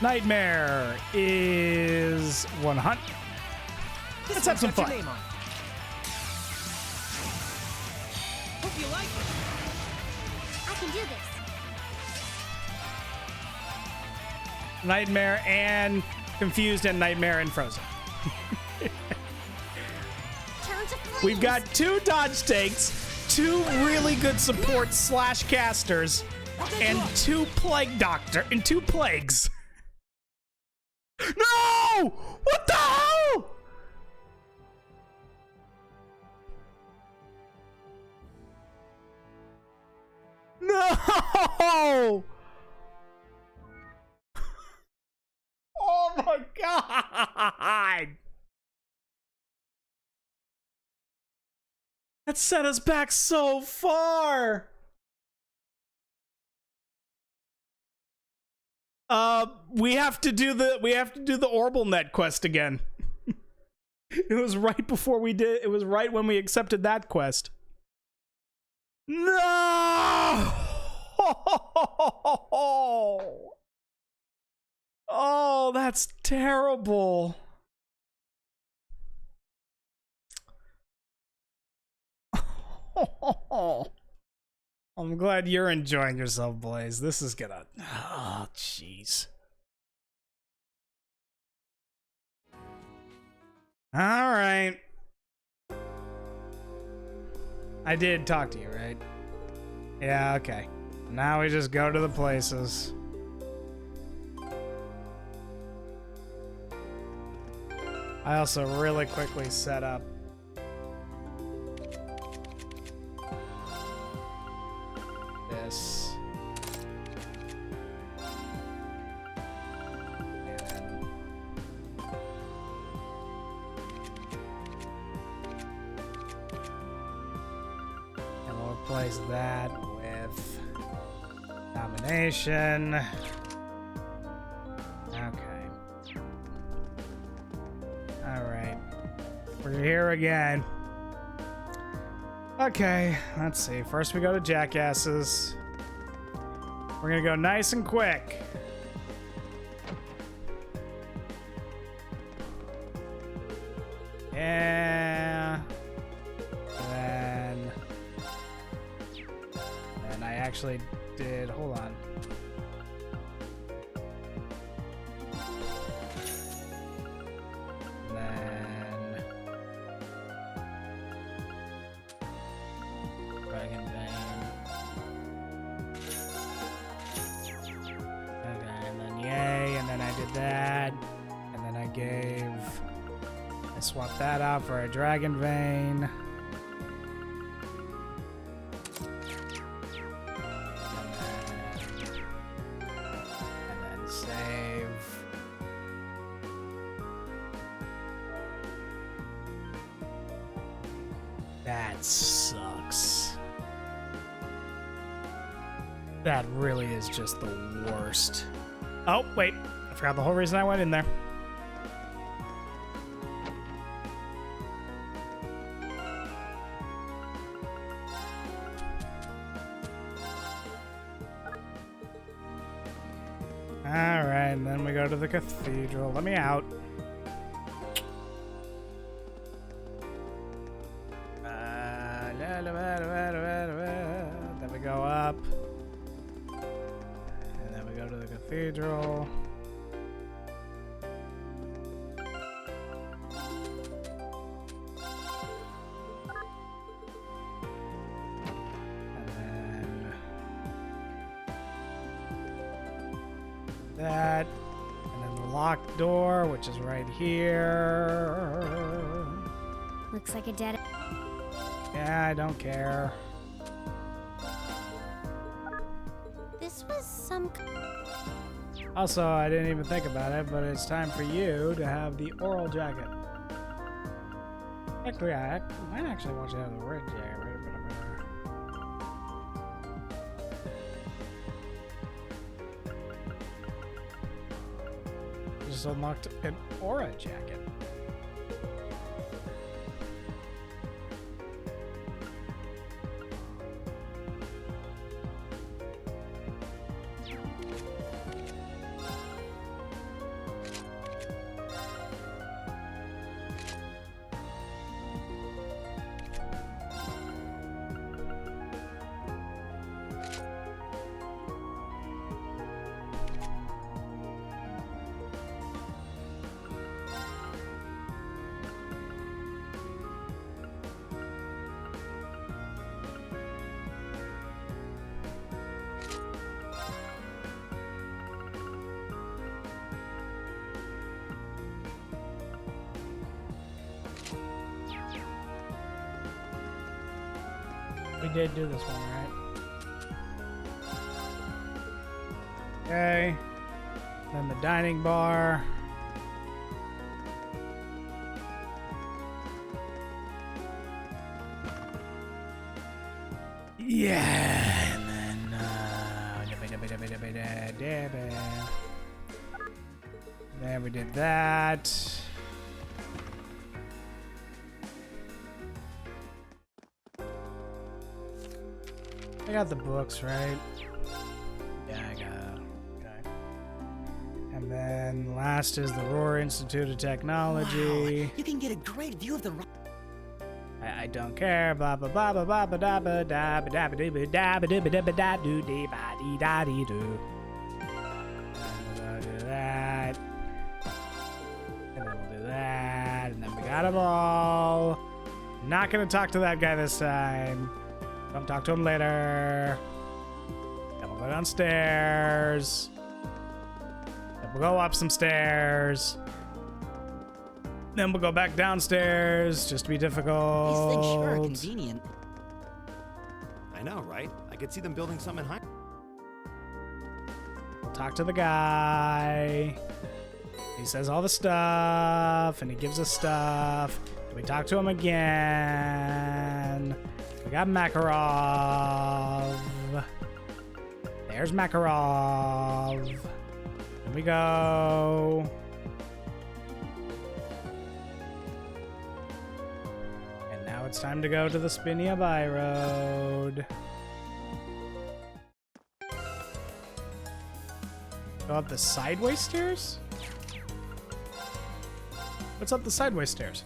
Nightmare is 100. Let's have some fun. Hope you like it. I can do this. Nightmare and Confused and Nightmare and Frozen. Turn to flames. We've got 2 dodge tanks, 2 really good support / casters, and 2 plague doctor and 2 plagues. No! What the hell? No! Oh my god! That set us back so far. We have to do the OrbelNet quest again. It was right before we did. It was right when we accepted that quest. No! Oh, that's terrible. I'm glad you're enjoying yourself, Blaze. This is gonna... Oh, jeez. Alright. I did talk to you, right? Yeah, okay. Now we just go to the places. I also really quickly set up this. And we'll replace that with domination. Okay. Alright. We're here again. Okay, let's see. First we go to Jackasses. We're gonna go nice and quick. Yeah. And I actually did, hold on. Swap that out for a Dragon Vein. And then save. That sucks. That really is just the worst. Oh, wait. I forgot the whole reason I went in there. Alright, and then we go to the cathedral. Let me out. Then we go up. And then we go to the cathedral. And then that. And then the locked door, which is right here. Looks like a dead. Yeah, I don't care. This was some. Also, I didn't even think about it, but it's time for you to have the oral jacket. Actually, I might actually want you to have the red jacket. Just unlocked an aura jacket. We did do this one, right? Okay. Then the dining bar. Yeah, and then we did that. I got the books, right? Yeah, I got it. Okay. And then last is the Roar Institute of Technology. Wow, you can get a great view of the. I don't care. Blah blah blah blah blah blah da ba da ba da ba dee ba da ba dee ba da ba da do dee ba dee da dee do. And we'll do that. And then we'll do that. And then we got them all. Not gonna talk to that guy this time. Come talk to him later. Then we'll go downstairs. Then we'll go up some stairs. Then we'll go back downstairs just to be difficult. These things sure are convenient. I know, right? I could see them building something high. We'll talk to the guy. He says all the stuff, and he gives us stuff. We talk to him again. We got Makarov. There's Makarov. Here we go. And now it's time to go to the Spinia By Road. Go up the sideways stairs? What's up the sideways stairs?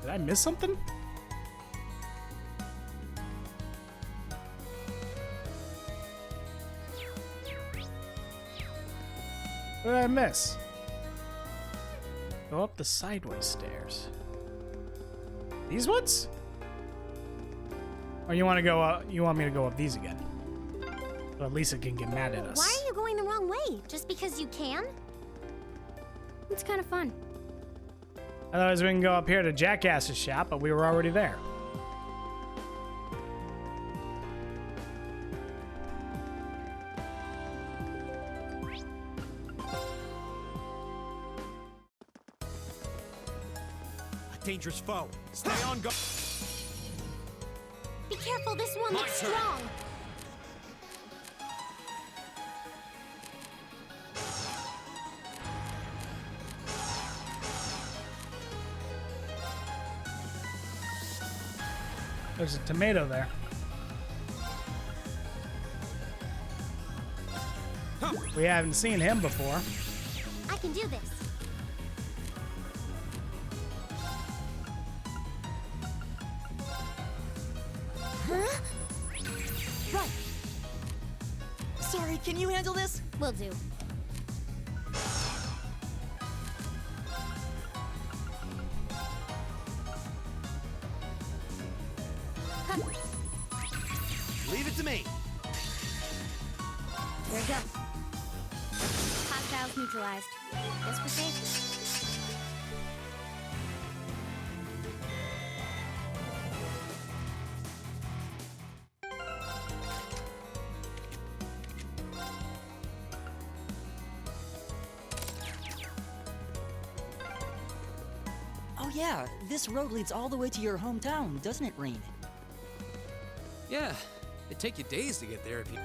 Did I miss something? What did I miss? Go up the sideways stairs. These ones? Or you want to go up? You want me to go up these again? So at least it can get mad at us. Why are you going the wrong way? Just because you can? It's kind of fun. Otherwise, we can go up here to Jackass's shop, but we were already there. A dangerous foe. Stay on guard. Be careful, this one looks strong. There's a tomato there. We haven't seen him before. I can do this. Huh? Right. Sorry, can you handle this? Will do. Leave it to me. There we go. Hostiles neutralized. Guess we're safe. Oh yeah, this road leads all the way to your hometown, doesn't it, Rain? Yeah, it'd take you days to get there if you...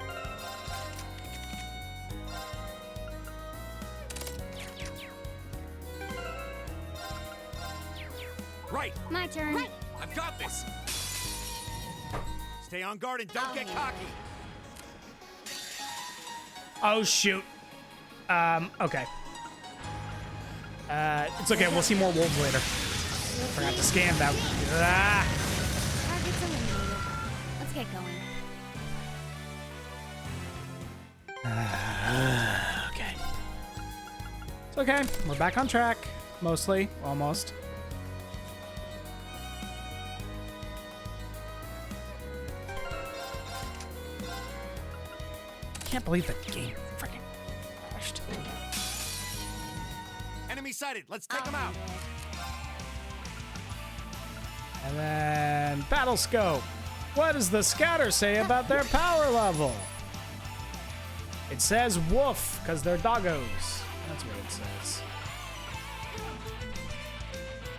Right. My turn. Right. I've got this. Stay on guard and don't get cocky. Oh, shoot. Okay. It's okay. We'll see more wolves later. Forgot to scan that. Ah. Target's eliminated. Let's get going. Okay. It's okay. We're back on track. Mostly. Almost. Can't believe the game freaking crashed. Enemy sighted. Let's take them out. And then battle scope. What does the scatter say about their power level? It says woof, because they're doggos. That's what it says.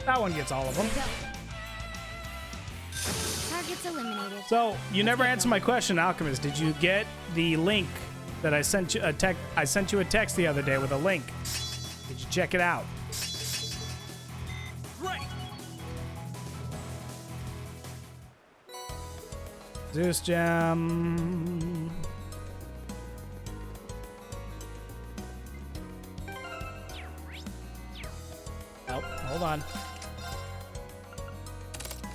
That one gets all of them. Target's eliminated. So, you never answered my question, Alchemist. Did you get the link that I sent you I sent you a text the other day with a link. Did you check it out? Right. Zeus Gem. Oh, hold on.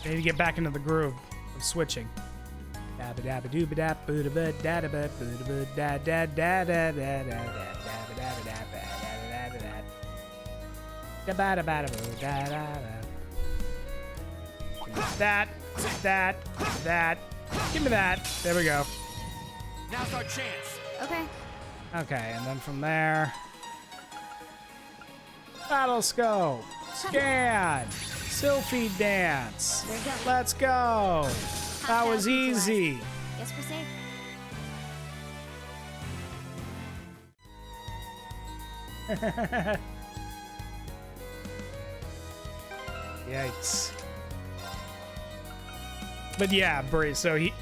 I need to get back into the groove of switching. Dabba dabba dooba dap booda bud dada bud booda bud da da da da da da da dabba dabba dabba da da da da da da da da da da that. Give me that. There we go. Now's our chance. Okay. Okay, and then from there, battle scope, scan, Sylphie dance. There you go. Let's go. That was easy. Guess we're safe. Yikes. But yeah, Bree, so he,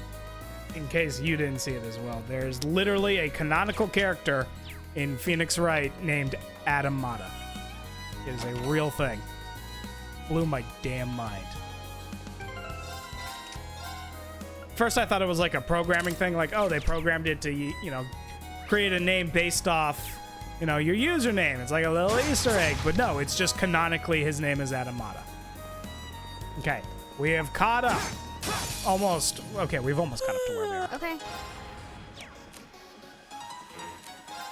in case you didn't see it as well, there's literally a canonical character in Phoenix Wright named Adam Mata. It is a real thing. Blew my damn mind. First I thought it was like a programming thing, like, oh, they programmed it to, you know, create a name based off, you know, your username. It's like a little Easter egg, but no, it's just canonically his name is Adam Mata. Okay, we have caught up. Almost. Okay, we've almost caught up to where we are. Okay.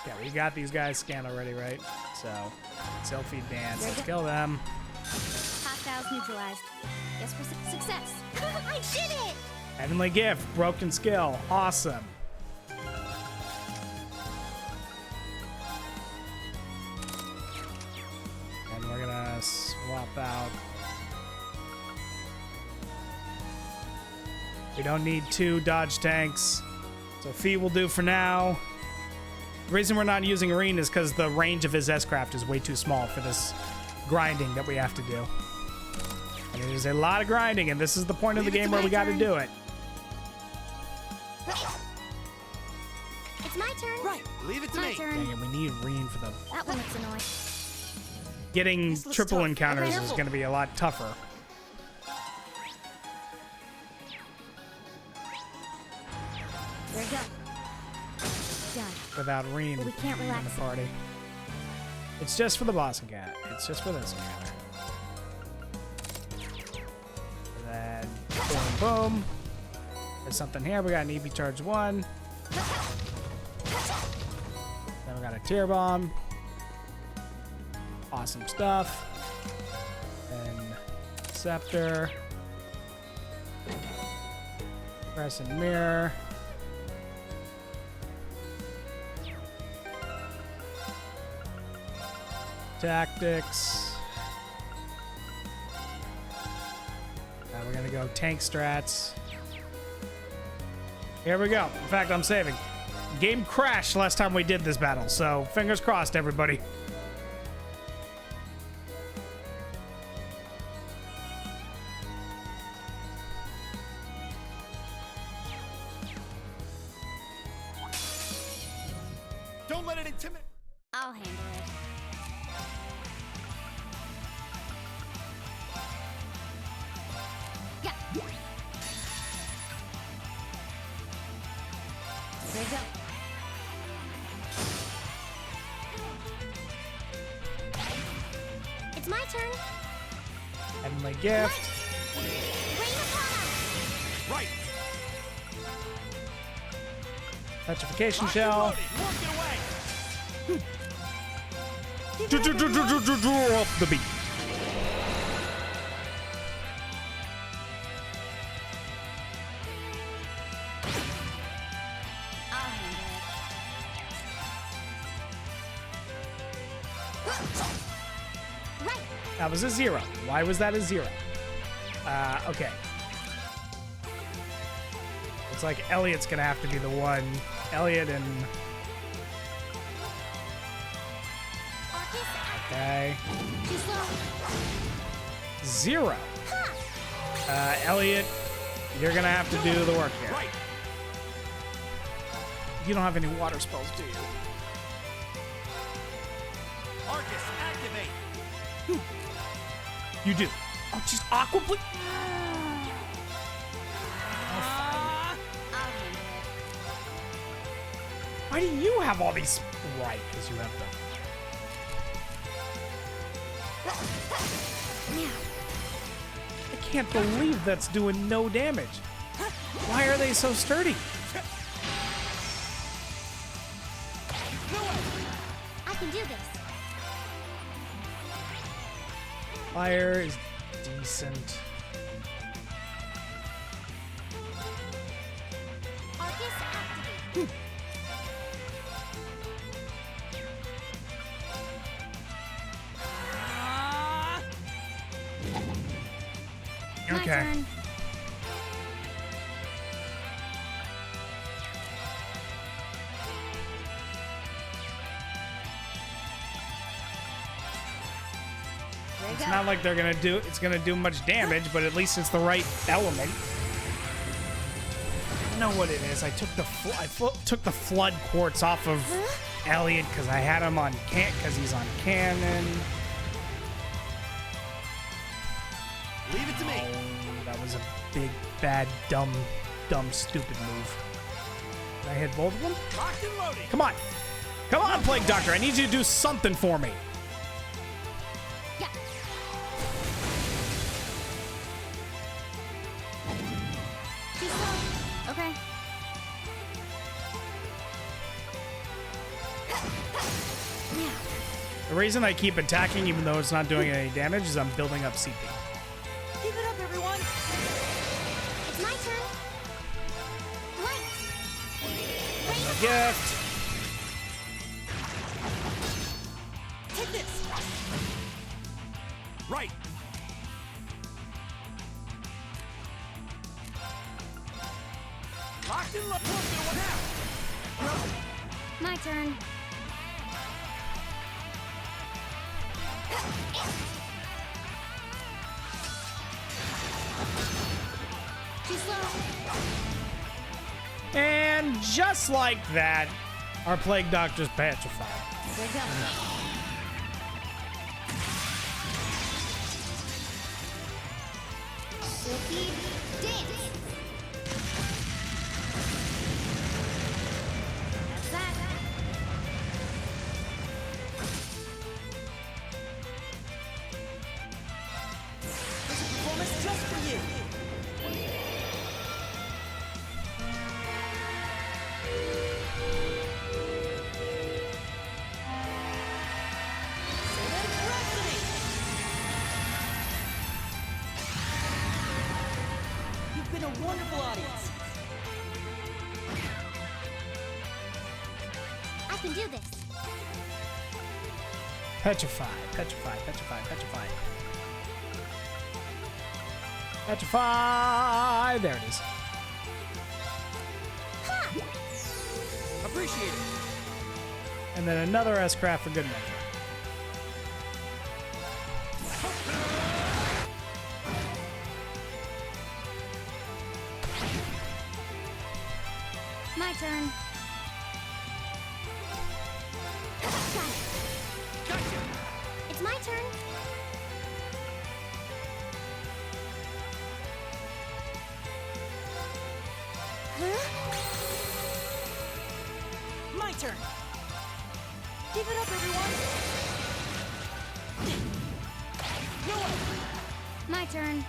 Yeah, we got these guys scanned already, right? So, Sylphie dance. Let's kill them. Hostiles neutralized. Guess we're success. I did it! Heavenly gift, broken skill. Awesome. And we're gonna swap out. We don't need 2 dodge tanks, so Fee will do for now. The reason we're not using Arene is because the range of his S-Craft is way too small for this grinding that we have to do. And it is a lot of grinding, and this is the point of the game where we got to do it. It's my turn. Right. Leave it to My me. turn. Dang it, we need Arene for the... That one looks annoying. Getting This looks triple tough. encounters Okay. is going to be a lot tougher. There you go. Done. Without Reem But we can't in relax the party. It's just for the boss encounter. It's just for this encounter. And then boom, boom. There's something here. We got an EV Charge 1. Then we got a Tear Bomb. Awesome stuff. And Scepter. Crescent Mirror. Tactics. We're gonna go tank strats. Here we go. In fact, I'm saving. Game crashed last time we did this battle, so fingers crossed, everybody. Don't let it intimidate. I'll handle it. Yeah. There you go. It's my turn. Heavenly Gift. Right. Petrification Shell. Drop the beat. That was a 0. Why was that a 0? Okay. Looks like Elliot's gonna have to be the one. Elliot and... Okay. 0. Elliot, you're gonna have to do the work here. You don't have any water spells, do you? Arcus, activate. You do. Oh, just Aqua, please. Why do you have all these? Right, because you have them. I can't believe that's doing no damage. Why are they so sturdy? I can do this. Fire is decent. Arcus activate. Okay. It's not like they're it's gonna do much damage, but at least it's the right element. I know what it is. I took the flood quartz off of Elliot because I had him on because he's on cannon. Leave it to me. Oh, that was a big, bad, dumb, stupid move. Did I hit both of them? Locked and loaded. Come on. Come on, Plague Doctor. I need you to do something for me. Yeah. Too slow. Okay. The reason I keep attacking, even though it's not doing any damage, is I'm building up CP. Keep it up, everyone! It's my turn. Light. Gift. Take this! Right. Locked and loaded. Now. My turn. Too slow. And just like that, our Plague Doctor's petrified. There you go. Silky dance. That's that. There's a performance just for you! been a wonderful audience. I can do this. Petrify, petrify, petrify, petrify. Petrify! There it is. Appreciate it. And then another S-Craft for good measure. My turn. It's my turn. My turn. Give it up, everyone. My turn.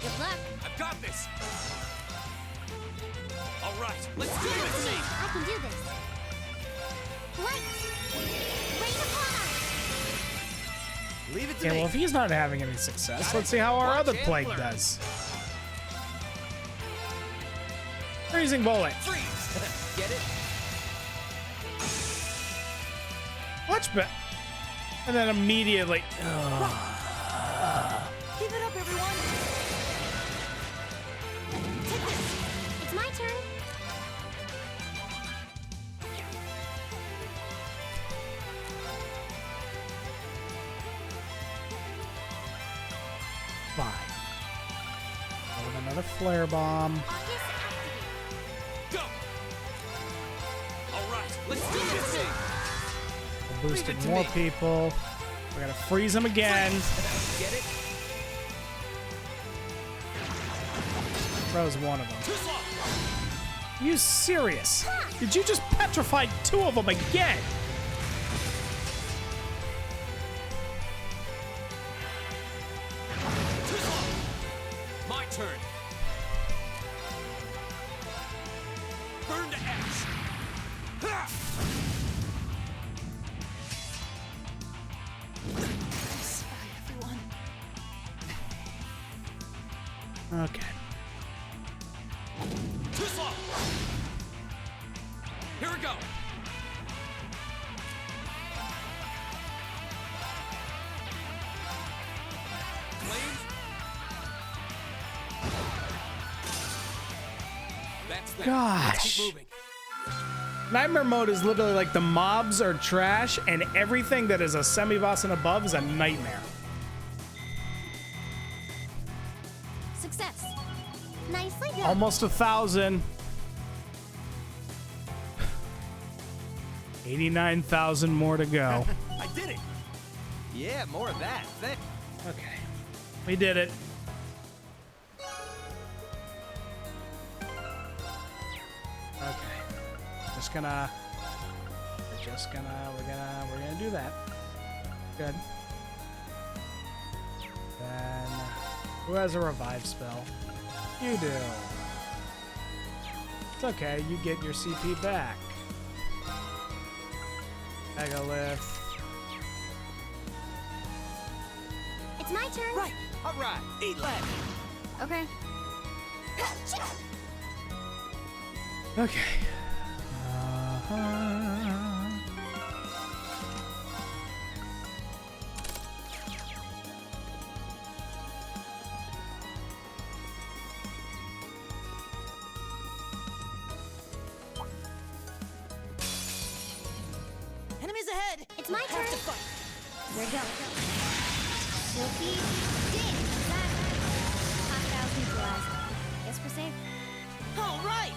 Good luck. I've got this. All right, let's do Give it to this. me. I can do this. Light. Rain upon us. Leave it to Okay, me. well, if he's not having any success, let's see how our other plague does. Freezing bullet. Freeze. Get it? Much better. And then immediately. Give it up, everyone. Take this. It's my turn. Fine. With another flare bomb. Go. All right, let's do this thing. We're boosting Leave it to more me. people. We're gonna freeze them again. Get it? Froze one of them. You serious? Did you just petrify two of them again? My turn. Burn to ash. Ha! Sorry, everyone. Okay. Too slow. Here we go. Flames. That's that. Gosh. Let's keep moving. Nightmare mode is literally like the mobs are trash and everything that is a semi-boss and above is a nightmare. Success. Nicely done. Almost 1,000. 89,000 more to go. I did it. Yeah, more of that. Okay. We did it. Okay. We're gonna do that. Good. Then, who has a revive spell? You do. It's okay, you get your CP back. Megalith. It's my turn. Right. All right. 8 left. Okay. Okay. Enemies ahead. It's my turn. Have to fight. Here we go. Silky dig. Hostile neutralized. Guess we're safe. All right.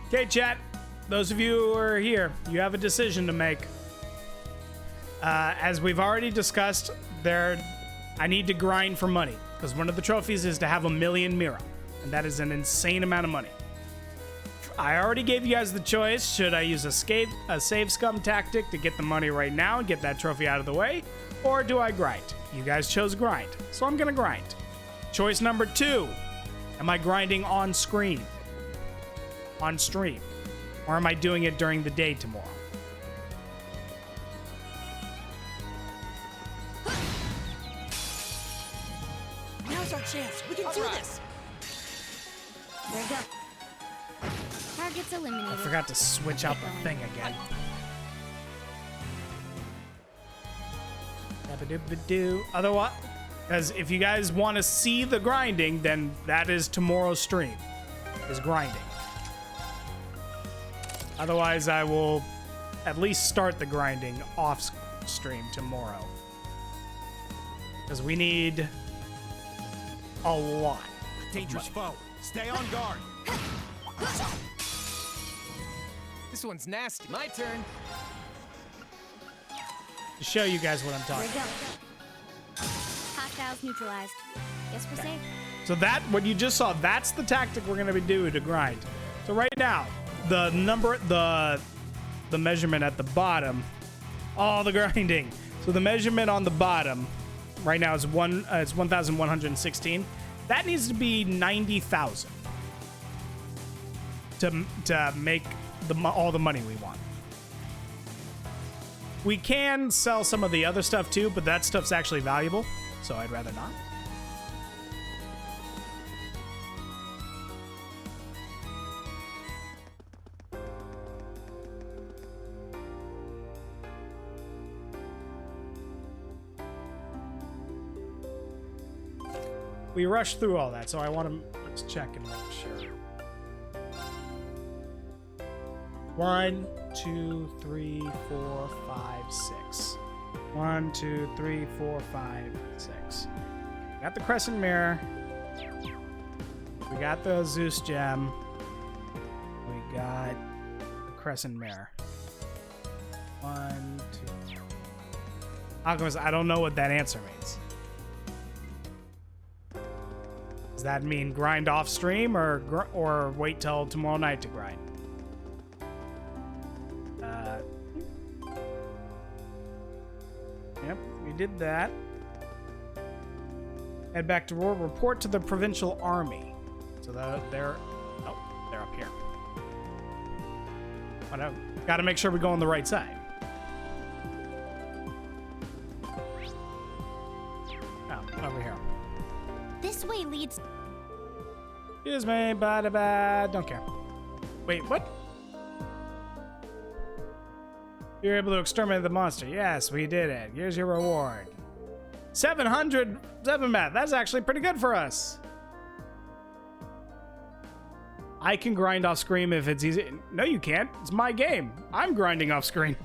Okay, chat. Those of you who are here, you have a decision to make. As we've already discussed, I need to grind for money because one of the trophies is to have 1,000,000 Mira, and that is an insane amount of money. I already gave you guys the choice. Should I use a save scum tactic to get the money right now and get that trophy out of the way? Or do I grind? You guys chose grind, so I'm gonna grind. Choice number 2. Am I grinding on screen? On stream? Or am I doing it during the day tomorrow? Now's our chance. We can do this. There we go. Target's eliminated. I forgot to switch out the thing again. Otherwise, because if you guys want to see the grinding, then that is tomorrow's stream, is grinding. Otherwise, I will at least start the grinding off stream tomorrow. Because we need a lot. Dangerous foe. Stay on guard. This one's nasty. My turn. To show you guys what I'm talking There about. we go. Hostiles neutralized. Guess we're safe. So that, what you just saw, that's the tactic we're going to be doing to grind. So right now, the measurement at the bottom, all the grinding. So the measurement on the bottom right now is it's 1,116. That needs to be 90,000 to make all the money we want. We can sell some of the other stuff too, but that stuff's actually valuable, so I'd rather not. We rushed through all that, so I want to let's check and make sure. 1, 2, 3, 4, 5, 6. 1, 2, 3, 4, 5, 6. Got the Crescent Mirror. We got the Zeus Gem. We got the Crescent Mirror. 1, 2. Alchemist, I don't know what that answer means. Does that mean grind off stream or wait till tomorrow night to grind? Yep, we did that. Head back to Roar. Report to the provincial army. So they're up here. Got to make sure we go on the right side. Oh, over here. This way leads. Excuse me, don't care. Wait, what? You were able to exterminate the monster. Yes, we did it. Here's your reward. 707 math. That's actually pretty good for us. I can grind off screen if it's easy. No, you can't. It's my game. I'm grinding off screen.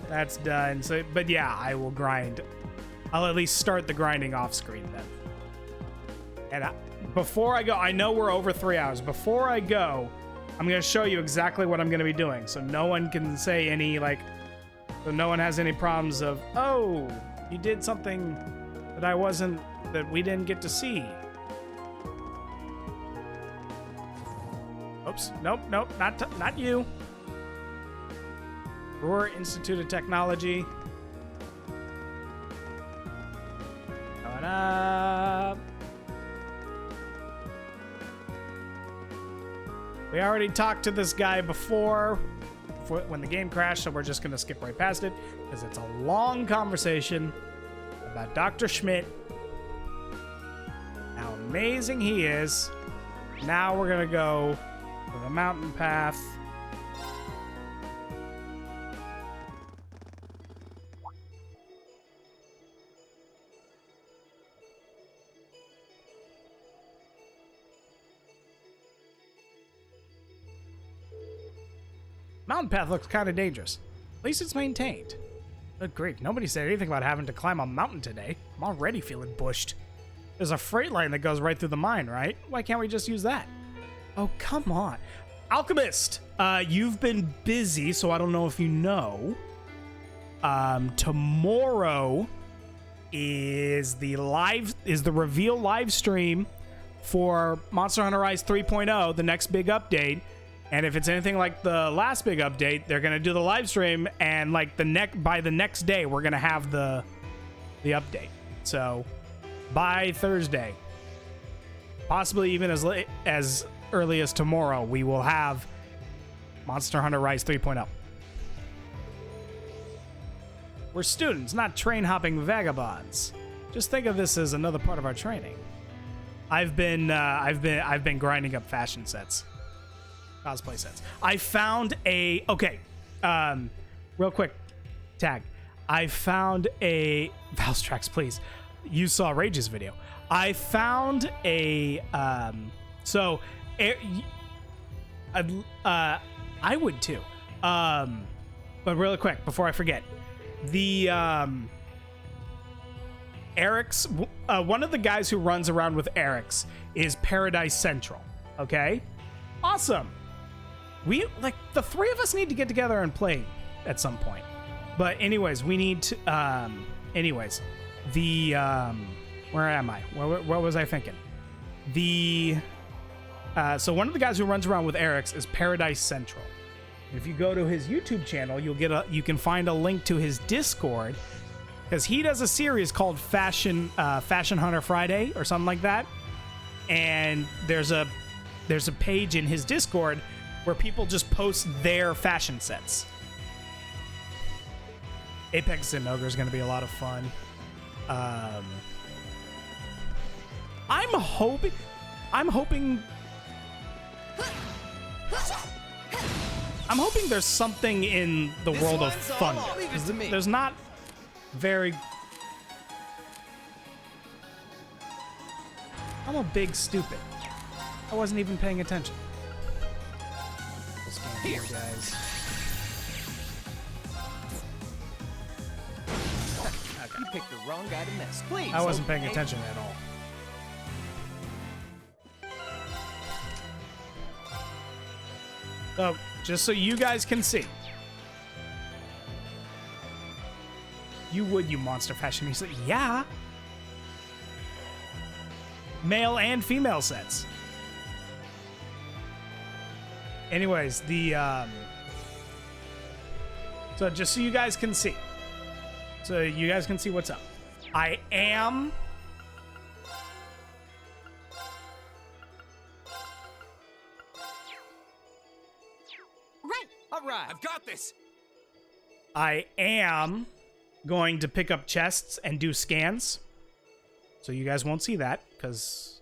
That's done. So, but yeah, I will grind. I'll at least start the grinding off screen then. And before I go, I know we're over 3 hours. Before I go, I'm going to show you exactly what I'm going to be doing. So no one can say any, so no one has any problems of, oh, you did something that we didn't get to see. Oops. Nope, not you. Roar Institute of Technology. Going up. We already talked to this guy before when the game crashed, so we're just going to skip right past it because it's a long conversation about Dr. Schmidt, how amazing he is. Now we're going to go to the mountain path. Mountain path looks kind of dangerous. At least it's maintained. Good grief, nobody said anything about having to climb a mountain today. I'm already feeling bushed. There's a freight line that goes right through the mine, right? Why can't we just use that? Oh, come on. Alchemist, you've been busy, so I don't know if you know. Tomorrow is the reveal live stream for Monster Hunter Rise 3.0, the next big update. And if it's anything like the last big update, they're gonna do the live stream, and like by the next day, we're gonna have the update. So by Thursday, possibly even as early as tomorrow, we will have Monster Hunter Rise 3.0. We're students, not train-hopping vagabonds. Just think of this as another part of our training. I've been grinding up fashion sets, cosplay sets. I found real quick, tag. I found a Valstrax, please. You saw Rage's video. I found a I would too. But really quick before I forget, the Eric's one of the guys who runs around with Eric's is Paradise Central. Okay, awesome. We like the three of us need to get together and play at some point. But anyways, we need to. Where am I? What was I thinking? So one of the guys who runs around with Eric's is Paradise Central. If you go to his YouTube channel, you can find a link to his Discord, because he does a series called Fashion Hunter Friday or something like that. And there's a page in his Discord where people just post their fashion sets. Apex and Ogre is going to be a lot of fun. I'm hoping there's something in the world of Thunder. There's not very... I'm a big stupid. I wasn't even paying attention. Here, guys. You picked the wrong guy to mess. Please. I wasn't paying attention at all. So, just so you guys can see. You monster fashionista. Yeah. Male and female sets. Anyways, so just so you guys can see. So you guys can see what's up. I am... Right. All right. I've got this. I am going to pick up chests and do scans. So you guys won't see that, because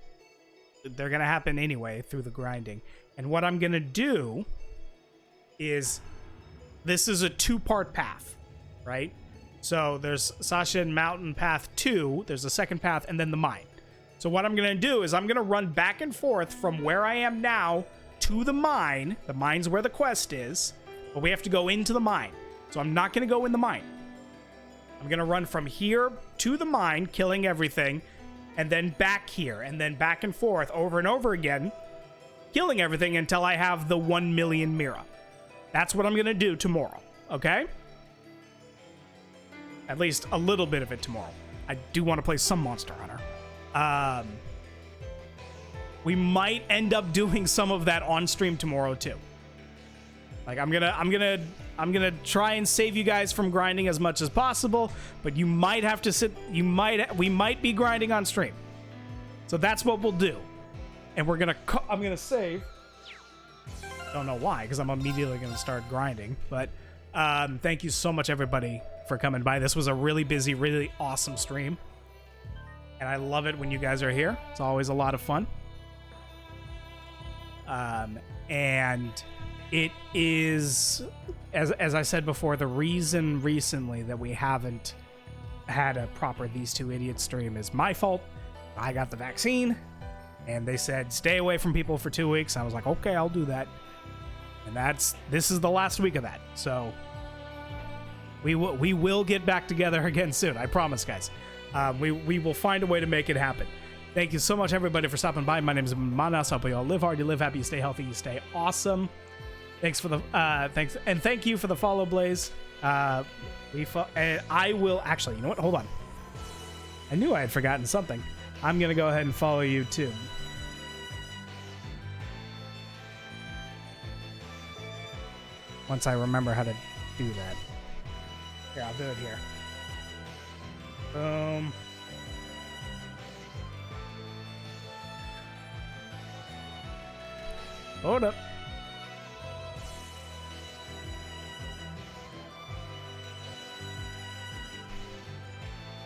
they're going to happen anyway through the grinding. And what I'm going to do is... This is a two-part path, right? So there's Sasha and Mountain Path 2, there's a second path, and then the mine. So what I'm going to do is I'm going to run back and forth from where I am now to the mine. The mine's where the quest is, but we have to go into the mine. So I'm not going to go in the mine. I'm going to run from here to the mine, killing everything, and then back here, and then back and forth over and over again, killing everything until I have the 1 million Mira. That's what I'm going to do tomorrow, okay? At least a little bit of it tomorrow. I do want to play some Monster Hunter. We might end up doing some of that on stream tomorrow too. Like I'm gonna try and save you guys from grinding as much as possible, but you might have to we might be grinding on stream. So that's what we'll do. And I'm gonna save. Don't know why, because I'm immediately gonna start grinding. But thank you so much, everybody, for coming by. This was a really busy, really awesome stream, and I love it when you guys are here. It's always a lot of fun. And it is, as I said before, the reason recently that we haven't had a proper These Two Idiots stream is my fault. I got the vaccine, and they said stay away from people for 2 weeks. I was like, okay, I'll do that. And this is the last week of that. So we will get back together again soon. I promise, guys. We will find a way to make it happen. Thank you so much, everybody, for stopping by. My name is Manas. I hope you all live hard, you live happy, you stay healthy, you stay awesome. Thanks for the thanks, and thank you for the follow, Blaze. I will actually. You know what? Hold on. I knew I had forgotten something. I'm gonna go ahead and follow you too. Once I remember how to do that. Here, I'll do it here. Boom. Hold up.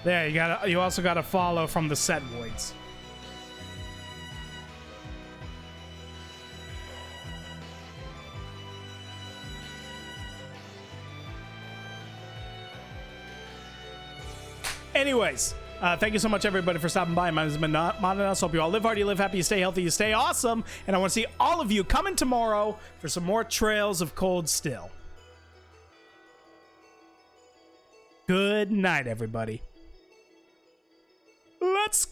There, you also gotta follow from the set voids. Anyways, thank you so much, everybody, for stopping by. My name is Monanos. Hope you all live hard, you live happy, you stay healthy, you stay awesome. And I want to see all of you coming tomorrow for some more Trails of Cold Steel. Good night, everybody. Let's